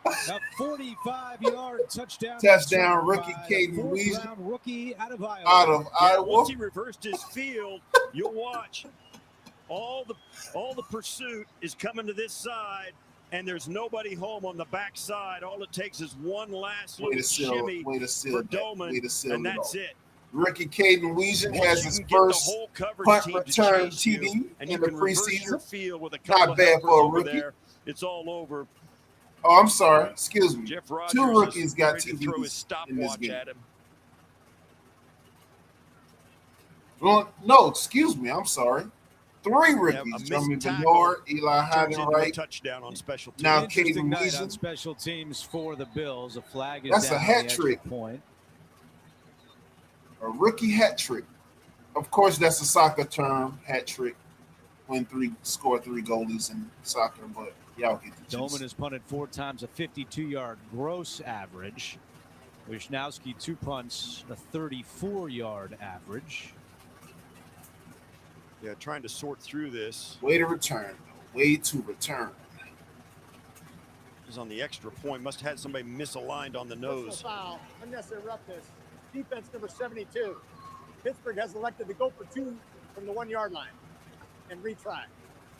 A 45-yard touchdown. Touchdown rookie Caden Weejan. Rookie out of Iowa. Out of Iowa. Once he reversed his field, you'll watch. All the pursuit is coming to this side, and there's nobody home on the backside. All it takes is one last little shimmy for Doman, and that's it. Rookie Caden Weejan has his first punt return TD in the preseason. Not bad for a rookie. It's all over. Oh, I'm sorry. Excuse me. Jeff Rogers 2 rookies got TDs throw his stopwatch at him. Well, no, excuse me. I'm sorry. 3 rookies. Jeremy Bernard, Eli Heidenreich. Touchdown on special teams. Now Caden Weejan Weejan. on special teams for the Bills. A flag is That's down a hat trick. Point. A rookie hat trick. Of course, that's a soccer term, hat trick. When score 3 goalies in soccer, but y'all get the gist. Doman has punted 4 times, a 52-yard gross average. Wisnowski 2 punts, a 34-yard average. Yeah, trying to sort through this. Way to return. Way to return. Is on the extra point. Must have had somebody misaligned on the nose. Foul. Unnecessary roughness. Defense number 72. Pittsburgh has elected to go for 2 from the 1-yard line and retry.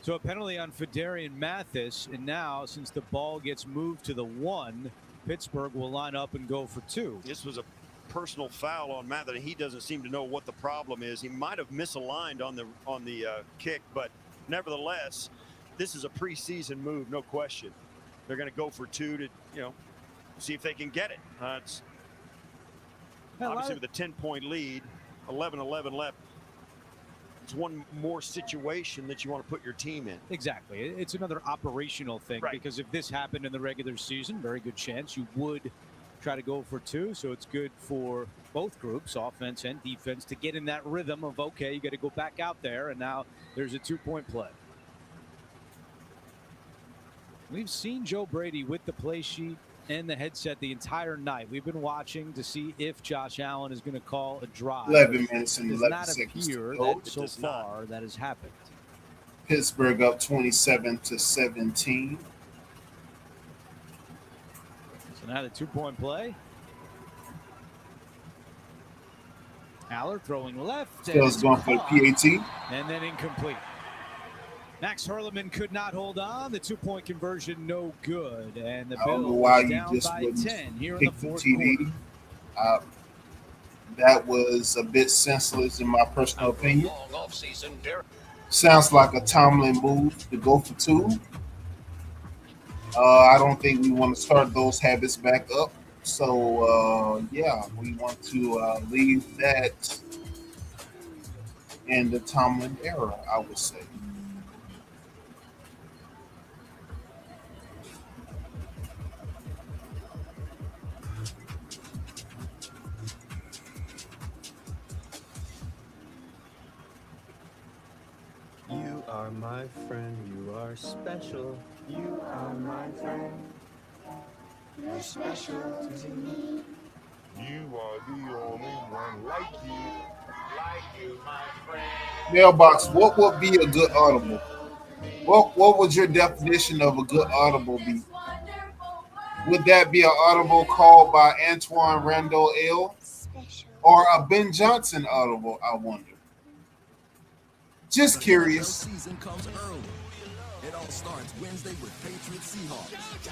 So a penalty on Fedarian Mathis, and now since the ball gets moved to the 1, Pittsburgh will line up and go for 2. This was a personal foul on Mathis, and he doesn't seem to know what the problem is. He might have misaligned on the kick, but nevertheless, this is a preseason move, no question. They're going to go for 2 to see if they can get it. It's obviously with a 10-point lead, 11-11 left. It's one more situation that you want to put your team in. Exactly. It's another operational thing, because if this happened in the regular season, very good chance you would try to go for 2. So it's good for both groups, offense and defense, to get in that rhythm of, okay, you got to go back out there, and now there's a 2-point play. We've seen Joe Brady with the play sheet and the headset the entire night. We've been watching to see if Josh Allen is going to call a drive. 11 minutes and 11 seconds. It does not appear that so far that has happened. Pittsburgh up 27-17. So now the 2-point play. Aller throwing left. Still going for the PAT. And then incomplete. Max Hurleman could not hold on. The 2-point conversion, no good. And the Bills down by 10 here in the 4th quarter. That was a bit senseless in my personal opinion. Sounds like a Tomlin move to go for 2. I don't think we want to start those habits back up. So, yeah, we want to leave that in the Tomlin era, I would say. You are my friend, you are special, you are my friend. You're special to me. You are the only one like you, my friend. Mailbox, what would be a good audible? What would your definition of a good audible be? Would that be an audible called by Antoine Randall L. or a Ben Johnson audible, I wonder? Just The curious. NFL season comes early. It all starts Wednesday with Patriots Seahawks.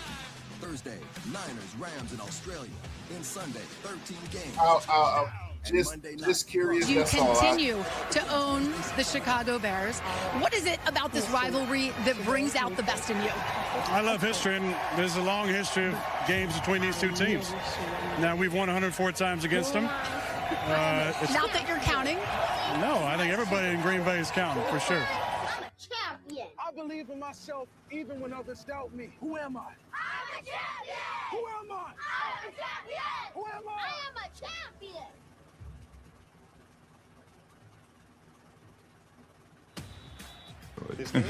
Thursday, Niners, Rams in Australia. Then Sunday, 13 games. Just curious. You That's all. continue to own the Chicago Bears. What is it about this rivalry that brings out the best in you? I love history, and there's a long history of games between these two teams. Now, we've won 104 times against them. Not that you're counting. No, I think everybody in Green Bay is counting, for sure. I'm a champion. I believe in myself even when others doubt me. Who am I? I'm a champion. Who am I? I'm a champion. Who am I? I am a champion. This game,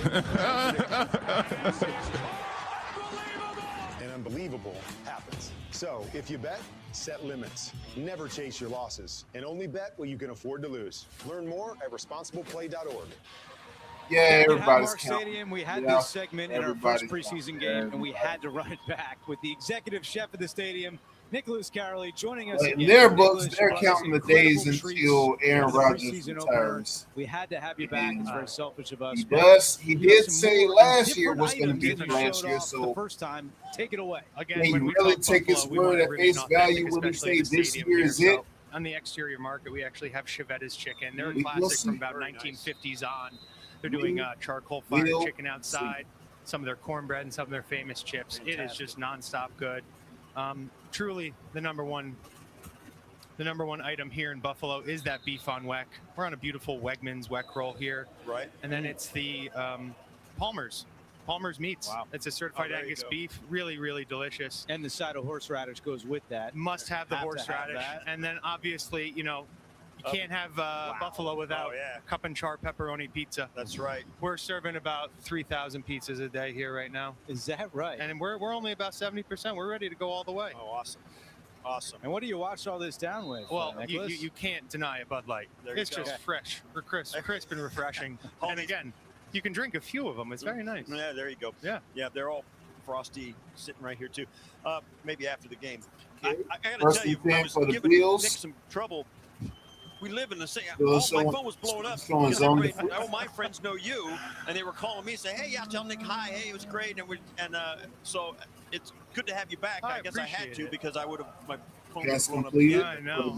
and unbelievable happens. So if you bet, set limits. Never chase your losses, and only bet what you can afford to lose. Learn more at responsibleplay.org. Yeah, everybody's Mark counting. Stadium, we had Yeah, this segment in our first everybody's preseason counting. game, and we had to run it back with the executive chef of the stadium, Nicholas Caroli, joining us In again. their Nicholas, books, they're brought us counting the incredible days treats until Aaron for the Rodgers preseason opener. retires. We had to have you back. It's very selfish of us. He but does. He you got did some say more last year different was going to items be that you last showed year. off So the first time, take it away. can you really take his word at face value when he say this year is it? On the exterior market, we actually have Chevette's chicken. They're a We'll classic see. from about 1950s on. They're doing charcoal fired We'll chicken outside, some of their cornbread and some of their famous chips. It is just nonstop good. Truly, the number one item here in Buffalo is that beef on weck. We're on a beautiful Wegmans weck roll here. Right. And then it's the Palmer's meats. Wow. It's a certified Oh, there you Angus go. beef. Really, really delicious. And the side of horseradish goes with that. Must have the Have to horseradish. have that. And then obviously, you can't have Buffalo without cup and char pepperoni pizza. That's right. We're serving about 3,000 pizzas a day here right now. Is that right? And we're only about 70%. We're ready to go all the way. Oh, awesome. Awesome. And what do you wash all this down with? Well, Nicholas? you can't deny a Bud Light. There you It's go. just fresh, or crisp and refreshing. And again, you can drink a few of them. It's very nice. Yeah, there you go. Yeah. Yeah, they're all frosty, sitting right here too. Maybe after the game. I got to First tell you, and 10 I was for the giving Bills. Nick some trouble. We live in the same. Still My showing- phone was blowing up. showing because zone everybody- defense. all my friends know you, and they were calling me saying, "Hey, yeah, tell Nick hi. Hey, it was great." So it's good to have you back. I guess I had appreciate to it. because I would have my phone That's was blowing completed. up. I know.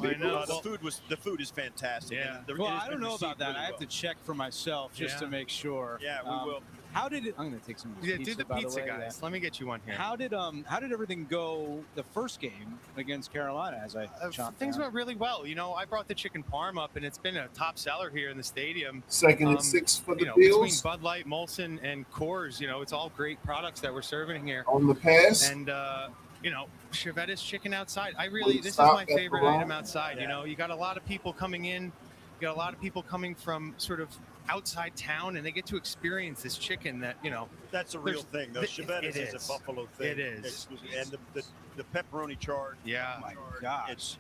The food is fantastic. Yeah. and Well, it has I been don't know received about that. really I have well. to check for myself just to Yeah. make sure. Yeah, we will. How did it? I'm going to take some of this Yeah, pizza, do the by pizza, way, guys. Let me get you one here. How did everything go the first game against Carolina? As I chopped Things down? went really well. I brought the chicken parm up, and it's been a top seller here in the stadium. Second and 6 for the Between Bills Bud Light, Molson, and Coors, it's all great products that we're serving here. on the pass. And Chevette's chicken outside. Will This is stop my at the favorite line? item outside. You got a lot of people coming in. You got a lot of people coming from sort of outside town, and they get to experience this chicken that That's a real there's- thing. Though it Chevette's is is. a Buffalo thing. It is. And the pepperoni chard. Yeah. Oh my gosh. It's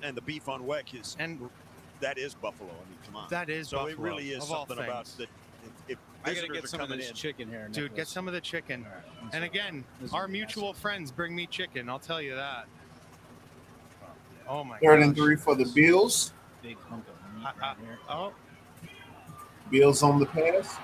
and the beef on weck is that is Buffalo. I mean, come on. That is so. It Buffalo, really is of all something about things. that. If I gotta visitors get are some of coming this in, chicken here, Dude, get Nicholas. some of the chicken. All right, And again, This is our nasty. mutual friends bring me chicken. I'll tell you that. Oh my Third and gosh. 3 for the Bills. Big hunk of meat right here. Oh, Bills on the pass.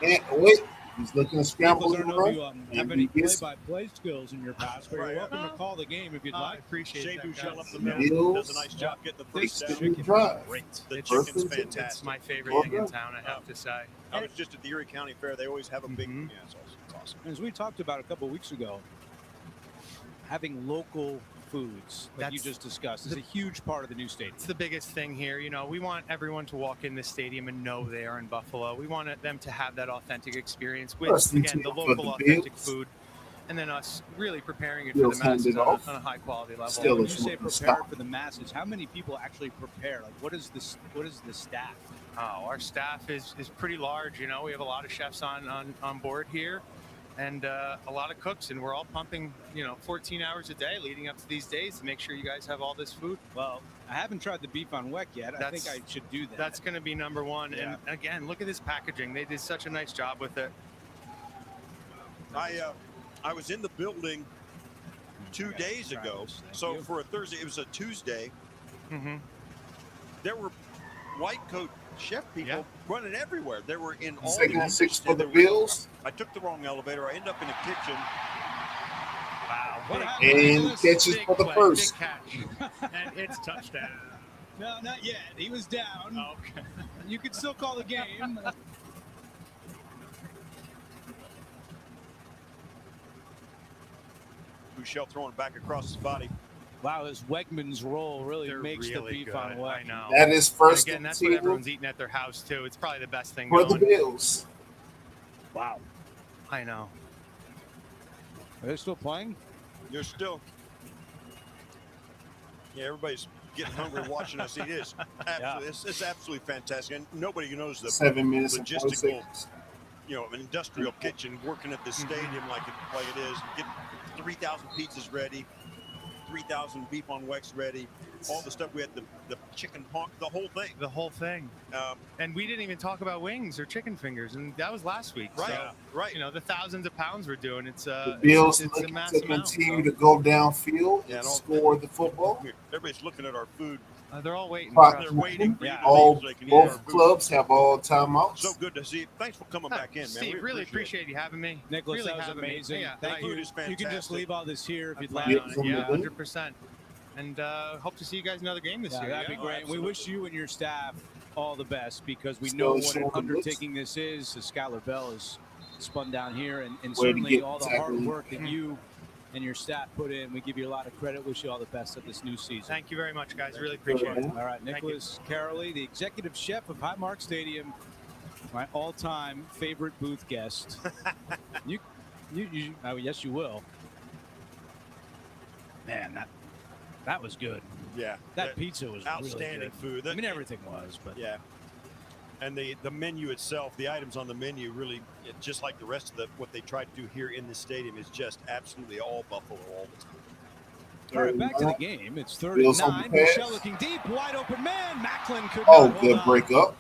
And wait, he's looking to scramble Nicholas, I the don't know if run. you have And any he gets play-by-play skills in your past, but you're welcome to call the game if you'd I like. appreciate Shea that, Bouchel guys. up the middle does a Bills. nice job getting the Takes first the down. drive. Great. The It's- chicken's First and It's fantastic. my favorite Well thing in done. town, I have to say. I was just at the Erie County Fair. They always have a big. Mhm. Yeah, it's awesome. As we talked about a couple of weeks ago, having local foods, like you That's- just discussed, is a huge part of the new stadium. It's the biggest thing here. We want everyone to walk in the stadium and know they are in Buffalo. We want them to have that authentic experience with, First and again, 10 the for local the authentic Bills. food. And then us really preparing it Bills for the masses hand it on off. a high quality level. Still When is you say looking to prepare stop. for the masses, how many people actually prepare? Like, what is the staff? Oh, our staff is pretty large. We have a lot of chefs on board here. and a lot of cooks, and we're all pumping, 14 hours a day leading up to these days to make sure you guys have all this food. Well, I haven't tried the beef on weck yet. I think I should do that. That's going to be number one. Yeah. And again, look at this packaging. They did such a nice job with it. I was in the building 2 days ago. So for a Thursday, it was a Tuesday. Mm-hmm. There were white coat chef people running everywhere. They were in all Second the and 6 for the Bills. I took the wrong elevator. I ended up in a kitchen. Wow. And catches for the first. Big catch. And it's touchdown. No, not yet. He was down. Oh, okay. You could still call the game. Bouchel throwing back across his body. Wow, this Wegmans roll really makes really the beef good. on weck. I know. That is first And again, and that's what 2 everyone's eating at their house too. It's probably the best thing for the going. Bills. Wow. I know. Are they still playing? You're still. Yeah, everybody's getting hungry watching us eat. It's absolutely, it's absolutely fantastic. And nobody knows the 7 minutes and 40 logistical, seconds. an industrial kitchen working at the stadium like it is. Get 3,000 pizzas ready, 3,000 beef on wax ready, all the stuff. We had the chicken hawk, the whole thing. The whole thing. And we didn't even talk about wings or chicken fingers, and that was last week. Right, So, right. The thousands of pounds we're doing. It's The Bills it's a looking massive to amount. continue to go downfield and score the football. Everybody's looking at our food. They're all waiting. They're waiting for you to All leave so they can eat our both food. clubs have all timeouts. So good to see you. Thanks for coming back in, man. Steve, We really appreciate appreciate you having me. Nicholas, really that was having me. amazing. Yeah, Thank you. Food is You can just fantastic. leave all this here if you'd I like. plan on it. from Yeah, the booth. 100%. And hope to see you guys another game this Yeah, year. that'd be great. We wish you and your staff all the best because we Still know what showing an the undertaking this is. The Skylar Bell is spun down here, and Way to certainly get all the hard tackled. work that you and your staff put in. We give you a lot of credit. Wish you all the best of this new season. Thank you very much, guys. Really appreciate it. All right, Thank you. Nicholas Caroli, the executive chef of Highmark Stadium, my all-time favorite booth guest. you oh, yes, you will. Man, that was good. Yeah, That pizza was outstanding really good. food. I mean, everything was, but Yeah. And the menu itself, the items on the menu, really, just like the rest of what they try to do here in the stadium, is just absolutely all Buffalo all the time. all right, back to the game. It's third Bills and on the 9. pass. Michelle looking deep, wide open man. Macklin could Oh, not hold good on. break up.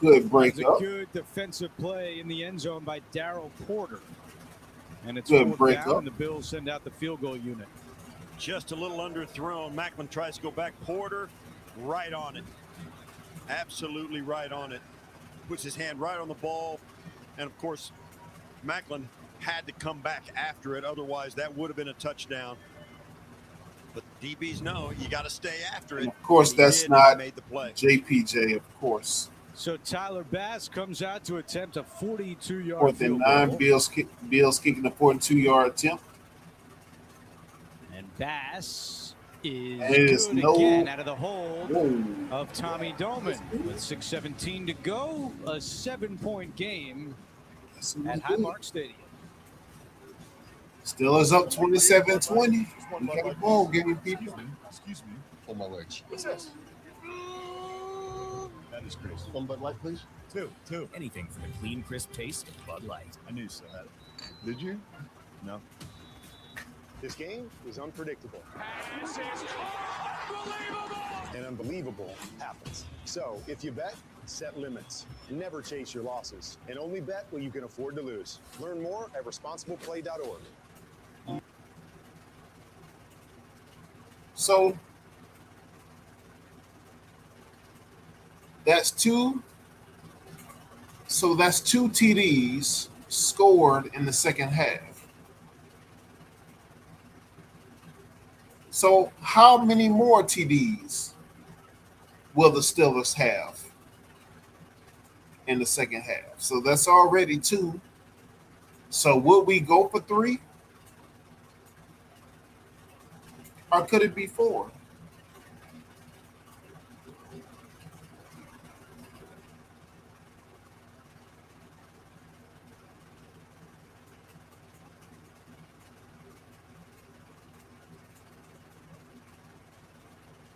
Good break That's a up. good defensive play in the end zone by Darryl Porter. And it's Good fourth break down, up. and the Bills send out the field goal unit. Just a little underthrown. Macklin tries to go back. Porter, right on it. Absolutely right on it. Puts his hand right on the ball. And, of course, Macklin had to come back after it. Otherwise, that would have been a touchdown. But DBs know you got to stay after it. And of course, He that's did, and he not made the play. JPJ, of course. So Tyler Bass comes out to attempt a 42-yard Fourth field and 9, goal. Bills kicking a 42-yard attempt. And Bass is And it is good no- again out of the hold Whoa. of Tommy Doman. With 6:17 to go, a 7-point game at Highmark Stadium. Still is up 27-20. We got a ball game, people. Excuse me. Hold my legs. What's this? That is crazy. One Bud Light, please. Two. Anything for the clean, crisp taste of Bud Light. I knew you still had it. Did you? No. This game is unpredictable. And unbelievable happens. So if you bet, set limits. Never chase your losses. And only bet what you can afford to lose. Learn more at responsibleplay.org. So that's two. So that's 2 TDs scored in the second half. So how many more TDs will the Steelers have in the second half? So that's already 2. So would we go for 3? Or could it be 4?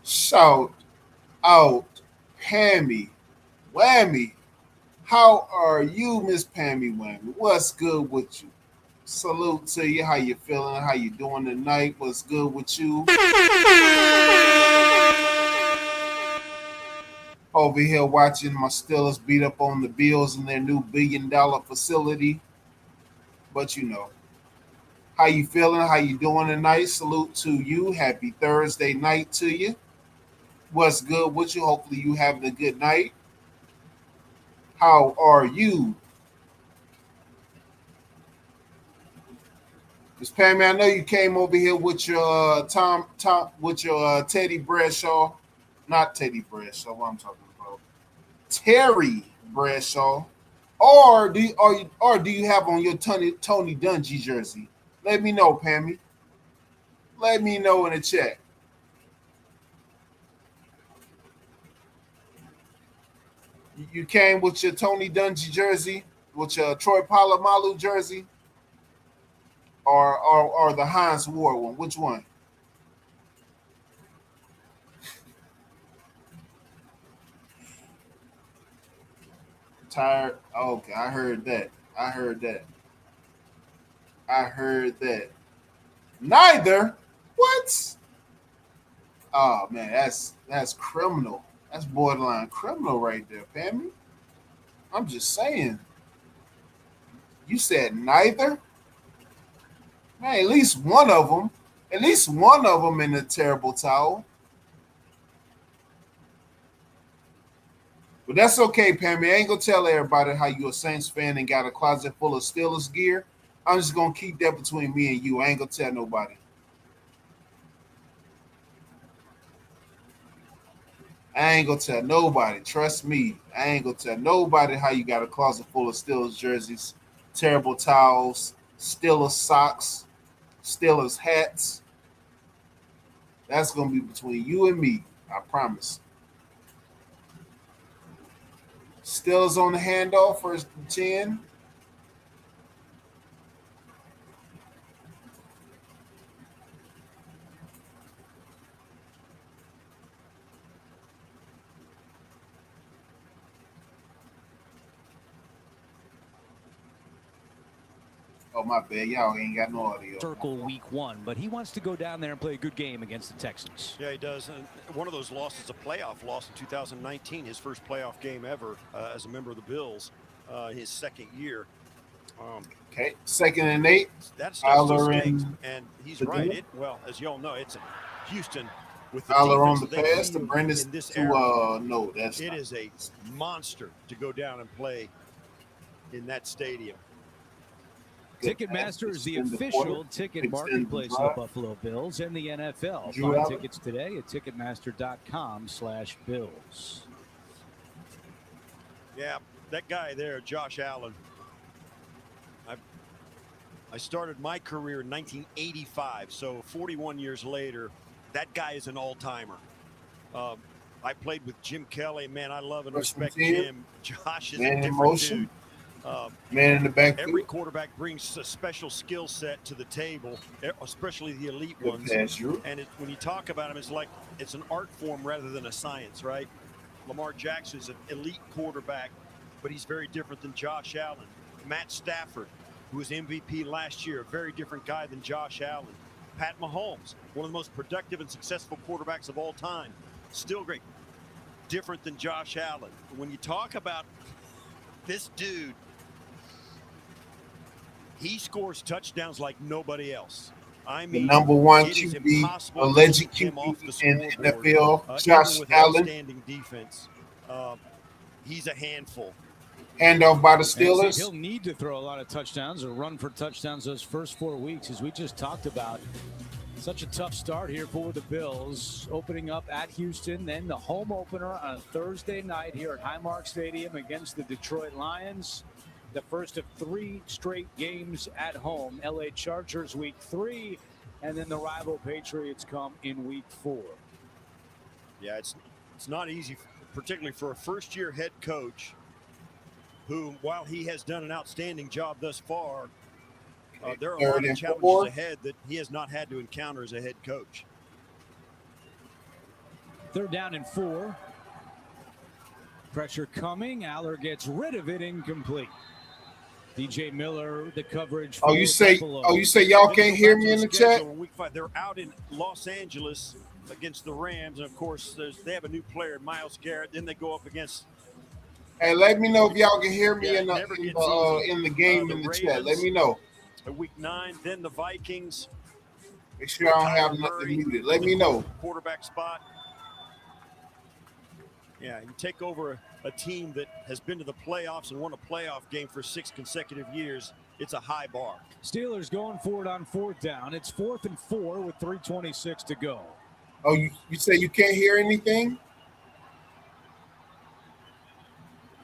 Shout out Pammy Whammy. How are you, Miss Pammy Whammy? What's good with you? Salute to you. How you feeling? How you doing tonight? What's good with you? Over here watching my Steelers beat up on the Bills in their new $1 billion facility. But you know, how you feeling? How you doing tonight? Salute to you. Happy Thursday night to you. What's good with you? Hopefully you having a good night. How are you? Miss Pammy, I know you came over here with your with your Teddy Bradshaw, not Teddy Bradshaw. What I'm talking about, Terry Bradshaw, or do you have on your Tony Dungy jersey? Let me know, Pammy. Let me know in the chat. You came with your Tony Dungy jersey, with your Troy Polamalu jersey, or the Heinz Ward one? Which one? Tired? Okay, I heard that. I heard that. I heard that. Neither. What? Oh man, that's criminal. That's borderline criminal right there, Pammy. I'm just saying. You said neither? Man, at least one of them. At least one of them in a terrible towel. But that's okay, Pammy. I ain't gonna tell everybody how you a Saints fan and got a closet full of Steelers gear. I'm just gonna keep that between me and you. I ain't gonna tell nobody. I ain't gonna tell nobody. Trust me. I ain't gonna tell nobody how you got a closet full of Steelers jerseys, terrible towels, Steelers socks, Steelers hats. That's gonna be between you and me. I promise. Steelers on the handoff, 1st and 10. Oh, my bad. Y'all ain't got no audio. Circle week 1, but he wants to go down there and play a good game against the Texans. Yeah, he does. And one of those losses, a playoff loss in 2019, his first playoff game ever as a member of the Bills, his second year. Okay, 2nd and 8. That stuff still stinks, and he's right. Well, as you all know, it's Houston with the Fowler on defense the that pass to bring this in this to era. no, that's it not. is a monster to go down and play in that stadium. Ticketmaster is the official ticket marketplace of the Buffalo Bills and the NFL. Find tickets today at Ticketmaster.com/Bills. Yeah, that guy there, Josh Allen. I started my career in 1985, so 41 years later, that guy is an all-timer. I played with Jim Kelly. Man, I love and respect Jim. Josh is a different dude. Man in the back. Every quarterback brings a special skill set to the table, especially the elite ones. And when you talk about them, it's like it's an art form rather than a science, right? Lamar Jackson is an elite quarterback, but he's very different than Josh Allen. Matt Stafford, who was MVP last year, a very different guy than Josh Allen. Pat Mahomes, one of the most productive and successful quarterbacks of all time, still great, different than Josh Allen. When you talk about this dude, he scores touchdowns like nobody else. I mean, the number one it is QB, impossible alleged to keep him off the QB in the scoreboard. NFL, Josh Even with Allen. outstanding defense, he's a handful. Handoff by the Steelers. He'll need to throw a lot of touchdowns or run for touchdowns those first 4 weeks, as we just talked about. Such a tough start here for the Bills, opening up at Houston, then the home opener on a Thursday night here at Highmark Stadium against the Detroit Lions. The first of 3 straight games at home. LA Chargers week 3, and then the rival Patriots come in week 4. Yeah, it's not easy, particularly for a first-year head coach who, while he has done an outstanding job thus far, there are a lot of challenges ahead that he has not had to encounter as a head coach. 3rd down and 4. Pressure coming. Aller gets rid of it, incomplete. DJ Miller, the coverage. Oh, you say y'all can't hear me in the chat? They're out in Los Angeles against the Rams, and of course, they have a new player, Myles Garrett. Then they go up against. Hey, let me know if y'all can hear me in the game in the chat. Let me know. Week 9, then the Vikings. Make sure I don't have nothing muted. Let me know. Quarterback spot. Yeah, you take over a team that has been to the playoffs and won a playoff game for 6 consecutive years. It's a high bar. Steelers going for it on 4th down. It's 4th and 4 with 3:26 to go. Oh, you say you can't hear anything?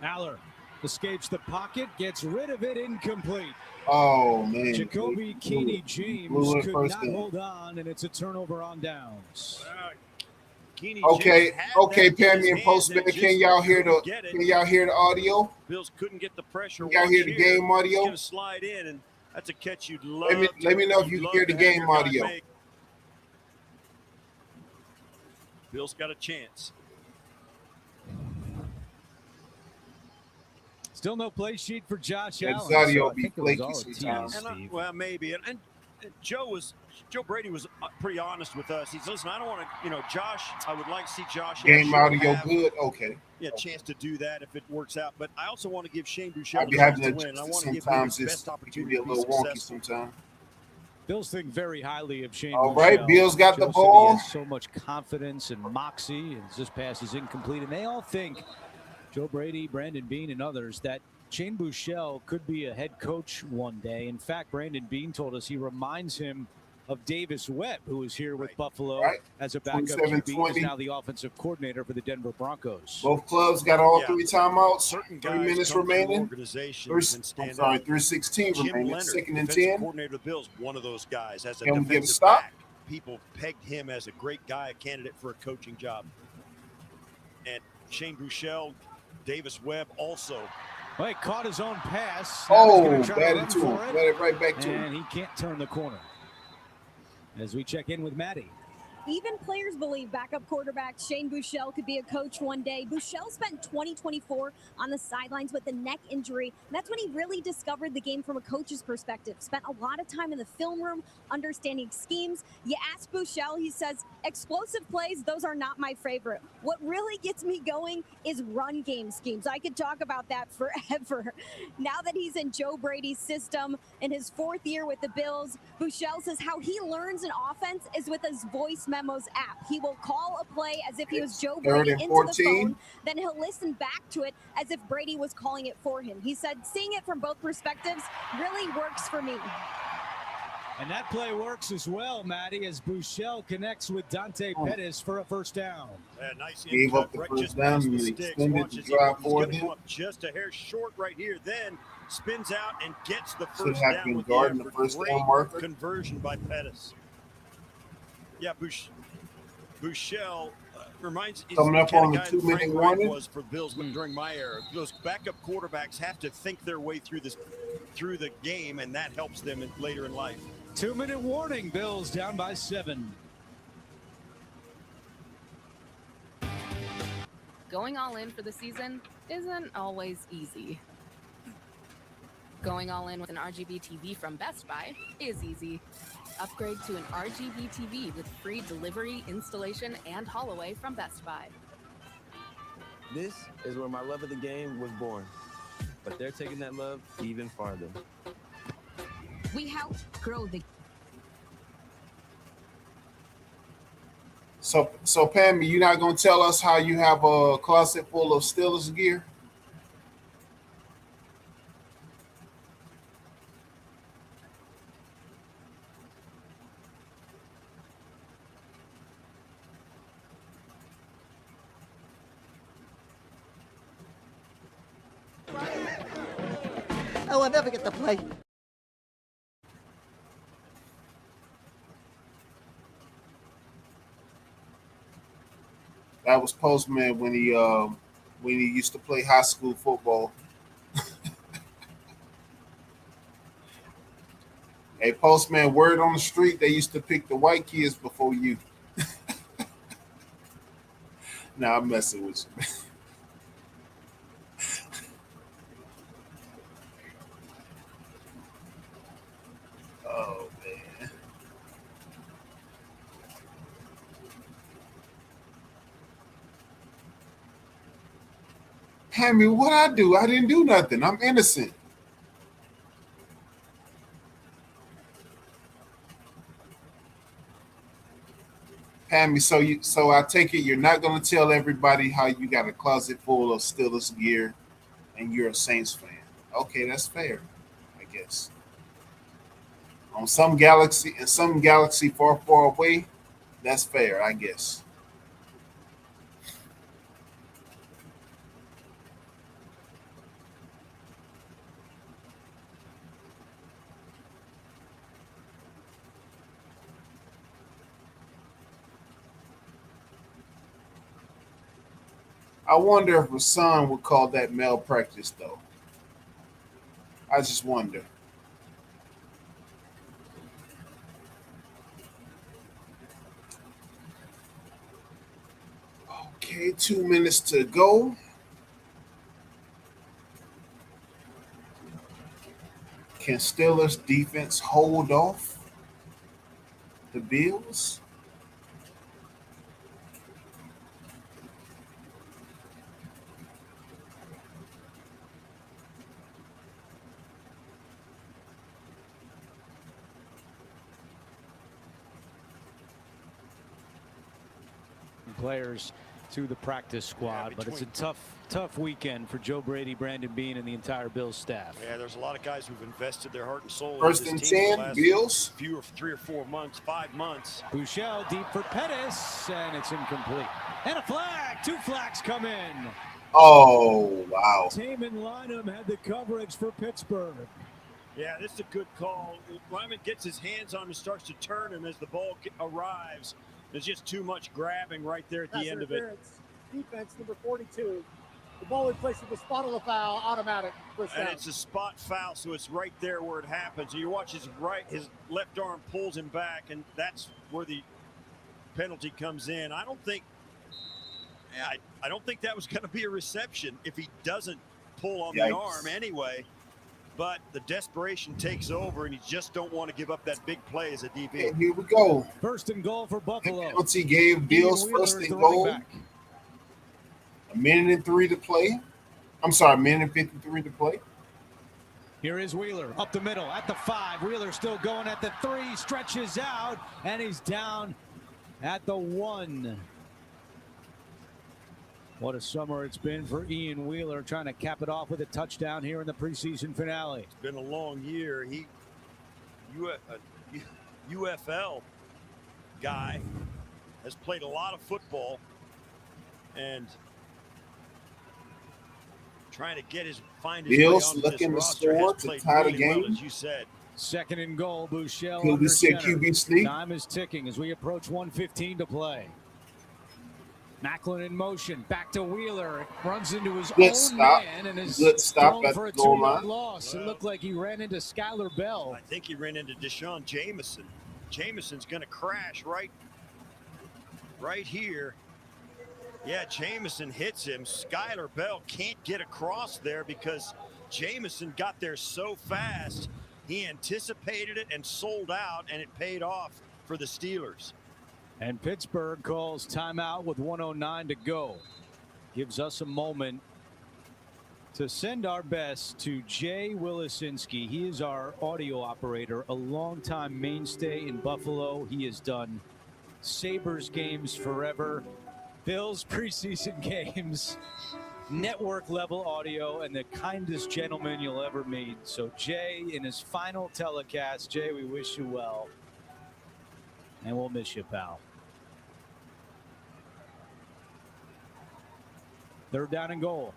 Aller escapes the pocket, gets rid of it, incomplete. Oh, man. Jacoby Keeney James could not hold on, and it's a turnover on downs. Okay, Pammy and Postman, can y'all hear the audio? Bills couldn't get the pressure. Can y'all hear the game audio? Gonna slide in, and that's a catch you'd love. Let me know if you can hear the game audio. Bills got a chance. Still no play sheet for Josh That Allen. audio So be flaky sometimes. Well, maybe. And Joe Brady was pretty honest with us. He said, listen, I don't want to, Josh, I would like to see Josh. Game audio good? Okay. Yeah, chance to do that if it works out. But I also want to give Shane Buechele I'd be the having chance to to win. I adjust want to give him sometimes. the best It opportunity be a to be little wonky successful. sometimes. Bills think very highly of Shane. All right, Buechele. Bills got the Joe said ball. He has so much confidence and moxie, and this pass is incomplete. And they all think, Joe Brady, Brandon Beane, and others, that Shane Buechele could be a head coach one day. In fact, Brandon Beane told us he reminds him of Davis Webb, who was here with Buffalo as a backup QB. He's now the offensive coordinator for the Denver Broncos. Both clubs got all 3 timeouts. Certain 3 guys minutes come through remaining. organizations and stand I'm sorry, up. 3:16 Jim remaining. Leonard, 2nd and defensive 10. coordinator of the Bills, one of those guys. As a Can we get a defensive stop? back, people pegged him as a great guy, a candidate for a coaching job. And Shane Buechele, Davis Webb also. Well, he caught his own pass. Batted to him. Batted right back to him. And he can't turn the corner. As we check in with Maddie. Even players believe backup quarterback Shane Buechele could be a coach one day. Buechele spent 2024 on the sidelines with a neck injury. And that's when he really discovered the game from a coach's perspective. Spent a lot of time in the film room, understanding schemes. You ask Buechele, he says, explosive plays, those are not my favorite. What really gets me going is run game schemes. I could talk about that forever. Now that he's in Joe Brady's system in his 4th year with the Bills, Buechele says how he learns an offense is with his voice memos app. He will call a play as if he was Joe Brady into the phone, then he'll listen back to it as if Brady was calling it for him. He said seeing it from both perspectives really works for me. And that play works as well, Maddie, as Buechele connects with Dante Pettis for a 1st down. Nice Gave up the first down and extended the drive for them. Just a hair short right here, then spins out and gets the Should first have down been with guarding the the effort. first Great down marker. conversion by Pettis. Yeah, Buechele reminds Coming up on the 2-minute Frank warning. Reich was for Bills during my era. Those backup quarterbacks have to think their way through the game, and that helps them later in life. 2-minute warning. Bills down by 7. Going all in for the season isn't always easy. Going all in with an RGB TV from Best Buy is easy. Upgrade to an RGB TV with free delivery, installation, and haul away from Best Buy. This is where my love of the game was born. But they're taking that love even farther. We help grow the So Pammy, you're not gonna tell us how you have a closet full of Steelers gear? Oh, I'll never get to play. That was Postman when he used to play high school football. Hey, Postman, word on the street, they used to pick the white kids before you. Nah, I'm messing with you. Hammy, what I do? I didn't do nothing. I'm innocent. Hammy, so I take it you're not gonna tell everybody how you got a closet full of Steelers gear and you're a Saints fan. Okay, that's fair, I guess. On some galaxy far, far away, that's fair, I guess. I wonder if Rasan would call that malpractice, though. I just wonder. Okay, 2 minutes to go. Can Steelers defense hold off the Bills? Players to the practice squad, but it's a tough weekend for Joe Brady, Brandon Beane, and the entire Bills staff. Yeah, there's a lot of guys who've invested their heart and soul. First in and this team 10, Bills. Few of 3 or 4 months, 5 months. Bouchel deep for Pettis, and it's incomplete. And a flag. 2 flags come in. Oh, wow. Taman Lynham had the coverage for Pittsburgh. Yeah, this is a good call. Lyman gets his hands on him and starts to turn him as the ball arrives. There's just too much grabbing right there at the end of it. Defense number 42. The ball in place of the spot of the foul, automatic. And it's a spot foul, so it's right there where it happens. So you watch his left arm pulls him back, and that's where the penalty comes in. I don't think that was going to be a reception if he doesn't pull on the arm anyway. But the desperation takes over, and you just don't want to give up that big play as a DB. And here we go. First and goal for Buffalo. The penalty gave Bills first and goal. A minute and 3 to play. I'm sorry, a minute and 53 to play. Here is Wheeler up the middle at the 5. Wheeler still going at the 3, stretches out, and he's down at the 1. What a summer it's been for Ian Wheeler, trying to cap it off with a touchdown here in the preseason finale. It's been a long year. UFL guy, has played a lot of football and trying to find his Bills way looking to roster, score to tie the game. well, as you said. Second and goal, Bouchel. Could we see a QB sneak? Time is ticking as we approach 1:15 to play. Macklin in motion, back to Wheeler, runs into his own man and is thrown for a 2-yard loss. It looked like he ran into Skylar Bell. I think he ran into Deshaun Jameson. Jameson's going to crash right here. Yeah, Jameson hits him. Skylar Bell can't get across there because Jameson got there so fast. He anticipated it and sold out, and it paid off for the Steelers. And Pittsburgh calls timeout with 1:09 to go. Gives us a moment to send our best to Jay Willisinski. He is our audio operator, a longtime mainstay in Buffalo. He has done Sabres games forever, Bills preseason games, network level audio, and the kindest gentleman you'll ever meet. So Jay, in his final telecast, Jay, we wish you well. And we'll miss you, pal. Third down and goal.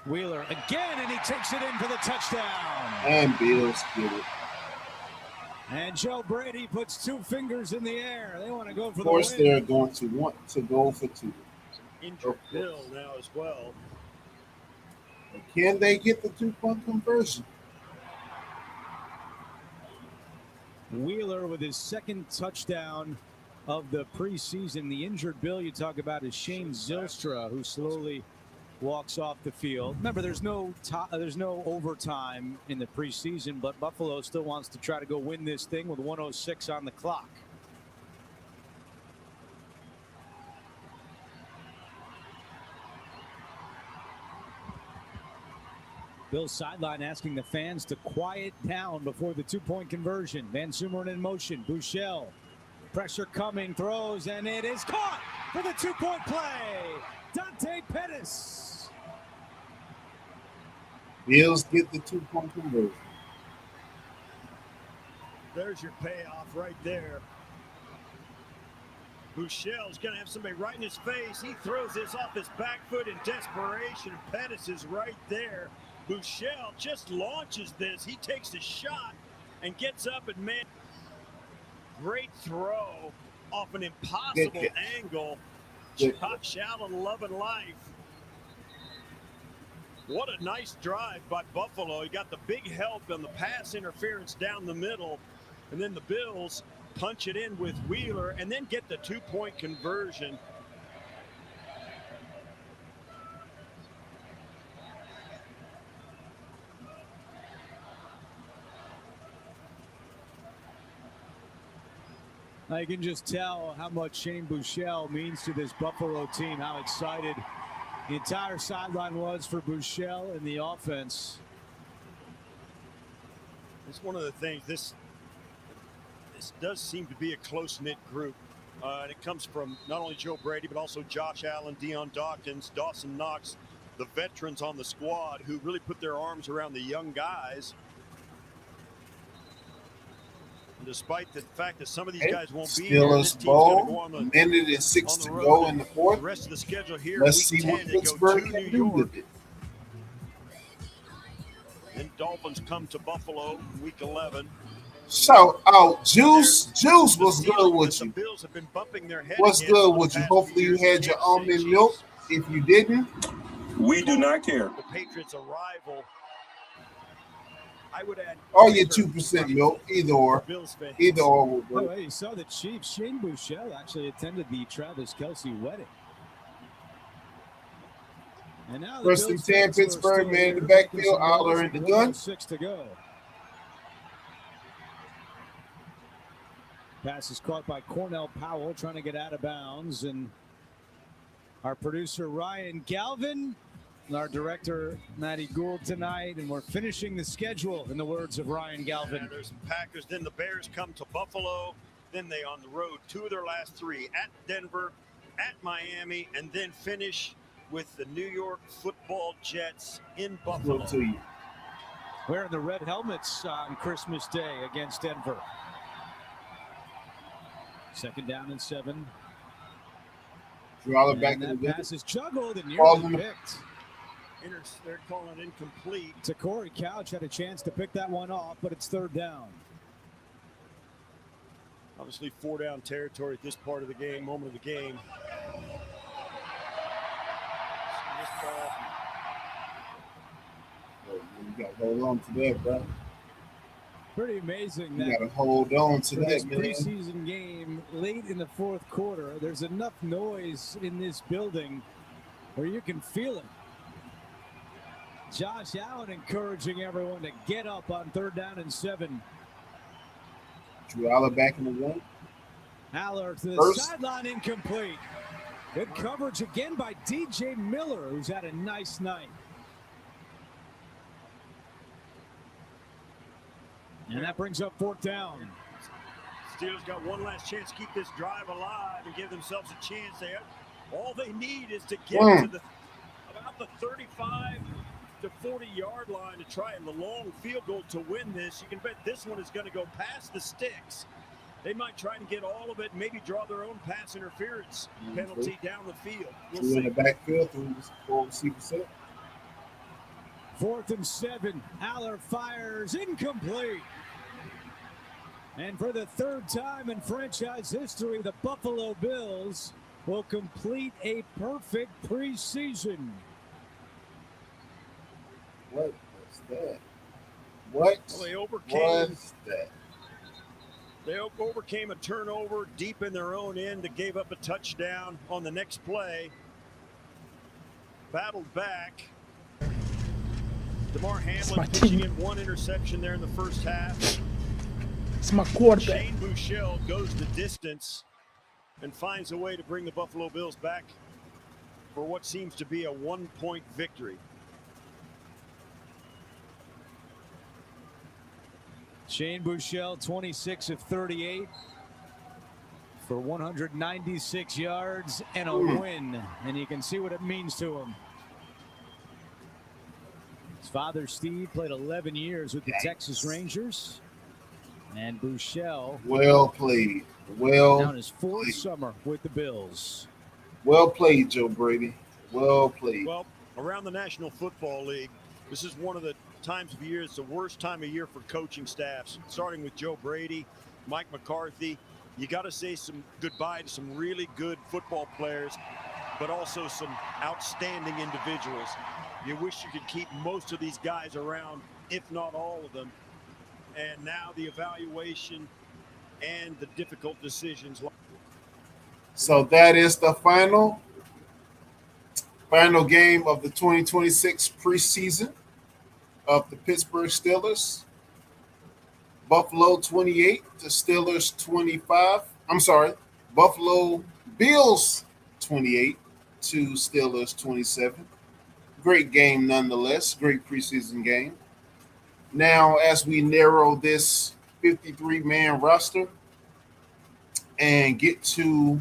Wheeler again, and he takes it in for the touchdown. And Bills get it. And Joe Brady puts 2 fingers in the air. They want to go for the win. Of course, they're going to want to go for 2. Injured Bill now as well. Can they get the 2-point conversion? Wheeler with his second touchdown of the preseason. The injured Bill you talk about is Shane Zylstra, who slowly walks off the field. Remember, there's no overtime in the preseason, but Buffalo still wants to try to go win this thing with 1:06 on the clock. Bill's sideline asking the fans to quiet down before the two-point conversion. Van Sumeren in motion. Buechele. Pressure coming, throws, and it is caught for the two-point play. Dante Pettis. Bills get the two-point conversion. There's your payoff right there. Buechele's going to have somebody right in his face. He throws this off his back foot in desperation. Pettis is right there. Buechele just launches this. He takes the shot and gets up and man. Great throw off an impossible angle. Josh Allen loving life. What a nice drive by Buffalo. He got the big help on the pass interference down the middle. And then the Bills punch it in with Wheeler and then get the two-point conversion. I can just tell how much Shane Buechele means to this Buffalo team, how excited the entire sideline was for Buechele and the offense. It's one of the things, this does seem to be a close-knit group. And it comes from not only Joe Brady, but also Josh Allen, Deion Dawkins, Dawson Knox, the veterans on the squad who really put their arms around the young guys. And despite the fact that some of these guys won't be here, this team's going to go on the minute and 6 to go in the fourth. The rest of the schedule here, Let's week see 10, what they go Pittsburgh to can New do York. with it. Then Dolphins come to Buffalo, week 11. Shout out, Juice. Juice, what's good with you? Bills have been bumping their head. What's good with you? Hopefully you had your almond milk. If you didn't, we do not care. The Patriots' arrival. I would add. or your 2% milk, either or. Either or will Oh, work. hey, you saw the Chiefs. Shane Buechele actually attended the Travis Kelce wedding. And now the First and Bills 10, fans are Pittsburgh, still man in the here, backfield, making some Aller noise in the with gun. 1:06 to go. Pass is caught by Cornell Powell, trying to get out of bounds. And our producer, Ryan Galvin, and our director, Matty Gould, tonight. And we're finishing the schedule, in the words of Ryan Galvin. Yeah, there's some Packers. Then the Bears come to Buffalo. Then they on the road 2 of their last 3 at Denver, at Miami, and then finish with the New York Football Jets in Buffalo. To you. Wearing the red helmets on Christmas Day against Denver. Second down and 7. Aller back in And the that pass is juggled and Ball nearly in the- picked. They're calling it incomplete. Corey Couch had a chance to pick that one off, but it's third down. Obviously 4-down territory at this part of the game, moment of the game. This ball. You got to hold on to that, bro. Pretty amazing You that got to hold on to for this that, man. preseason game late in the fourth quarter, there's enough noise in this building where you can feel it. Josh Allen encouraging everyone to get up on third down and 7. Drew Aller back in the game. Aller to the First. sideline, incomplete. Good coverage again by DJ Miller, who's had a nice night. And that brings up fourth down. Steelers got one last chance to keep this drive alive and give themselves a chance. All they need is to get to about the 35 to 40-yard line to try and the long field goal to win this. You can bet this one is going to go past the sticks. They might try and get all of it, maybe draw their own pass interference penalty down the field. We'll Drew in see. the backfield through the full receiver set. 4th and 7. Aller fires incomplete. And for the third time in franchise history, the Buffalo Bills will complete a perfect preseason. What was that? What Well, they overcame. was that? They overcame a turnover deep in their own end that gave up a touchdown on the next play. Battled back. DeMar Hamlin pitching in 1 interception there in the first half. It's my quarterback. Shane Buechele goes the distance and finds a way to bring the Buffalo Bills back for what seems to be a 1-point victory. Shane Buechele, 26 of 38 for 196 yards and a win. And you can see what it means to him. His father, Steve, played 11 years with the Texas Rangers. And Buechele, well played. Well now in his fourth summer with the Bills. Well played, Joe Brady. Well played. Well, around the National Football League, this is one of the times of year, it's the worst time of year for coaching staffs, starting with Joe Brady, Mike McCarthy. You got to say some goodbye to some really good football players, but also some outstanding individuals. You wish you could keep most of these guys around, if not all of them. And now the evaluation and the difficult decisions. So that is the final game of the 2026 preseason of the Pittsburgh Steelers. Buffalo 28 to Steelers 25. I'm sorry, Buffalo Bills 28 to Steelers 27. Great game nonetheless. Great preseason game. Now, as we narrow this 53-man roster and get to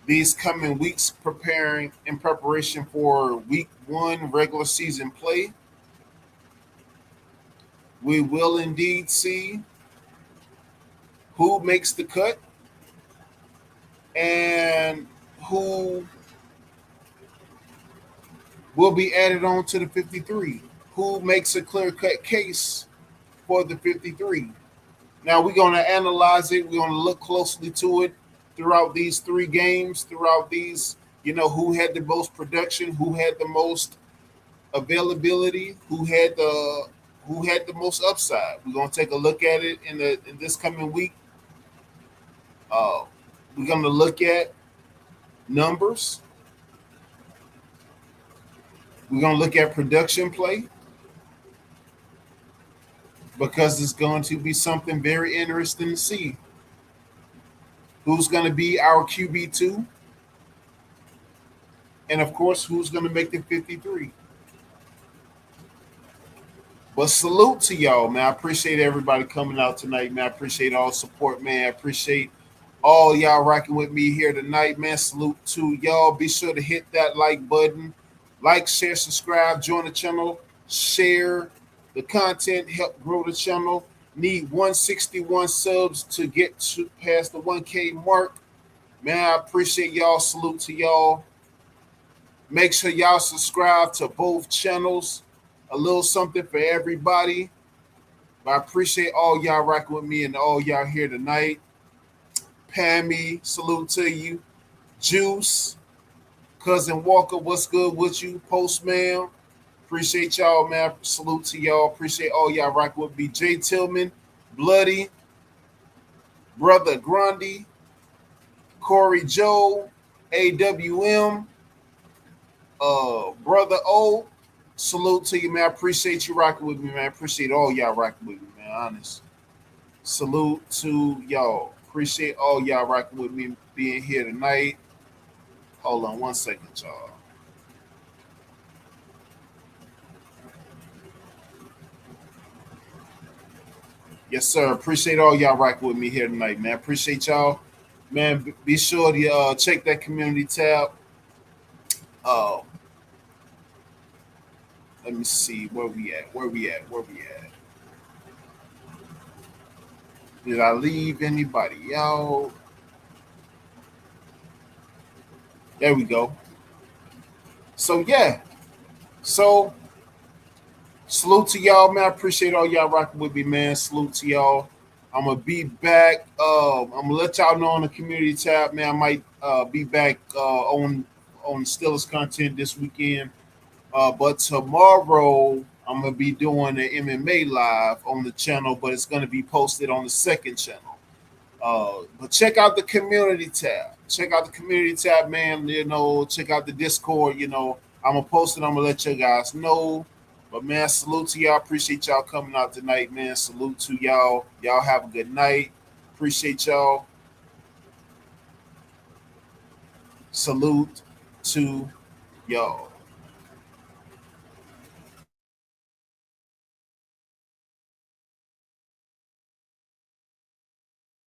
these coming weeks preparing in preparation for week 1 regular season play, we will indeed see who makes the cut and who will be added on to the 53. Who makes a clear-cut case for the 53. Now we're going to analyze it. We're going to look closely to it throughout these 3 games, throughout these, who had the most production, who had the most availability, who had the most upside. We're going to take a look at it in this coming week. We're going to look at numbers. We're going to look at production play, because it's going to be something very interesting to see. Who's going to be our QB2? And, of course, who's going to make the 53? But salute to y'all, man. I appreciate everybody coming out tonight, man. I appreciate all support, man. I appreciate all y'all rocking with me here tonight, man. Salute to y'all. Be sure to hit that like button. Like, share, subscribe, join the channel, share the content, help grow the channel. Need 161 subs to get past the 1K mark. Man, I appreciate y'all. Salute to y'all. Make sure y'all subscribe to both channels. A little something for everybody. But I appreciate all y'all rocking with me and all y'all here tonight. Pammy, salute to you. Juice, Cousin Walker, what's good with you? Postman, appreciate y'all, man. Salute to y'all. Appreciate all y'all rocking with me. Jay Tillman, Bloody, Brother Grundy, Corey Joe, AWM, Brother O. Salute to you, man. I appreciate you rocking with me, man. I appreciate all y'all rocking with me, man. Honest. Salute to y'all. Appreciate all y'all rocking with me being here tonight. Hold on 1 second, y'all. Yes, sir. Appreciate all y'all rocking with me here tonight, man. Appreciate y'all. Man, be sure to check that community tab. Let me see where we at. Did I leave anybody out? There we go. So yeah. So salute to y'all, man. I appreciate all y'all rocking with me, man. Salute to y'all. I'm gonna be back. I'm gonna let y'all know on the community tab, man. I might be back on Steelers content this weekend. But tomorrow I'm gonna be doing an MMA live on the channel, but it's gonna be posted on the second channel. But check out the community tab. Check out the community tab, man. Check out the Discord. I'm gonna post it. I'm gonna let you guys know. But man, salute to y'all. Appreciate y'all coming out tonight, man. Salute to y'all. Y'all have a good night. Appreciate y'all. Salute to y'all.